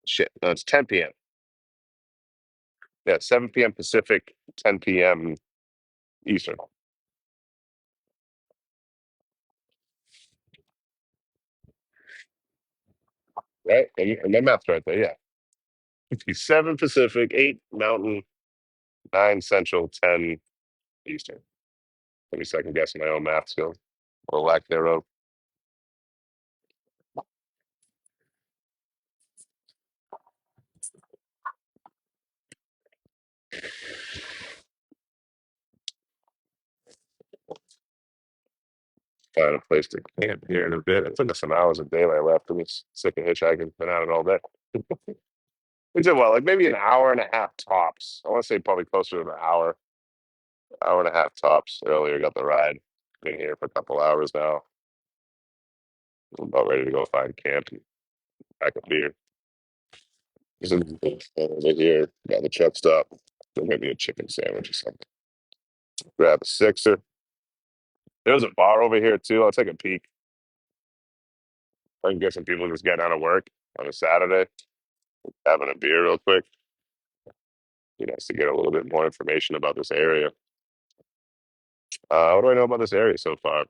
shit. No, it's 10 p.m. Yeah, 7 p.m. Pacific, 10 p.m. Eastern. Right? And my math's right there. Yeah. 7 Pacific, 8 Mountain, 9 Central, 10 Eastern. Let me second guess my own math skills or lack thereof. Find a place to camp here in a bit. It took us some hours of daylight left. I'm just sick of hitchhiking. Been at it all day. We did well, like maybe an hour and a half tops. I want to say probably closer to an hour, hour and a half tops. Earlier, got the ride. Been here for a couple hours now. I'm about ready to go find camp and pack a beer. Over here, got the truck stop. Go get me a chicken sandwich or something. Grab a sixer. There's a bar over here too. I'll take a peek. I can get some people just getting out of work on a Saturday, having a beer real quick. He has to get a little bit more information about this area. What do I know about this area so far?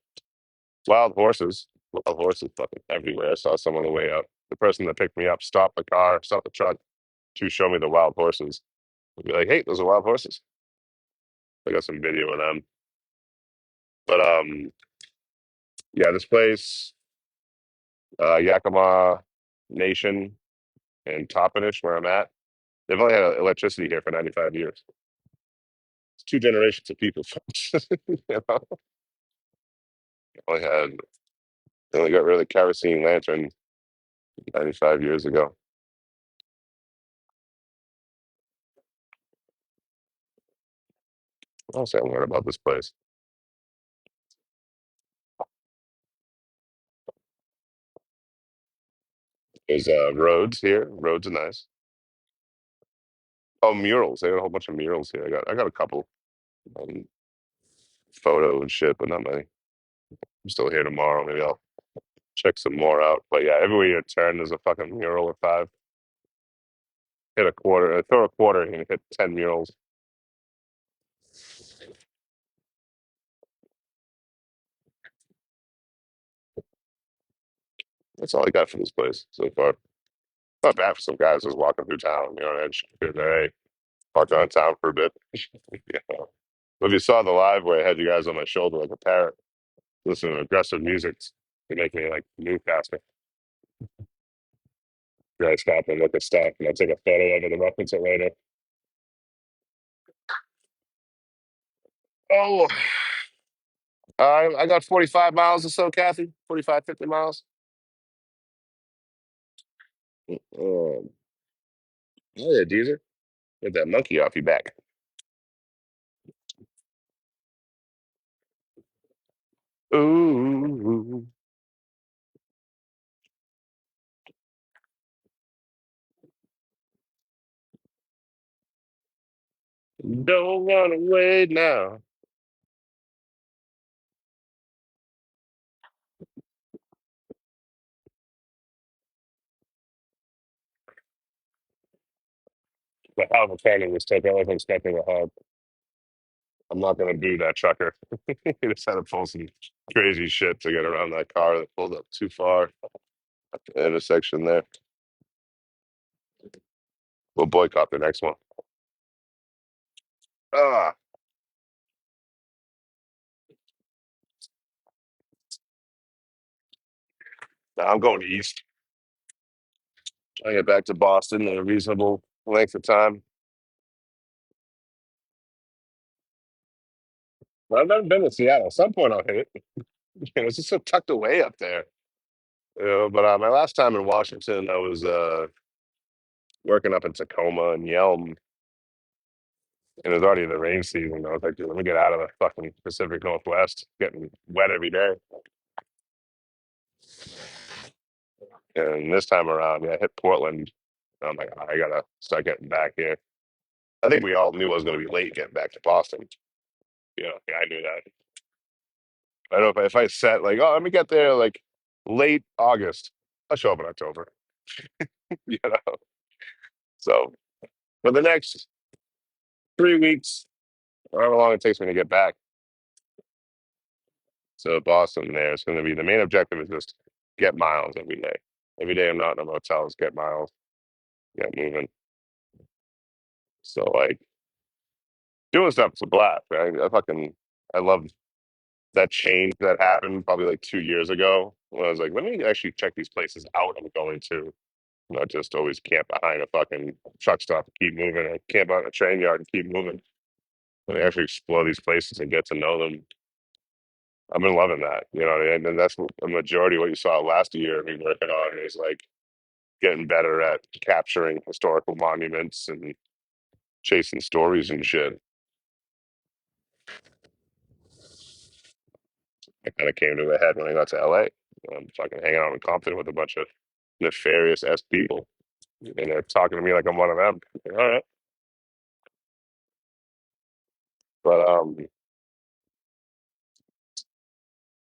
Wild horses. Wild horses fucking everywhere. I saw someone on the way up. The person that picked me up stopped the car, stopped the truck to show me the wild horses. I'd be like, hey, those are wild horses. I got some video of them. But yeah, this place, Yakima Nation and Toppenish, where I'm at, they've only had electricity here for 95 years. It's two generations of people, folks. You know? Only had they only got rid of the kerosene lantern 95 years ago. What else I learned about this place? There's roads here. Roads are nice. Oh, murals. They got a whole bunch of murals here. I got a couple photo and shit, but not many. I'm still here tomorrow. Maybe I'll check some more out. But yeah, everywhere you turn, there's a fucking mural or five. Hit a quarter, throw a quarter, and you hit 10 murals. That's all I got for this place so far. Not bad for some guys just walking through town. You know, edge. Hey, walk around town for a bit. Yeah. But if you saw the live where I had you guys on my shoulder like a parrot, listening to aggressive music, to make me like move faster. You guys stop and look at stuff, and I take a photo of it and reference it later. Oh, I got 45 miles or so, Kathy. 45, 50 miles. Oh yeah, Deezer. Get that monkey off your back. Ooh, don't run away now. The hell of a turn in this take. I wasn't expecting a hug. I'm not gonna do that trucker. He just had to pull some crazy shit to get around that car that pulled up too far at the intersection there. We'll boycott the next one. Ah, nah, I'm going east. I get back to Boston in a reasonable length of time. But I've never been to Seattle. At some point, I'll hit it. It's just so tucked away up there. But my last time in Washington, I was working up in Tacoma and Yelm, and it was already the rain season. I was like, dude, let me get out of the fucking Pacific Northwest. Getting wet every day. And this time around, yeah, I hit Portland. I'm like, I gotta start getting back here. I think we all knew I was going to be late getting back to Boston. Yeah, I knew that. I know if I set like, oh, let me get there like late August, I'll show up in October. You know, so for the next 3 weeks, however long it takes me to get back to Boston, there it's going to be the main objective is just get miles every day. Every day I'm not in a motel, is get miles, get moving. So like doing stuff is a blast. Right? I love that change that happened probably like 2 years ago when I was like, let me actually check these places out I'm going to. Not just always camp behind a fucking truck stop and keep moving, or camp out in a train yard and keep moving. But actually explore these places and get to know them. I've been loving that, you know, and that's a majority of what you saw last year. Me working on is like getting better at capturing historical monuments and chasing stories and shit. I kind of came to a head when I got to LA. I'm fucking hanging out in Compton with a bunch of nefarious S people, and they're talking to me like I'm one of them. All right, but I'm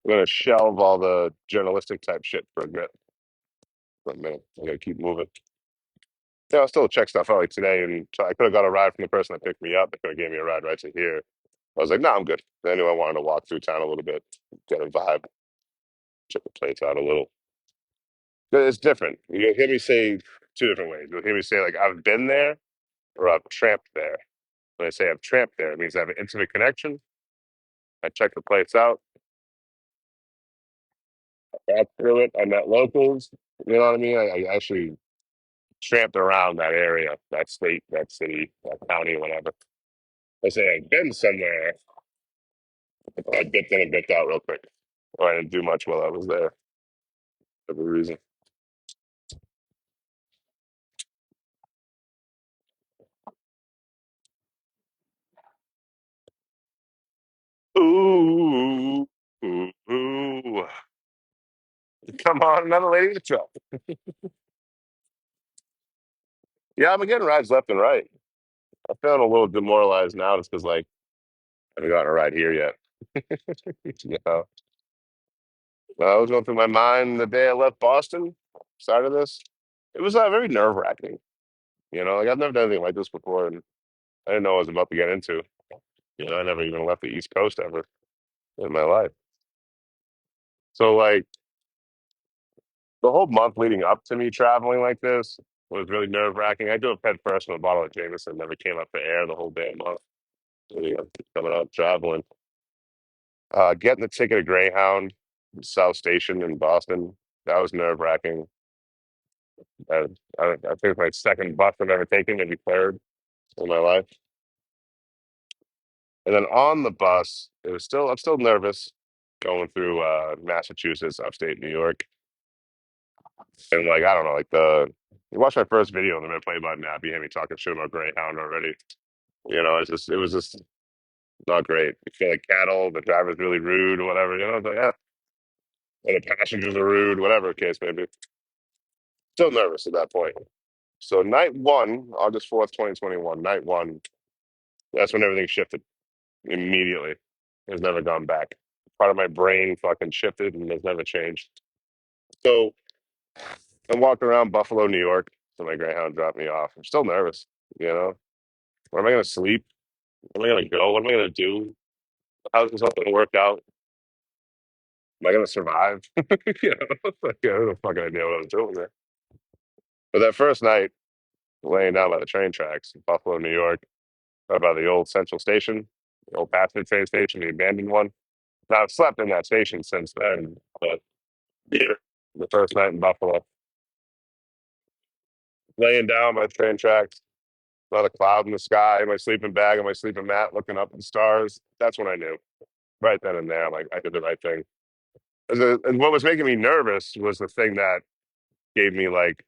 gonna shelve all the journalistic type shit for a bit. For a minute, I gotta keep moving. Yeah, I'll still check stuff out like today, and so I could have got a ride from the person that picked me up. They could have gave me a ride right to here. I was like, no, I'm good. I knew I wanted to walk through town a little bit, get a vibe, check the place out a little. But it's different. You'll hear me say two different ways. You'll hear me say like I've been there or I've tramped there. When I say I've tramped there, it means I have an intimate connection. I checked the place out, got through it. I met locals. You know what I mean? I actually tramped around that area, that state, that city, that county, whatever. I say I've been somewhere. I dipped in and dipped out real quick. Or I didn't do much while I was there for the reason. Ooh, ooh, ooh. Come on, another lady with a truck. Yeah, I'm getting rides left and right. I'm feeling a little demoralized now just because, like, I haven't gotten a ride here yet. You know, I was going through my mind the day I left Boston, started this. It was very nerve wracking. You know, like I've never done anything like this before, and I didn't know what I was about to get into. You know, I never even left the East Coast ever in my life. So, like, the whole month leading up to me traveling like this was really nerve wracking. I do a head first in a bottle of Jameson, never came up for air the whole damn month. Leading up to coming out traveling. Getting the ticket at Greyhound, South Station in Boston, that was nerve wracking. I, I think it's my second bus I've ever taken, maybe third in my life. And then on the bus, I'm still nervous going through Massachusetts, upstate New York. And like, I don't know, like you watch my first video on the play button app, you hear me talking shit about Greyhound already. You know, it was just not great. You feel like cattle, the driver's really rude or whatever, you know, it's like, yeah, and the passengers are rude, whatever the case may be. Still nervous at that point. So night one, August 4th, 2021, night one, that's when everything shifted immediately. It's never gone back. Part of my brain fucking shifted and has never changed. So I'm walking around Buffalo, New York. So my Greyhound dropped me off. I'm still nervous, you know? Where am I going to sleep? Where am I going to go? What am I going to do? How's this all going to work out? Am I going to survive? You know, like, I have no fucking idea what I was doing there. But that first night, laying down by the train tracks in Buffalo, New York, by the old Central Station, the old passenger train station, the abandoned one. Now, I've slept in that station since then, but yeah, the first night in Buffalo, laying down by the train tracks, not a cloud in the sky, my sleeping bag and my sleeping mat, looking up at the stars. That's when I knew, right then and there, I'm like, I did the right thing. And what was making me nervous was the thing that gave me like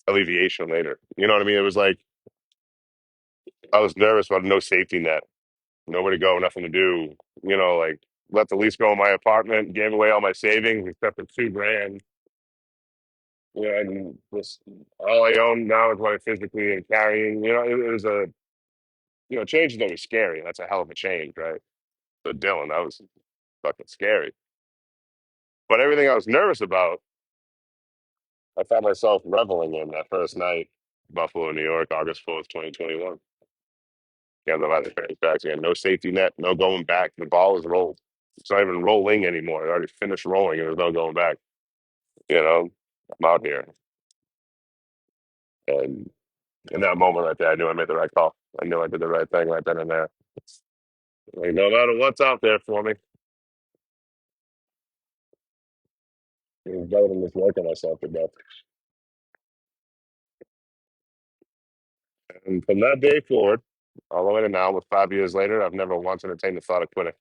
alleviation later. You know what I mean? It was like I was nervous about no safety net, nowhere to go, nothing to do. You know, like let the lease go in my apartment, gave away all my savings except for 2 grand. You know, and just all I own now is what I physically am carrying. You know, it was change is always scary. That's a hell of a change, right? So Dylan, that was fucking scary. But everything I was nervous about, I found myself reveling in that first night, Buffalo, New York, August 4th, 2021. Yeah, the other train tracks. Again, no safety net, no going back. The ball is rolled. It's not even rolling anymore. It already finished rolling and there's no going back. You know, I'm out here. And in that moment right there, I knew I made the right call. I knew I did the right thing right then and there. Like, no matter what's out there for me, it's better than just working myself to death. And from that day forward, All the way to now, with 5 years later, I've never once entertained the thought of quitting.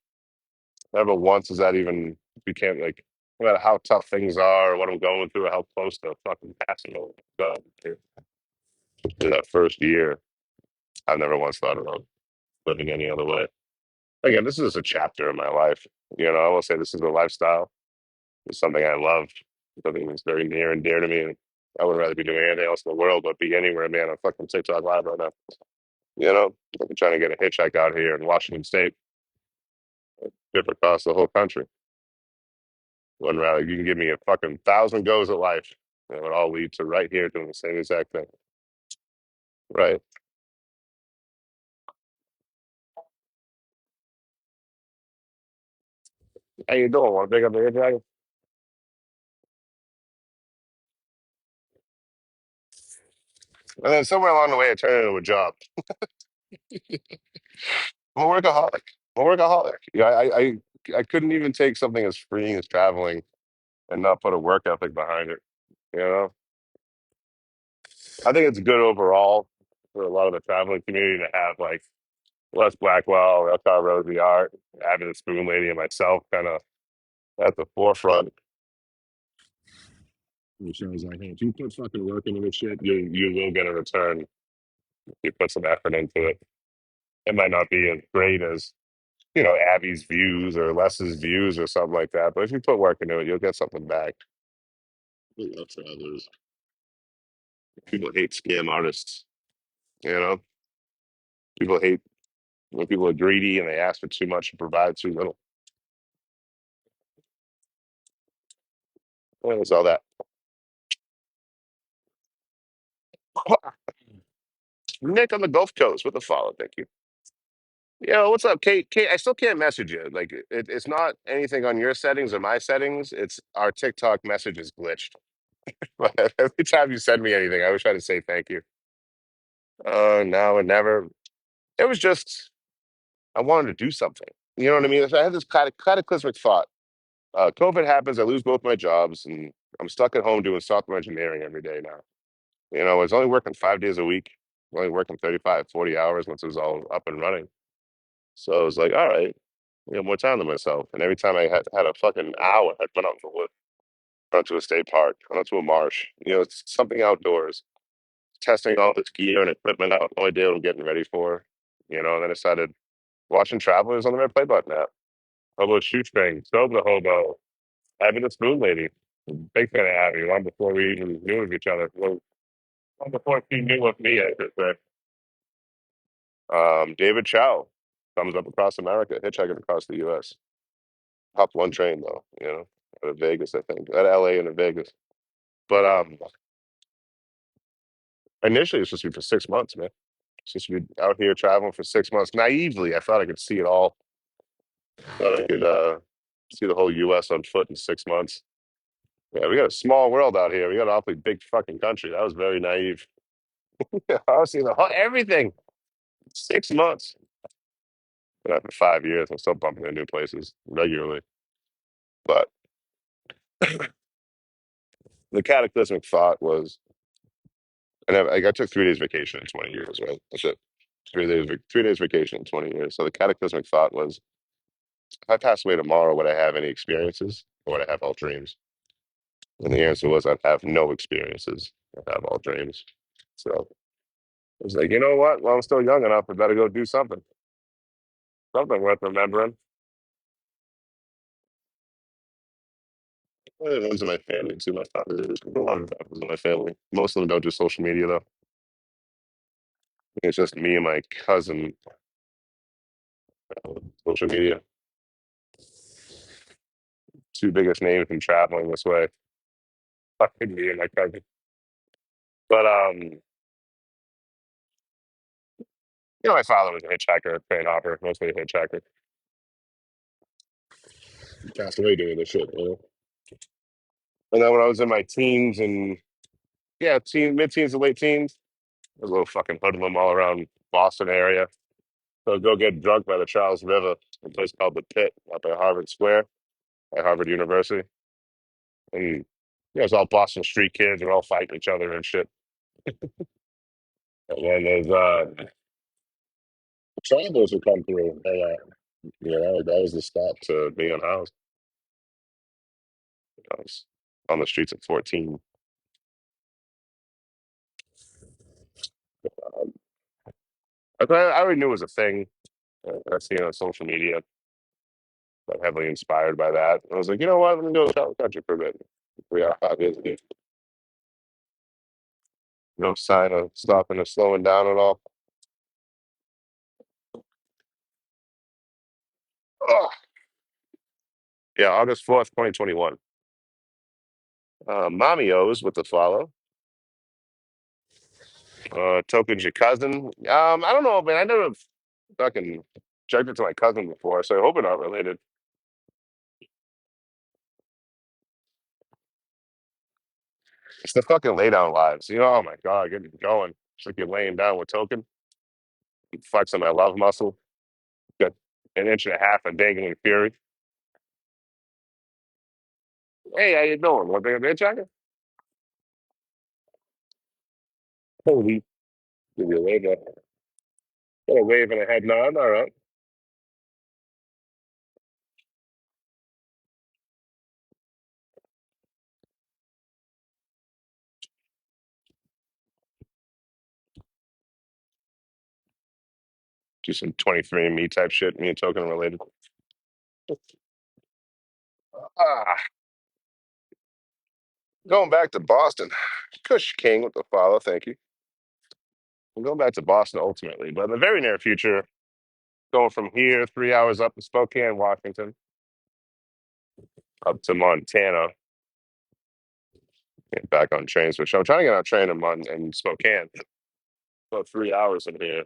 Never once has that even became like, no matter how tough things are or what I'm going through or how close to fucking passing over. God, in that first year, I've never once thought about living any other way. Again, this is a chapter in my life. I will say this is a lifestyle. It's something I love. Something that's very near and dear to me. And I would rather be doing anything else in the world but be anywhere, man, on fucking TikTok live right now. I'm trying to get a hitchhike out here in Washington State, trip across the whole country. Wouldn't rather you can give me a fucking thousand goes at life. It would all lead to right here doing the same exact thing. Right. How you doing? Want to pick up the hitchhiker? And then somewhere along the way, I turned it into a job. I'm a workaholic. I'm a workaholic. I couldn't even take something as freeing as traveling and not put a work ethic behind it. You know, I think it's good overall for a lot of the traveling community to have like Les Blackwell, Elkhart Rosie Art, Abby the Spoon Lady, and myself kind of at the forefront. It shows like, hey, if you put fucking work into this shit, you will get a return. If you put some effort into it. It might not be as great as Abby's views or Les's views or something like that, but if you put work into it, you'll get something back. We love for others. People hate scam artists. You know, people hate when people are greedy and they ask for too much and provide too little. Well, it's all that. Nick on the Gulf Coast with the follow. Thank you. Yo, what's up, Kate? Kate, I still can't message you. Like, it's not anything on your settings or my settings. It's our TikTok message is glitched. But every time you send me anything, I always try to say thank you. Now and never. It was just I wanted to do something. You know what I mean? So I had this cataclysmic thought. COVID happens. I lose both my jobs, and I'm stuck at home doing software engineering every day now. I was only working 5 days a week, only working 35, 40 hours once it was all up and running. So I was like, all right, more time to myself. And every time I had a fucking hour, I'd run out to the woods, run to a state park, run to a marsh. It's something outdoors, testing all this gear and equipment out. No idea what I'm getting ready for. And then I started watching Travelers on the Red Play Button app. Hobo Shoestring, Sobe the Hobo, Abby the Spoon Lady. Big fan of Abby, long before we even knew of each other. Well, long before she knew of me, I should say. David Chow comes up across America, hitchhiking across the U.S. Hopped one train though, out of Vegas, I think, out of L.A. and to Vegas. But initially, it's supposed to be for 6 months, man. It's supposed to be out here traveling for 6 months. Naively, I thought I could see it all. Thought I could see the whole U.S. on foot in 6 months. Yeah, we got a small world out here. We got an awfully big fucking country. That was very naive. I was seeing everything. 6 months. But after 5 years, I'm still bumping into new places regularly. But the cataclysmic thought was, and I took 3 days vacation in 20 years, right? That's it. 3 days vacation in 20 years. So the cataclysmic thought was, if I pass away tomorrow, would I have any experiences or would I have all dreams? And the answer was, I'd have no experiences. I'd have all dreams. So I was like, you know what? Well, I'm still young enough. I better go do something. Something worth remembering. Well, it runs in my family too. A lot of that was in my family. Most of them don't do social media though. It's just me and my cousin. Social media, two biggest names in traveling this way. Fucking me and my cousin. But my father was a hitchhiker, a train hopper, mostly a hitchhiker. He passed away doing this shit. And then when I was in my teens and mid-teens to late teens, I was a little fucking hoodlum all around Boston area. So I'd go get drunk by the Charles River, a place called the Pit up at Harvard Square at Harvard University. And it's all Boston street kids. They're all fighting each other and shit. And then there's Travelers would come through. That was the stop to Leon House. I was on the streets at 14. Um, I already knew it was a thing. I seen it on social media. Got heavily inspired by that. I was like, you know what? Let me go travel the country for a bit. 3 hour 5 years ago. No sign of stopping or slowing down at all. Oh, yeah, August 4th, 2021. Mommy O's with the follow. Token's your cousin. I don't know, man. I never fucking checked it to my cousin before, so I hope we're not related. It's the fucking lay down lives. Oh my God, get it going. It's like you're laying down with Token, flexing my love muscle. Got an inch and a half of dangling fury. Hey, how you doing? Want to take a bitch jacket? Holy, give you a wave, got a wave and a head nod. All right. Do some 23andMe type shit. Me and Token are related. Ah, going back to Boston. Kush King with the follow. Thank you. I'm going back to Boston ultimately, but in the very near future, going from here 3 hours up to Spokane, Washington, up to Montana, and back on train switch. I'm trying to get on a train in Spokane. About 3 hours from here.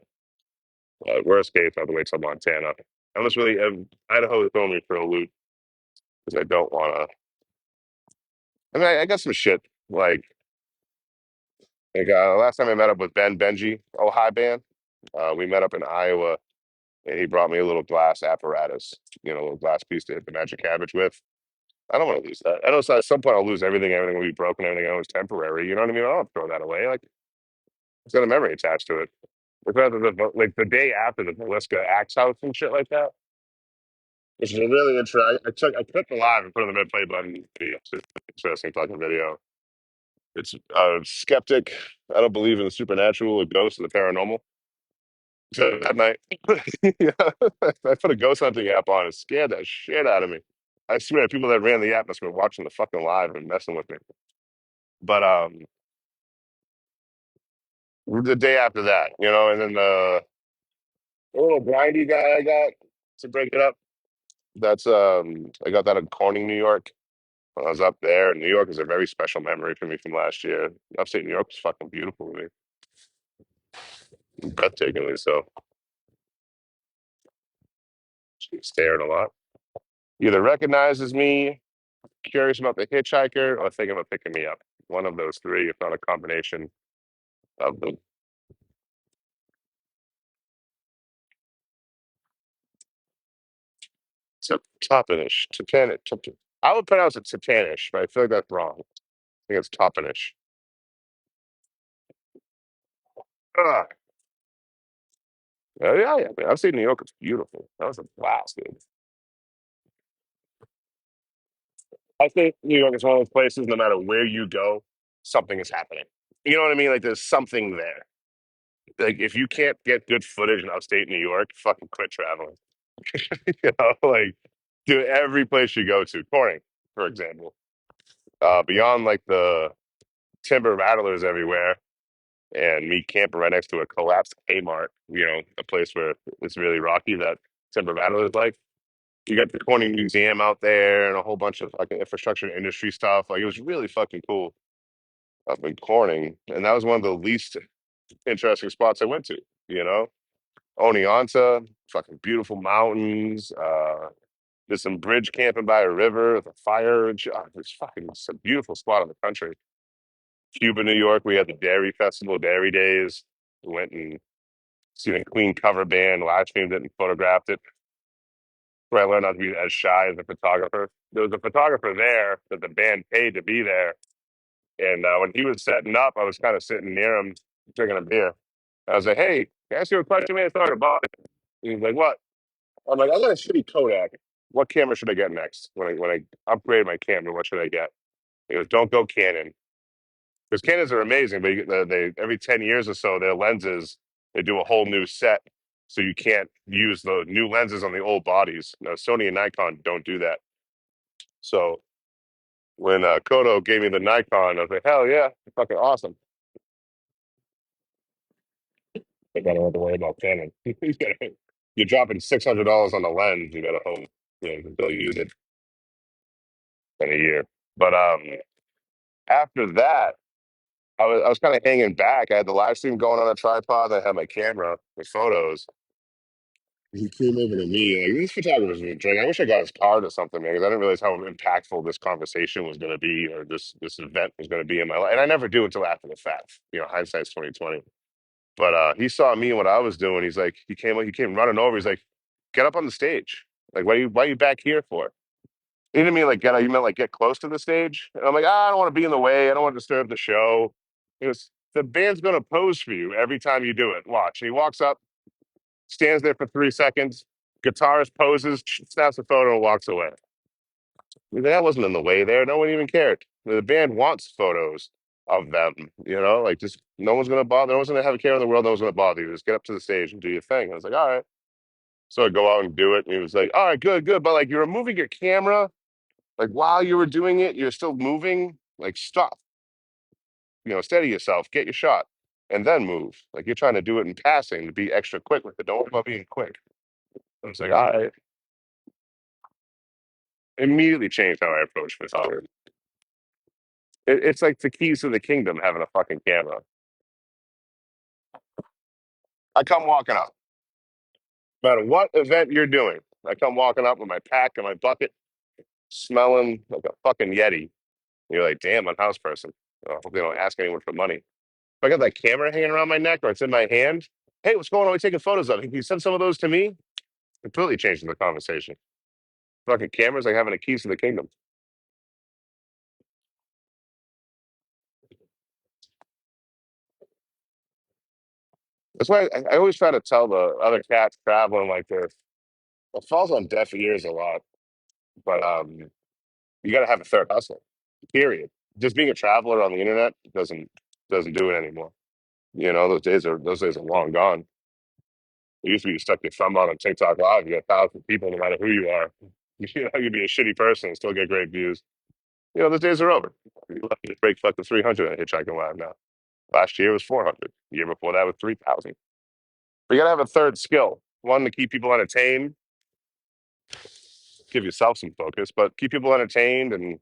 Worst case, I have to wait till Montana. I'm just really Idaho is throwing me for a loop because I don't want to. I mean, I got some shit last time I met up with Benji, oh hi Ben. We met up in Iowa, and he brought me a little glass apparatus, a little glass piece to hit the magic cabbage with. I don't want to lose that. I know at some point I'll lose everything. Everything will be broken. Everything I know is temporary. You know what I mean? I don't throw that away. Like it's got a memory attached to it. Like the day after the Velisca Axe House and shit like that. Which is a really interesting. I clipped the live and put it on the play button. It's an interesting fucking video. It's skeptic. I don't believe in the supernatural or ghosts or the paranormal. So that night, yeah, I put a ghost hunting app on. It scared the shit out of me. I swear, people that ran the app must have been watching the fucking live and messing with me. But the day after that, and then the little grindy guy I got to break it up. That's I got that in Corning, New York. When I was up there, New York is a very special memory for me from last year. Upstate New York was fucking beautiful to me, breathtakingly so. She's staring a lot. Either recognizes me, curious about the hitchhiker, or thinking about picking me up. One of those three, if not a combination of them. So Toppenish, Tapanish. I would pronounce it Tapanish, but I feel like that's wrong. I think it's Toppenish. Ugh. Yeah. Man, I've seen New York. It's beautiful. That was a blast, dude. I think New York is one of those places. No matter where you go, something is happening. You know what I mean? Like there's something there. Like if you can't get good footage in upstate New York, fucking quit traveling. Like do every place you go to. Corning, for example. Beyond like the timber rattlers everywhere, and me camping right next to a collapsed Kmart. A place where it's really rocky. That timber rattlers like. You got the Corning Museum out there and a whole bunch of fucking infrastructure and industry stuff. Like it was really fucking cool up in Corning, and that was one of the least interesting spots I went to. You know, Oneonta, fucking beautiful mountains. There's some bridge camping by a river with a fire. It's a beautiful spot in the country. Cuba, New York, we had the Dairy Festival, Dairy Days. We went and seen a clean cover band, live streamed it and photographed it. Where I learned not to be as shy as a photographer. There was a photographer there that the band paid to be there. And when he was setting up, I was kind of sitting near him, drinking a beer. I was like, hey, can I ask you a question, man? It's not about it. He's like, what? I'm like, I got a shitty Kodak. What camera should I get next? When I upgrade my camera, what should I get? He goes, don't go Canon. Because Canons are amazing, but they every 10 years or so, their lenses, they do a whole new set. So you can't use the new lenses on the old bodies. Now, Sony and Nikon don't do that. So when Kodo gave me the Nikon, I was like, hell yeah, fucking awesome. I don't have to worry about Canon. You're dropping $600 on the lens. You got to home, until you use it in a year. But after that, I was kind of hanging back. I had the live stream going on a tripod. I had my camera with photos. He came over to me like, these photographers are drinking. I wish I got his card or something, man, because I didn't realize how impactful this conversation was going to be, or this event was going to be in my life. And I never do until after the fact. Hindsight's 2020. But he saw me and what I was doing. He's like, he came running over. He's like, get up on the stage. Like, why are you back here for? He didn't mean like get. You meant like get close to the stage. And I'm like, I don't want to be in the way. I don't want to disturb the show. He goes, the band's going to pose for you every time you do it. Watch. And he walks up, stands there for 3 seconds. Guitarist poses, snaps a photo, and walks away. That wasn't in the way there. No one even cared. The band wants photos of them. Like just no one's gonna bother. No one's gonna have a care in the world. No one's gonna bother you. Just get up to the stage and do your thing. I was like, all right. So I go out and do it. And he was like, all right, good, good. But like you're moving your camera. Like while you were doing it, you're still moving. Like stop. Steady yourself. Get your shot, and then move. Like you're trying to do it in passing to be extra quick with it. Don't worry about being quick. I was like, all right. Immediately changed how I approach photography. It's like the keys to the kingdom having a fucking camera. I come walking up, no matter what event you're doing. I come walking up with my pack and my bucket, smelling like a fucking Yeti. You're like, damn, I'm a house person. I hope they don't ask anyone for money. If I got that camera hanging around my neck or it's in my hand, hey, what's going on? We taking photos of it. Can you send some of those to me? Completely changing the conversation. Fucking cameras like having the keys to the kingdom. That's why I always try to tell the other cats traveling like this. It falls on deaf ears a lot, but you got to have a third hustle. Period. Just being a traveler on the internet doesn't do it anymore. Those days are long gone. It used to be you stuck your thumb on TikTok Live, you got thousands of people, no matter who you are. You'd be a shitty person and still get great views. Those days are over. You left to break fucking 300 on Hitchhiking Live now. Last year was 400. The year before that was 3,000. But you got to have a third skill. One, to keep people entertained, give yourself some focus, but keep people entertained and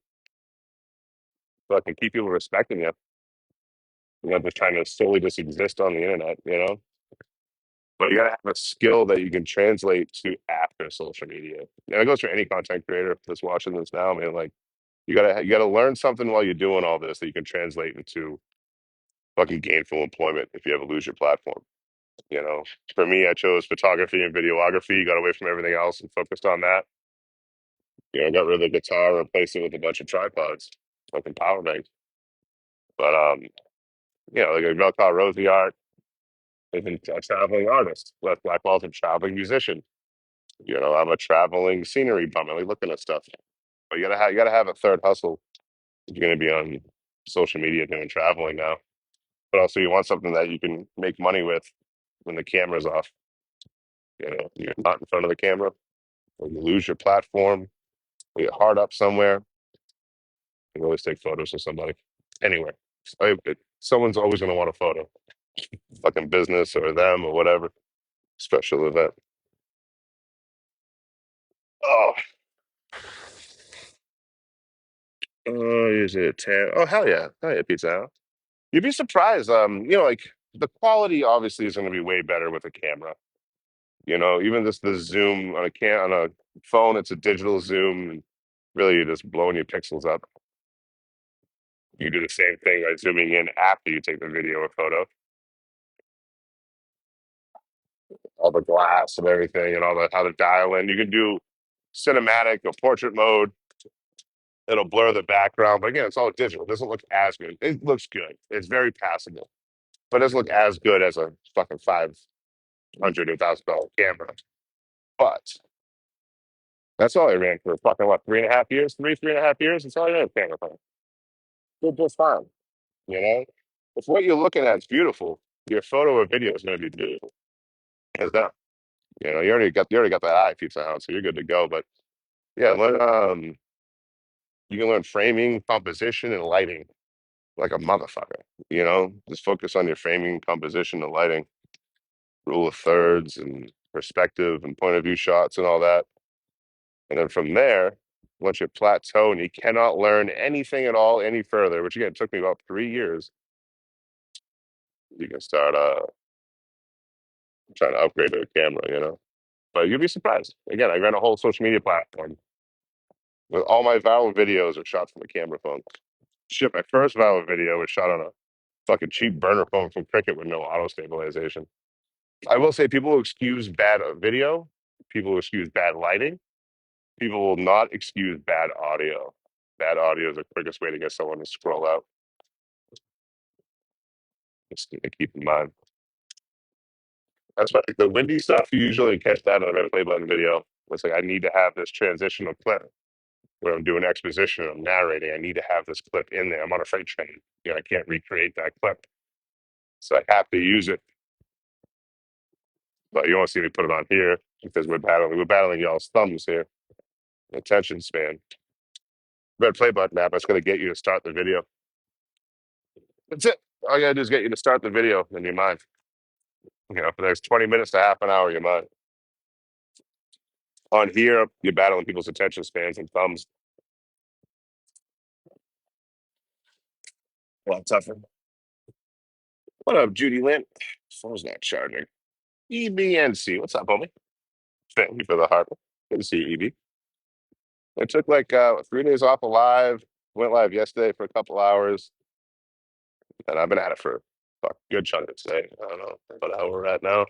fucking keep people respecting you. Just trying to solely just exist on the internet. But you gotta have a skill that you can translate to after social media. And it goes for any content creator that's watching this now, man. Like you gotta learn something while you're doing all this that you can translate into fucking gainful employment if you ever lose your platform. You know, for me, I chose photography and videography, got away from everything else and focused on that. I got rid of the guitar and replaced it with a bunch of tripods, fucking power banks. But like a Velcro Rosie art, is a traveling artist. Les Blackwell's a traveling musician. I'm a traveling scenery bum. I like looking at stuff. But you gotta have a third hustle if you're gonna be on social media doing traveling now. But also you want something that you can make money with when the camera's off. You're not in front of the camera, or you lose your platform, or you're hard up somewhere. You can always take photos of somebody. Anywhere. Someone's always gonna want a photo. Fucking business or them or whatever. Special event. Oh, is it 10? Oh, hell yeah, pizza Hut. You'd be surprised. Like the quality obviously is going to be way better with a camera. Even just the zoom on a phone, it's a digital zoom. And really, you're just blowing your pixels up. You do the same thing by zooming in after you take the video or photo. All the glass and everything, and all the how to dial in. You can do cinematic or portrait mode. It'll blur the background, but again, it's all digital. It doesn't look as good. It looks good. It's very passable, but it doesn't look as good as a fucking $500 $1,000 camera. But that's all I ran for fucking what, 3.5 years? 3.5 years? That's all I ran camera phone. Did just fine. You know? If what you're looking at is beautiful, your photo or video is gonna be beautiful. Hands down. You know, you already got that eye peeps out, so you're good to go. But yeah, you can learn framing, composition, and lighting like a motherfucker. You know, just focus on your framing, composition, and lighting, rule of thirds, and perspective and point of view shots and all that. And then from there, once you plateau and you cannot learn anything at all any further, which again took me about 3 years, you can start trying to upgrade to a camera. You know, but you'd be surprised. Again, I ran a whole social media platform with all my viral videos are shot from a camera phone. Shit, my first viral video was shot on a fucking cheap burner phone from Cricket with no auto stabilization. I will say people will excuse bad video, people will excuse bad lighting, people will not excuse bad audio. Bad audio is the quickest way to get someone to scroll out. Just to keep in mind. That's why the windy stuff, you usually catch that on a red play button video. It's like I need to have this transitional clip where I'm doing exposition, I'm narrating. I need to have this clip in there. I'm on a freight train. You know, I can't recreate that clip. So I have to use it. But you won't see me put it on here because we're battling. We're battling y'all's thumbs here. Attention span. Red play button app. That's going to get you to start the video. That's it. All you got to do is get you to start the video in your mind. You know, for the next 20 minutes to half an hour, your mind. On here, you're battling people's attention spans and thumbs. A lot tougher. What up, Judy Lynn? Phone's not charging. EBNC. What's up, homie? Thank you for the heart. Good to see you, EB. I took like 3 days off of live. Went live yesterday for a couple hours. And I've been at it for a good chunk of today. I don't know about how we're at now.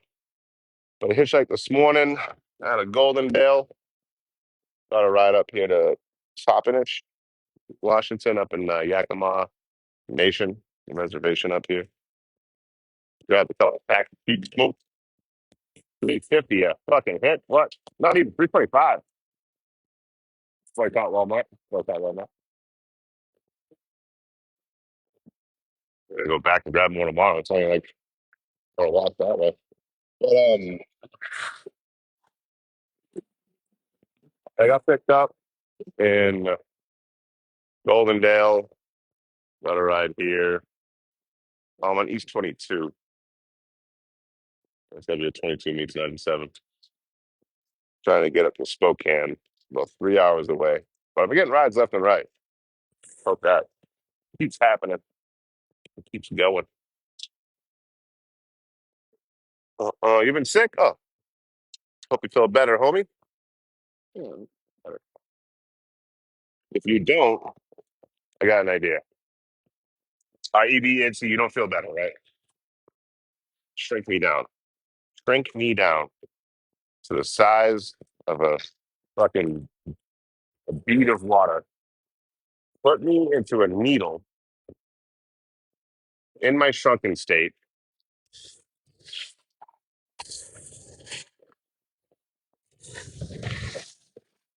But I hitchhiked this morning out of Goldendale. Got a ride up here to Toppenish, Washington, up in Yakima Nation, the reservation up here. Grabbed a couple pack of cheap smoke. 350, yeah. Fucking hit. What? Not even 325. Before I caught Walmart. Before I caught Walmart. I'm gonna go back and grab more tomorrow. It's only like a walk that way. But I got picked up in Goldendale. Got a ride here. I'm on East 22. It's gonna be a 22 meets 97. Trying to get up to Spokane, about 3 hours away. But I'm getting rides left and right. Hope that keeps happening. It keeps going. You've been sick? Oh, hope you feel better, homie. Yeah, better. If you don't, I got an idea. IEB, you don't feel better, right? Shrink me down. Shrink me down to the size of a fucking bead of water. Put me into a needle in my shrunken state.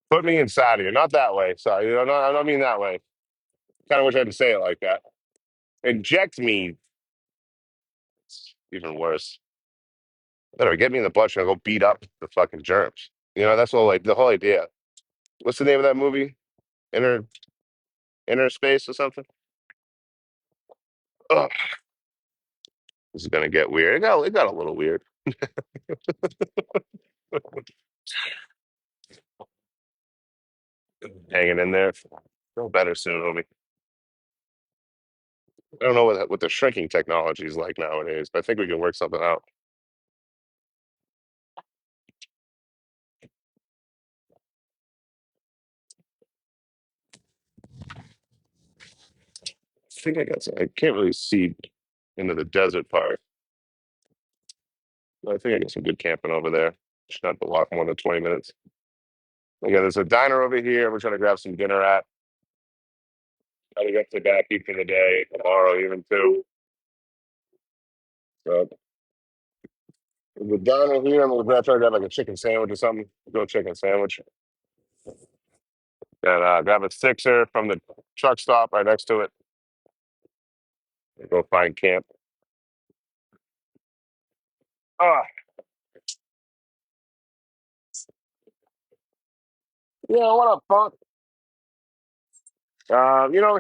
Put me inside of you. Not that way. Sorry. I don't mean that way. Kind of wish I had to say it like that. Inject me. It's even worse. Better get me in the bloodstream. I'll go beat up the fucking germs. You know, that's all like the whole idea. What's the name of that movie? Inner Inner Space or something? Ugh, this is gonna get weird. It got a little weird. Hanging in there. Feel better soon, homie. I don't know what the shrinking technology is like nowadays, but I think we can work something out. I think I got some, I can't really see into the desert part. But I think I got some good camping over there. Should not have to walk more than 20 minutes. Yeah, there's a diner over here. We're trying to grab some dinner at. Gotta get to back eat for the day tomorrow, even too. So We're down in here. I'm gonna try to grab like a chicken sandwich or something. Go chicken sandwich. And grab a sixer from the truck stop right next to it. And go find camp. Ah, yeah, what up, Funk?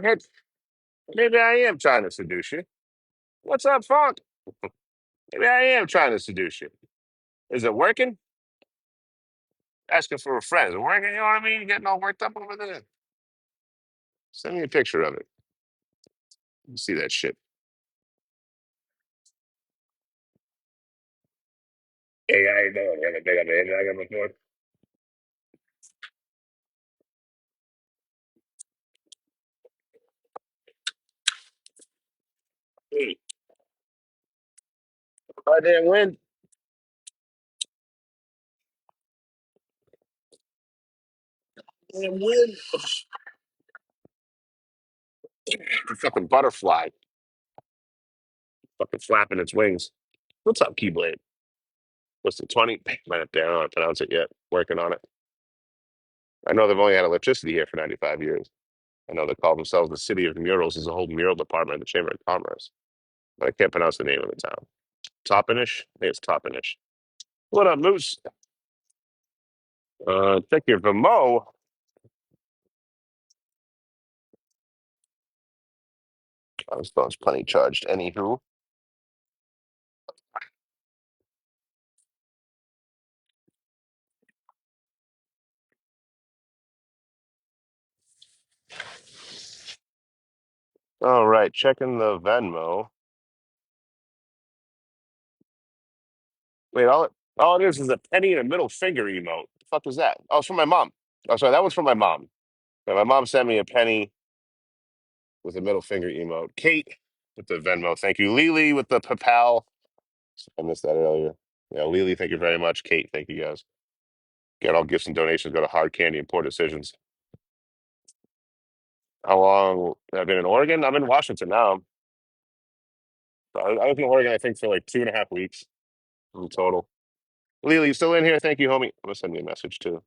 Hitch, maybe I am trying to seduce you. What's up, Funk? Maybe I am trying to seduce you. Is it working? Asking for a friend. Is it working? You know what I mean? You getting all worked up over there? Send me a picture of it. Let me see that shit. Hey, how you doing? You haven't been on the internet before? Hey, I didn't win. I didn't win. The fucking butterfly. Fucking flapping its wings. What's up, Keyblade? What's the 20? Might have to, I don't know how to pronounce it yet. Working on it. I know they've only had electricity here for 95 years. I know they call themselves the City of Murals. There's a whole mural department in the Chamber of Commerce. But I can't pronounce the name of the town. Toppenish? I think it's Toppenish. What up, Moose? Check your Vimo. I was phone's plenty charged. Anywho. All right, checking the Venmo. Wait, all it is a penny and a middle finger emote. The fuck was that? Oh, it's from my mom. Oh, sorry, that was from my mom. Yeah, my mom sent me a penny with a middle finger emote. Kate with the Venmo. Thank you. Lily with the PayPal. I missed that earlier. Yeah, Lily, thank you very much. Kate, thank you guys. Get all gifts and donations go to Hard Candy and Poor Decisions. How long have I been in Oregon? I'm in Washington now. So I was in Oregon, I think, for like 2.5 weeks in total. Lily, you still in here? Thank you, homie. I'm gonna send you a message too.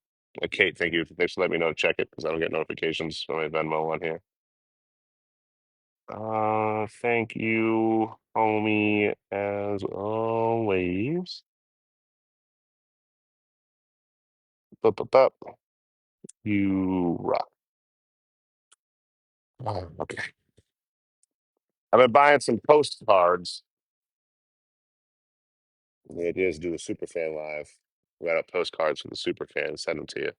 Kate, thank you. Thanks for letting me know to check it because I don't get notifications from my Venmo on here. Thank you, homie, as always. Bup, bup, bup. You rock. Oh, okay. I've been buying some postcards. The idea is to do the Superfan live. Write up postcards for the Superfans, send them to you.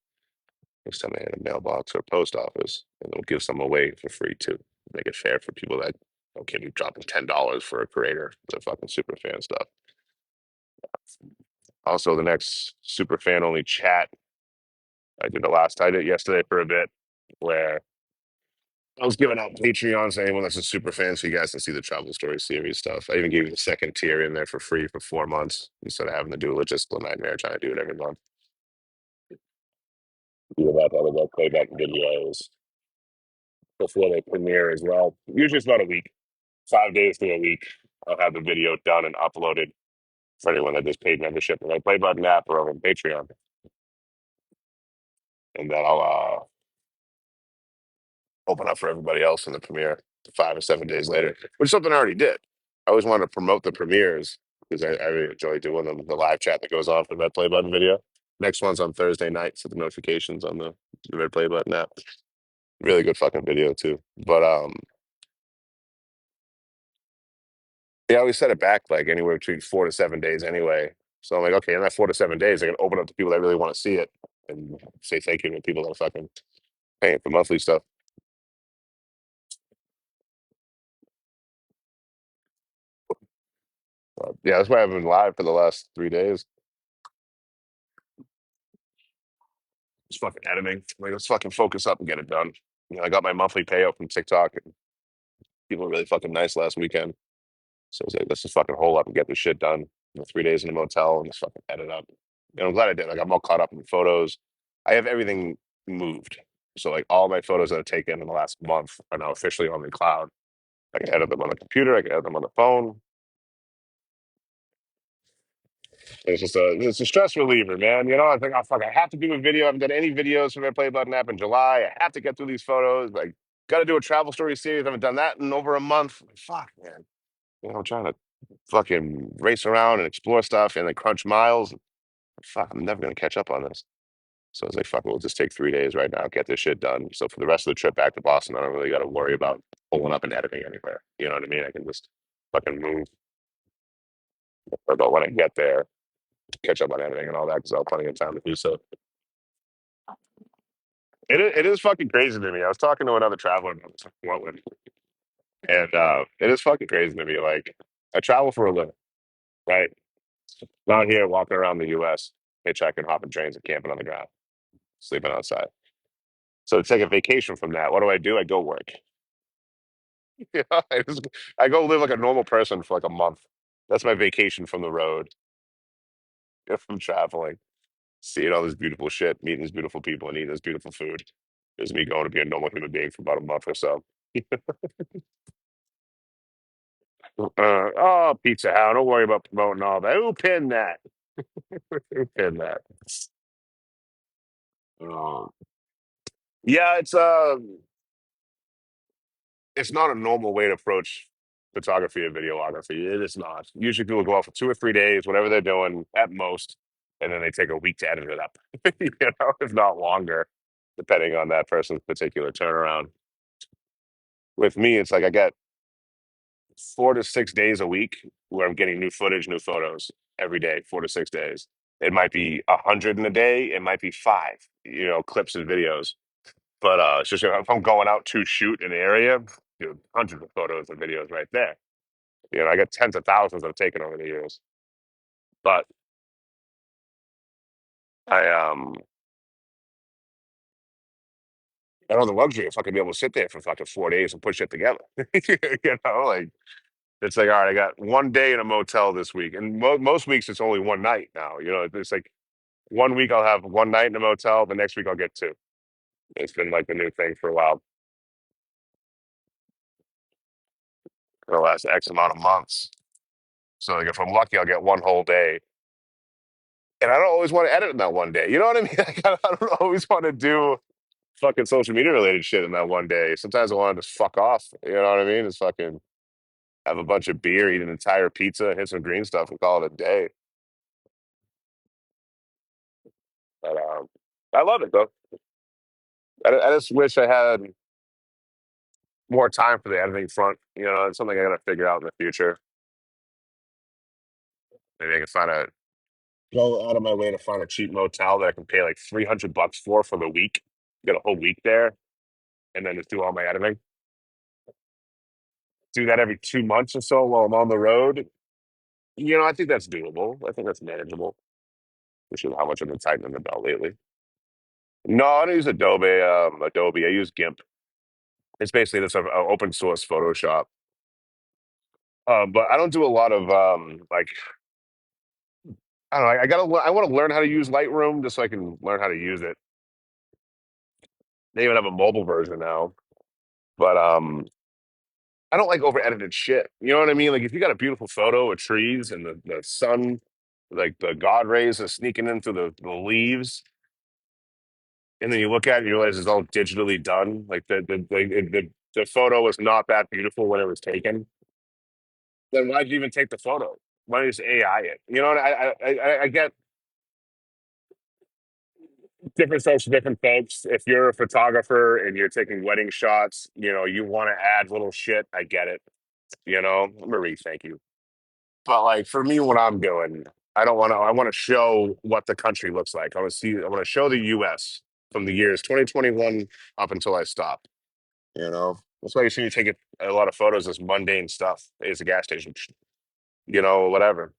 Next time they in a mailbox or post office, and we'll give some away for free too. Make it fair for people that don't be dropping $10 for a creator. The fucking Superfan stuff. Also, the next Superfan only chat. I did yesterday for a bit where I was giving out Patreons to anyone that's a super fan, so you guys can see the travel story series stuff. I even gave you the second tier in there for free for 4 months instead of having to do a logistical nightmare trying to do it every month. Do that other go playback videos before they premiere as well. Usually it's about a week, 5 days to a week. I'll have the video done and uploaded for anyone that just paid membership on my Play Button app or over on Patreon, and then I'll open up for everybody else in the premiere 5 or 7 days later, which is something I already did. I always wanted to promote the premieres because I really enjoy doing them, the live chat that goes on for the Red Play Button video. Next one's on Thursday night, so the notifications on the Red Play Button app. Really good fucking video too. But they always set it back like anywhere between 4 to 7 days anyway. So I'm like, okay, in that 4 to 7 days, I can open up to people that really want to see it and say thank you to people that are fucking paying for monthly stuff. Yeah, that's why I've been live for the last 3 days. Just fucking editing. Like, let's fucking focus up and get it done. I got my monthly payout from TikTok, and people were really fucking nice last weekend. So I was like, let's just fucking hole up and get this shit done. 3 days in a motel and just fucking edit up. And I'm glad I did. Like, I'm all caught up in photos. I have everything moved. So like all my photos that I've taken in the last month are now officially on the cloud. I can edit them on the computer. I can edit them on the phone. It's a stress reliever, man. You know, I think, oh fuck, I have to do a video. I haven't done any videos from I Play Button app in July. I have to get through these photos. Like, got to do a travel story series. I haven't done that in over a month. Fuck, man. You know, I'm trying to fucking race around and explore stuff and then crunch miles. Fuck, I'm never gonna catch up on this. So I was like, fuck, we'll just take 3 days right now, get this shit done. So for the rest of the trip back to Boston, I don't really got to worry about pulling up and editing anywhere. You know what I mean? I can just fucking move. But when I get there, catch up on editing and all that because I'll have plenty of time to do so. It is fucking crazy to me. I was talking to another traveler about this, and it is fucking crazy to me. Like, I travel for a living, right? Not here walking around the U.S., hitchhiking, hopping trains, and camping on the ground, sleeping outside. So to take a vacation from that, what do? I go work. Yeah, I go live like a normal person for like a month. That's my vacation from the road, from traveling, seeing all this beautiful shit, meeting these beautiful people, and eating this beautiful food. Is me going to be a normal human being for about a month or so. Oh, Pizza Hut. Don't worry about promoting all that. Who pinned that? Who pinned that? Um, yeah, it's not a normal way to approach photography or videography. It is not. Usually people go out for 2 or 3 days, whatever they're doing at most, and then they take a week to edit it up. You know, if not longer, depending on that person's particular turnaround. With me, it's like I get 4 to 6 days a week where I'm getting new footage, new photos every day, 4 to 6 days. It might be 100 in a day, it might be five, clips and videos. But it's just if I'm going out to shoot an area, dude, hundreds of photos and videos right there. I got tens of thousands I've taken over the years. But I I don't have the luxury of fucking be able to sit there for fucking 4 days and put shit together. Like it's like, all right, I got one day in a motel this week, and most weeks it's only one night now. It's like one week I'll have one night in a motel, the next week I'll get two. It's been like the new thing for a while, for the last X amount of months. So like if I'm lucky, I'll get one whole day, and I don't always want to edit in that one day. You know what I mean? Like, I don't always want to do fucking social media related shit in that one day. Sometimes I want to just fuck off. You know what I mean? Just fucking have a bunch of beer, eat an entire pizza, hit some green stuff, and call it a day. But I love it though. I just wish I had more time for the editing front. It's something I got to figure out in the future. Maybe I can go out of my way to find a cheap motel that I can pay like $300 for the week. Get a whole week there, and then just do all my editing. Do that every 2 months or so while I'm on the road. I think that's doable. I think that's manageable. Which is how much I've been tightening the belt lately. No, I don't use Adobe. Adobe. I use GIMP. It's basically this open source Photoshop. But I don't do a lot of like I don't know. I want to learn how to use Lightroom just so I can learn how to use it. They even have a mobile version now. But I don't like over edited shit. You know what I mean? Like if you got a beautiful photo of trees and the sun, like the God rays are sneaking in through the leaves, and then you look at it and you realize it's all digitally done. Like the photo was not that beautiful when it was taken. Then why'd you even take the photo? Why don't you just AI it? I get different strokes for different folks. If you're a photographer and you're taking wedding shots, you want to add little shit. I get it. Marie, thank you. But like for me, what I'm doing, I don't want to. I want to show what the country looks like. I want to see. I want to show the U.S. from the years 2021 up until I stop. That's why you see me taking a lot of photos of this mundane stuff. It's a gas station, whatever.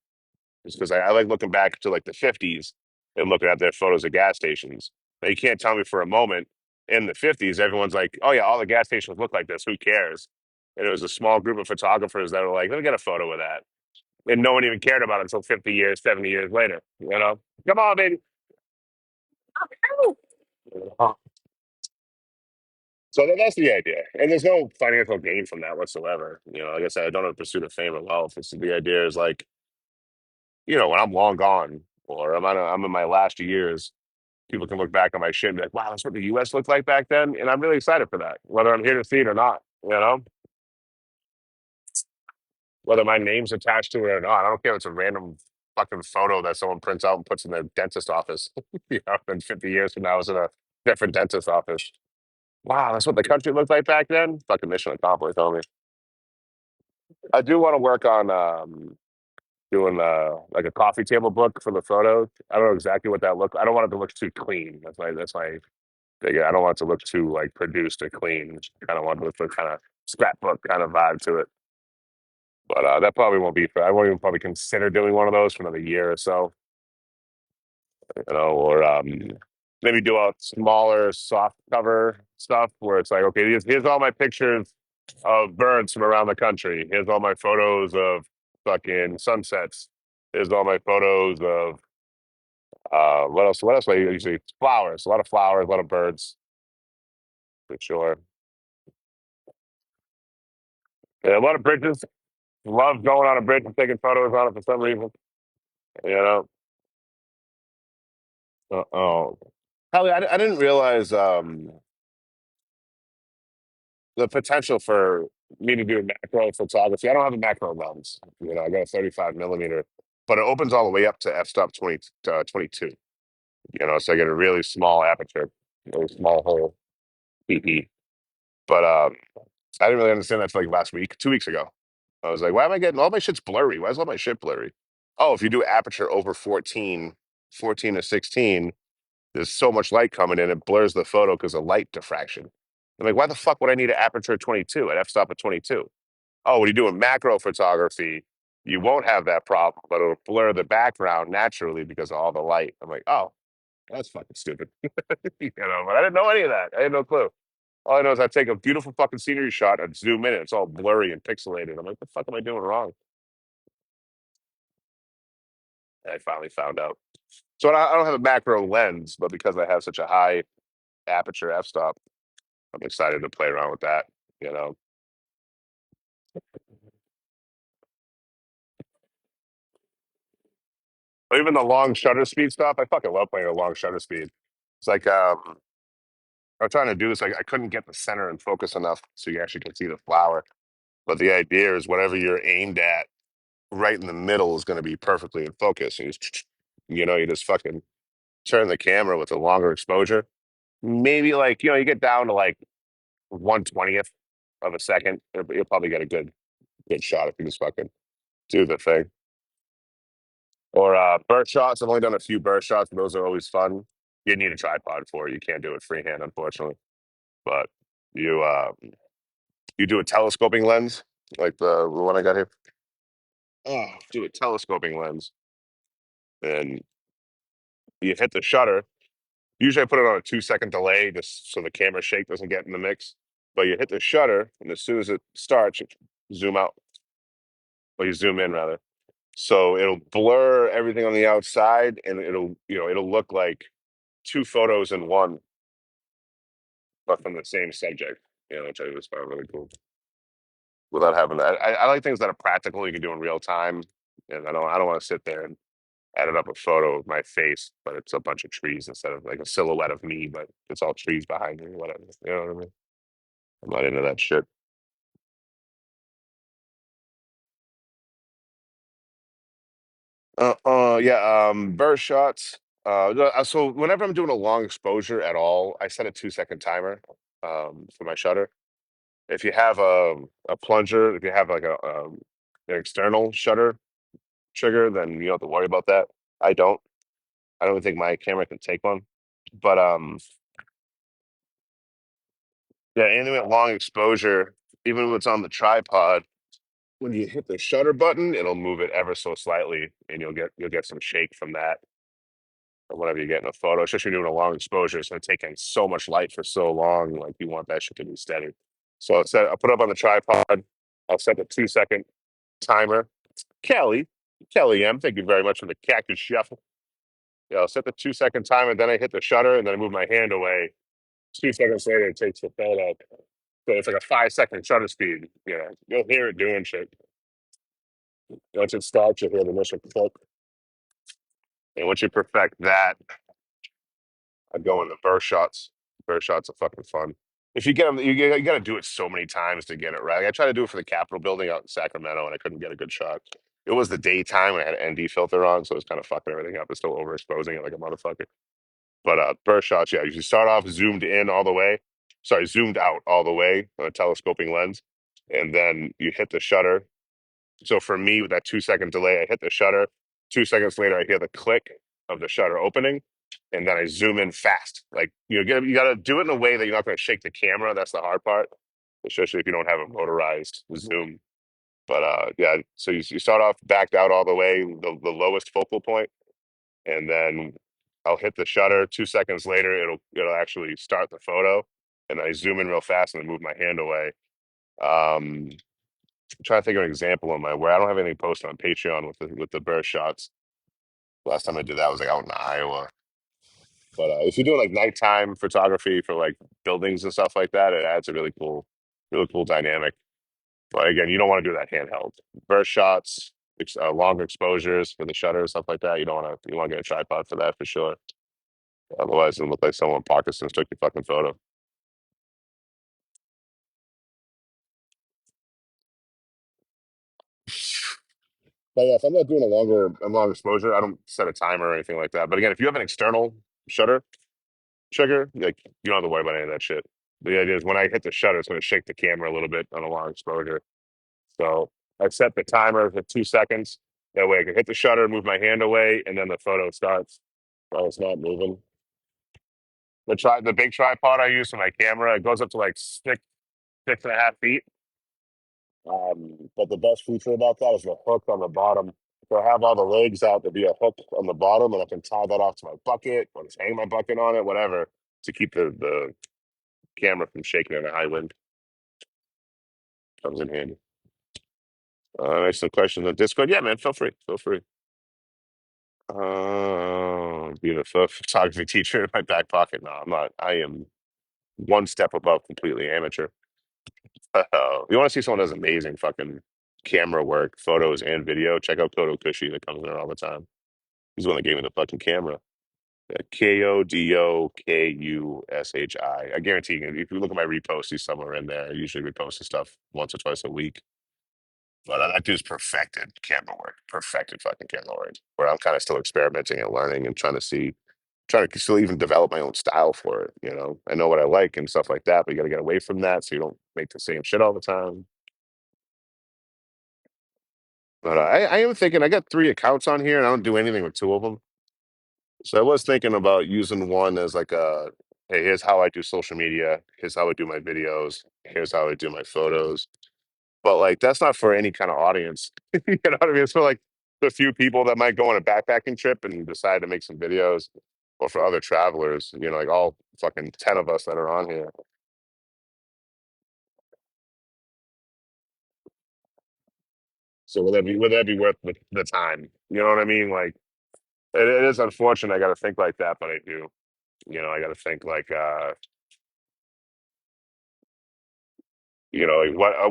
It's because I like looking back to like the 50s and looking at their photos of gas stations. Now, you can't tell me for a moment in the 50s, everyone's like, oh, yeah, all the gas stations look like this. Who cares? And it was a small group of photographers that were like, let me get a photo of that. And no one even cared about it until 50 years, 70 years later. Come on, baby. Uh, So that's the idea. And there's no financial gain from that whatsoever. Like I said, I don't have a pursuit of fame or wealth. The idea is like, when I'm long gone or I'm in my last years, people can look back on my shit and be like, wow, that's what the US looked like back then. And I'm really excited for that, whether I'm here to see it or not, whether my name's attached to it or not. I don't care if it's a random fucking photo that someone prints out and puts in their dentist office. And 50 years from now, it's in a different dentist office. Wow, that's what the country looked like back then. Fucking mission accomplished, homie. I do want to work on doing like a coffee table book for the photos. I don't know exactly what that look. I don't want it to look too clean. That's my thing. I don't want it to look too like produced or clean. Kind of want it to look kind of scrapbook kind of vibe to it. But that probably won't be for. I won't even probably consider doing one of those for another year or so. Or maybe do a smaller soft cover stuff where it's like, okay, here's all my pictures of birds from around the country. Here's all my photos of fucking sunsets. Here's all my photos of what else? What else? I usually flowers. A lot of flowers. A lot of birds for sure. Yeah, a lot of bridges. Love going on a bridge and taking photos on it for some reason. You know. Oh, Holly, I didn't realize the potential for me to do macro photography. I don't have a macro lens. I got a 35 millimeter, but it opens all the way up to f-stop 22. So I get a really small aperture, really small hole, PP. But I didn't really understand that till like last week, 2 weeks ago. I was like, why am I getting all my shit's blurry? Why is all my shit blurry? Oh, if you do aperture over 14, 14 to 16, there's so much light coming in, it blurs the photo because of light diffraction. I'm like, why the fuck would I need an aperture at 22 at f-stop at 22? Oh, when you're doing macro photography, you won't have that problem, but it'll blur the background naturally because of all the light. I'm like, oh, that's fucking stupid. But I didn't know any of that. I had no clue. All I know is I take a beautiful fucking scenery shot and zoom in, and it's all blurry and pixelated. I'm like, what the fuck am I doing wrong? And I finally found out. So I don't have a macro lens, but because I have such a high aperture f-stop, I'm excited to play around with that. You know, but even the long shutter speed stuff, I fucking love playing a long shutter speed. It's like I'm trying to do this. Like I couldn't get the center and focus enough so you actually can see the flower. But the idea is whatever you're aimed at, right in the middle is going to be perfectly in focus. And you just fucking turn the camera with a longer exposure. Maybe like you get down to like 1/20th of a second. You'll probably get a good shot if you just fucking do the thing. Or burst shots. I've only done a few burst shots, but those are always fun. You need a tripod for it. You can't do it freehand, unfortunately. But you you do a telescoping lens, like the one I got here. Oh, do a telescoping lens, and you hit the shutter. Usually, I put it on a 2 second delay just so the camera shake doesn't get in the mix. But you hit the shutter, and as soon as it starts, you zoom out, or you zoom in rather. So it'll blur everything on the outside, and it'll look like two photos in one, but from the same subject. Which I was found really cool. Without having that, I like things that are practical. You can do in real time, and I don't want to sit there and edit up a photo of my face, but it's a bunch of trees instead of like a silhouette of me, but it's all trees behind me, whatever. You know what I mean? I'm not into that shit. Yeah, burst shots. So whenever I'm doing a long exposure at all, I set a 2 second timer for my shutter. If you have a plunger, if you have like an external shutter trigger, then you don't have to worry about that. I don't. I don't think my camera can take one. But yeah, anything with long exposure, even when it's on the tripod, when you hit the shutter button, it'll move it ever so slightly, and you'll get some shake from that or whatever you get in a photo. Especially when you're doing a long exposure, it's gonna take in so much light for so long. Like you want that shit to be steady. So I'll put it up on the tripod. I'll set the 2 second timer. Kelly, Kelly M, thank you very much for the cactus shuffle. Yeah, I'll set the 2 second timer, then I hit the shutter, and then I move my hand away. 2 seconds later, it takes the photo. So it's like a 5 second shutter speed. You'll hear it doing shit. Once it starts, you'll hear the initial click. And once you perfect that, I go into burst shots. Burst shots are fucking fun. If you get them, you got to do it so many times to get it right. Like, I tried to do it for the Capitol building out in Sacramento, and I couldn't get a good shot. It was the daytime, and I had an ND filter on, so it was kind of fucking everything up. It's still overexposing it like a motherfucker. But burst shots, yeah, you start off zoomed in all the way. Sorry, zoomed out all the way on a telescoping lens, and then you hit the shutter. So for me, with that 2 second delay, I hit the shutter. 2 seconds later, I hear the click of the shutter opening, and then I zoom in fast. Like you got to do it in a way that you're not going to shake the camera. That's the hard part, especially if you don't have a motorized zoom. But yeah, so you start off backed out all the way, the lowest focal point, and then I'll hit the shutter. 2 seconds later, it'll actually start the photo, and I zoom in real fast and then move my hand away. I'm trying to think of an example on my where I don't have anything posted on Patreon with the burst shots. Last time I did that was like out in Iowa. But if you're doing like nighttime photography for like buildings and stuff like that, it adds a really cool dynamic. But again, you don't want to do that handheld. Burst shots, longer exposures for the shutter, stuff like that. You want to get a tripod for that for sure. Otherwise, it'll look like someone Parkinson's took your fucking photo. But yeah, if I'm not doing a long exposure, I don't set a timer or anything like that. But again, if you have an external shutter trigger, like you don't have to worry about any of that shit. The idea is when I hit the shutter, it's going to shake the camera a little bit on a long exposure. So I set the timer for 2 seconds. That way I can hit the shutter, move my hand away, and then the photo starts while it's not moving. The big tripod I use for my camera, it goes up to like 6.5 feet. But the best feature about that is the hook on the bottom. So I have all the legs out to be a hook on the bottom, and I can tie that off to my bucket or just hang my bucket on it, whatever, to keep the camera from shaking in a high wind. Comes in handy. There's some questions on Discord. Yeah, man, feel free. Feel free. Being a photography teacher in my back pocket. No, I'm not. I am one step above completely amateur. You want to see someone who does amazing fucking camera work, photos and video? Check out Kodo Kushi that comes in there all the time. He's the one that gave me the fucking camera. Kodokushi. I guarantee you, if you look at my reposts, he's somewhere in there. I usually repost his stuff once or twice a week. But that dude's perfected camera work, perfected fucking camera work. Where I'm kind of still experimenting and learning and trying to still even develop my own style for it. I know what I like and stuff like that, but you got to get away from that so you don't make the same shit all the time. But I am thinking I got 3 accounts on here and I don't do anything with two of them. So I was thinking about using one as like hey, here's how I do social media. Here's how I do my videos. Here's how I do my photos. But like that's not for any kind of audience. You know what I mean? It's for like the few people that might go on a backpacking trip and decide to make some videos, or for other travelers, like all fucking 10 of us that are on here. So would that be worth the time? You know what I mean? Like it is unfortunate I gotta think like that, but I do. I gotta think like like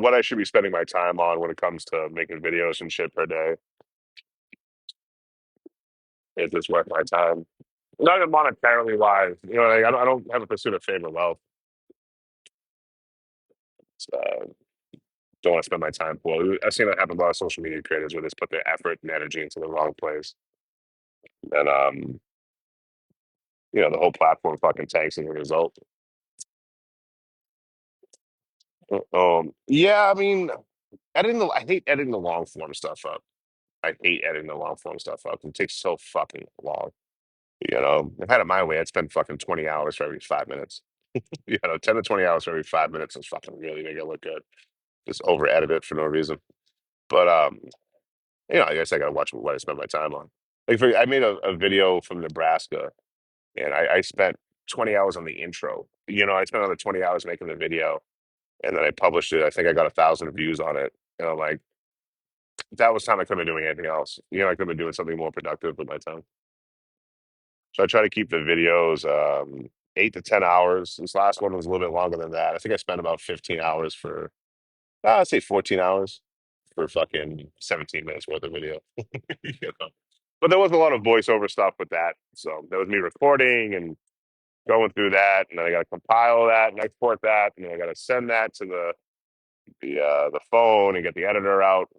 what I should be spending my time on when it comes to making videos and shit per day. Is this worth my time? Not even monetarily wise. Like, I don't have a pursuit of fame or wealth. Uh, don't want to spend my time. Well, I've seen that happen with a lot of social media creators where they just put their effort and energy into the wrong place, and the whole platform fucking tanks as a result. Yeah, I mean, I hate editing the long form stuff up. I hate editing the long form stuff up. It takes so fucking long. If I had it my way, I'd spend fucking 20 hours for every 5 minutes. 10 to 20 hours for every 5 minutes is fucking really make it look good. Just over edit it for no reason. But I guess I gotta watch what I spend my time on. I made a video from Nebraska, and I spent 20 hours on the intro. I spent another 20 hours making the video, and then I published it. I think I got 1,000 views on it, and I'm like, that was time I could have been doing anything else. I could have been doing something more productive with my time. So I try to keep the videos 8 to 10 hours. This last one was a little bit longer than that. I think I spent about 15 hours for, I'd say 14 hours for fucking 17 minutes worth of video. you know? But there was a lot of voiceover stuff with that. So there was me recording and going through that, and then I got to compile that and export that, and then I got to send that to the phone and get the editor out.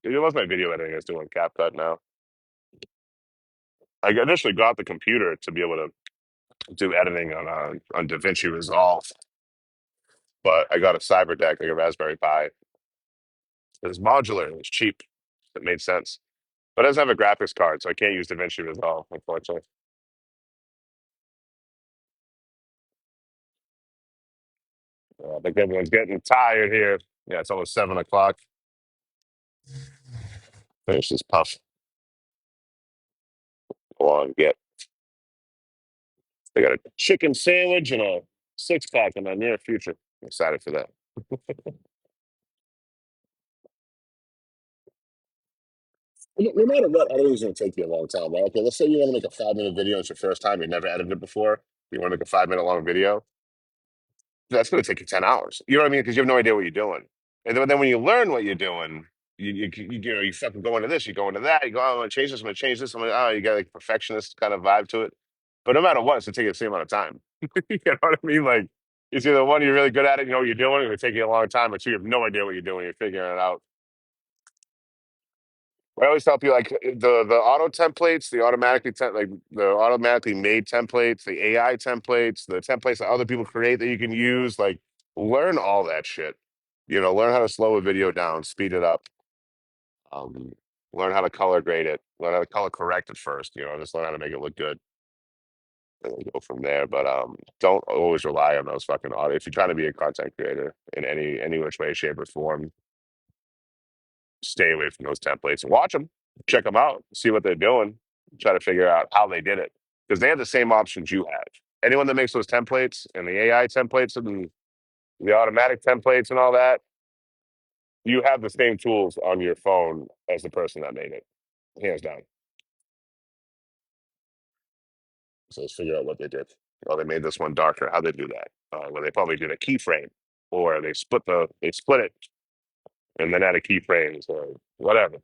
Most of my video editing is doing CapCut now. I initially got the computer to be able to do editing on DaVinci Resolve, but I got a CyberDeck, like a Raspberry Pi. It was modular, it was cheap, it made sense. But it doesn't have a graphics card, so I can't use DaVinci Resolve, unfortunately. I think everyone's getting tired here. Yeah, it's almost 7 o'clock. Finish this puff. Go on, get. I got a chicken sandwich and a 6 pack in my near future. I'm excited for that. No matter what, editing's going to take you a long time, right? Okay, let's say you want to make a 5 minute video. It's your first time. You never edited before. You want to make a 5 minute long video. That's going to take you 10 hours. You know what I mean? Because you have no idea what you're doing. And then when you learn what you're doing, you fucking go into this, you go into that, you go, oh, I'm going to change this, I'm going to change this. Oh, you got like perfectionist kind of vibe to it. But no matter what, it's going to take you the same amount of time. You know what I mean? Like, it's either one, you're really good at it, you know what you're doing, it's going to take you a long time, or two, you have no idea what you're doing, you're figuring it out. I always tell people like the auto templates, like the automatically made templates, the AI templates, the templates that other people create that you can use. Like learn all that shit. You know, learn how to slow a video down, speed it up. Um, learn how to color grade it. Learn how to color correct it first. You know, just learn how to make it look good, and then go from there. But don't always rely on those fucking audio. If you're trying to be a content creator in any which way, shape, or form, stay away from those templates and watch them, check them out, see what they're doing, try to figure out how they did it because they have the same options you have. Anyone that makes those templates and the AI templates and the automatic templates and all that, you have the same tools on your phone as the person that made it, hands down. So let's figure out what they did. Oh, they made this one darker. How they do that? Well, they probably did a keyframe, or they split it and then added keyframes or whatever.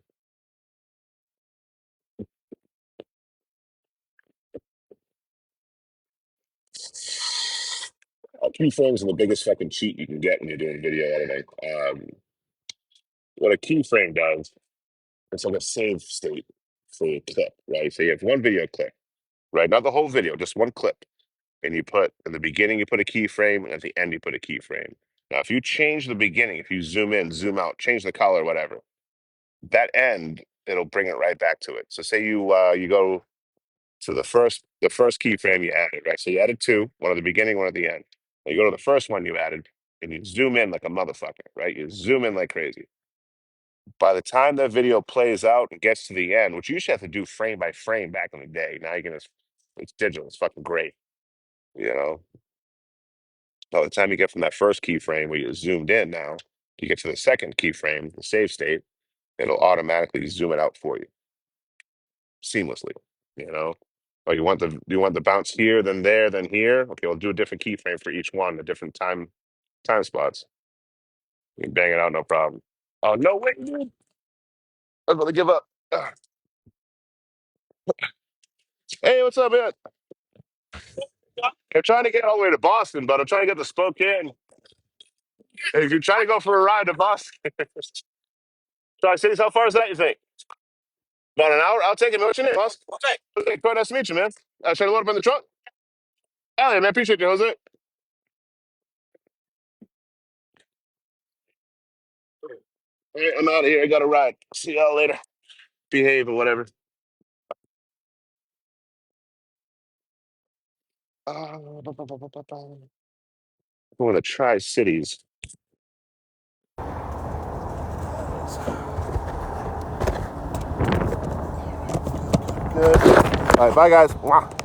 Keyframes are the biggest fucking cheat you can get when you're doing video editing. What a keyframe does, it's like a save state for a clip, right? So you have one video clip, right? Not the whole video, just one clip. And you put in the beginning, you put a keyframe, and at the end, you put a keyframe. Now, if you change the beginning, if you zoom in, zoom out, change the color, whatever, that end, it'll bring it right back to it. So say you go to the first keyframe you added, right? So you added two, one at the beginning, one at the end. Now you go to the first one you added, and you zoom in like a motherfucker, right? You zoom in like crazy. By the time that video plays out and gets to the end, which you used to have to do frame by frame back in the day, now you can it's digital. It's fucking great. You know, by the time you get from that first keyframe where you zoomed in, now you get to the second keyframe, the save state, it'll automatically zoom it out for you seamlessly. You know, oh, you want the bounce here, then there, then here. Okay, we'll do a different keyframe for each one, a different time spots. You can bang it out, no problem. Oh no, wait, dude, I was about to give up. Ugh. Hey, what's up, man? I'm trying to get all the way to Boston, but I'm trying to get to Spokane. Hey, if you're trying to go for a ride to Boston, Tri-Cities, how far is that, you think? About an hour? I'll take it, man. What's your name, boss? Okay. Okay, cool. Nice to meet you, man. Should I load up in the trunk? Hell yeah, man. Appreciate you, Jose. All right, I'm out of here. I got a ride. See y'all later. Behave or whatever. Going to Tri-Cities. Good. All right, bye, guys. Mwah.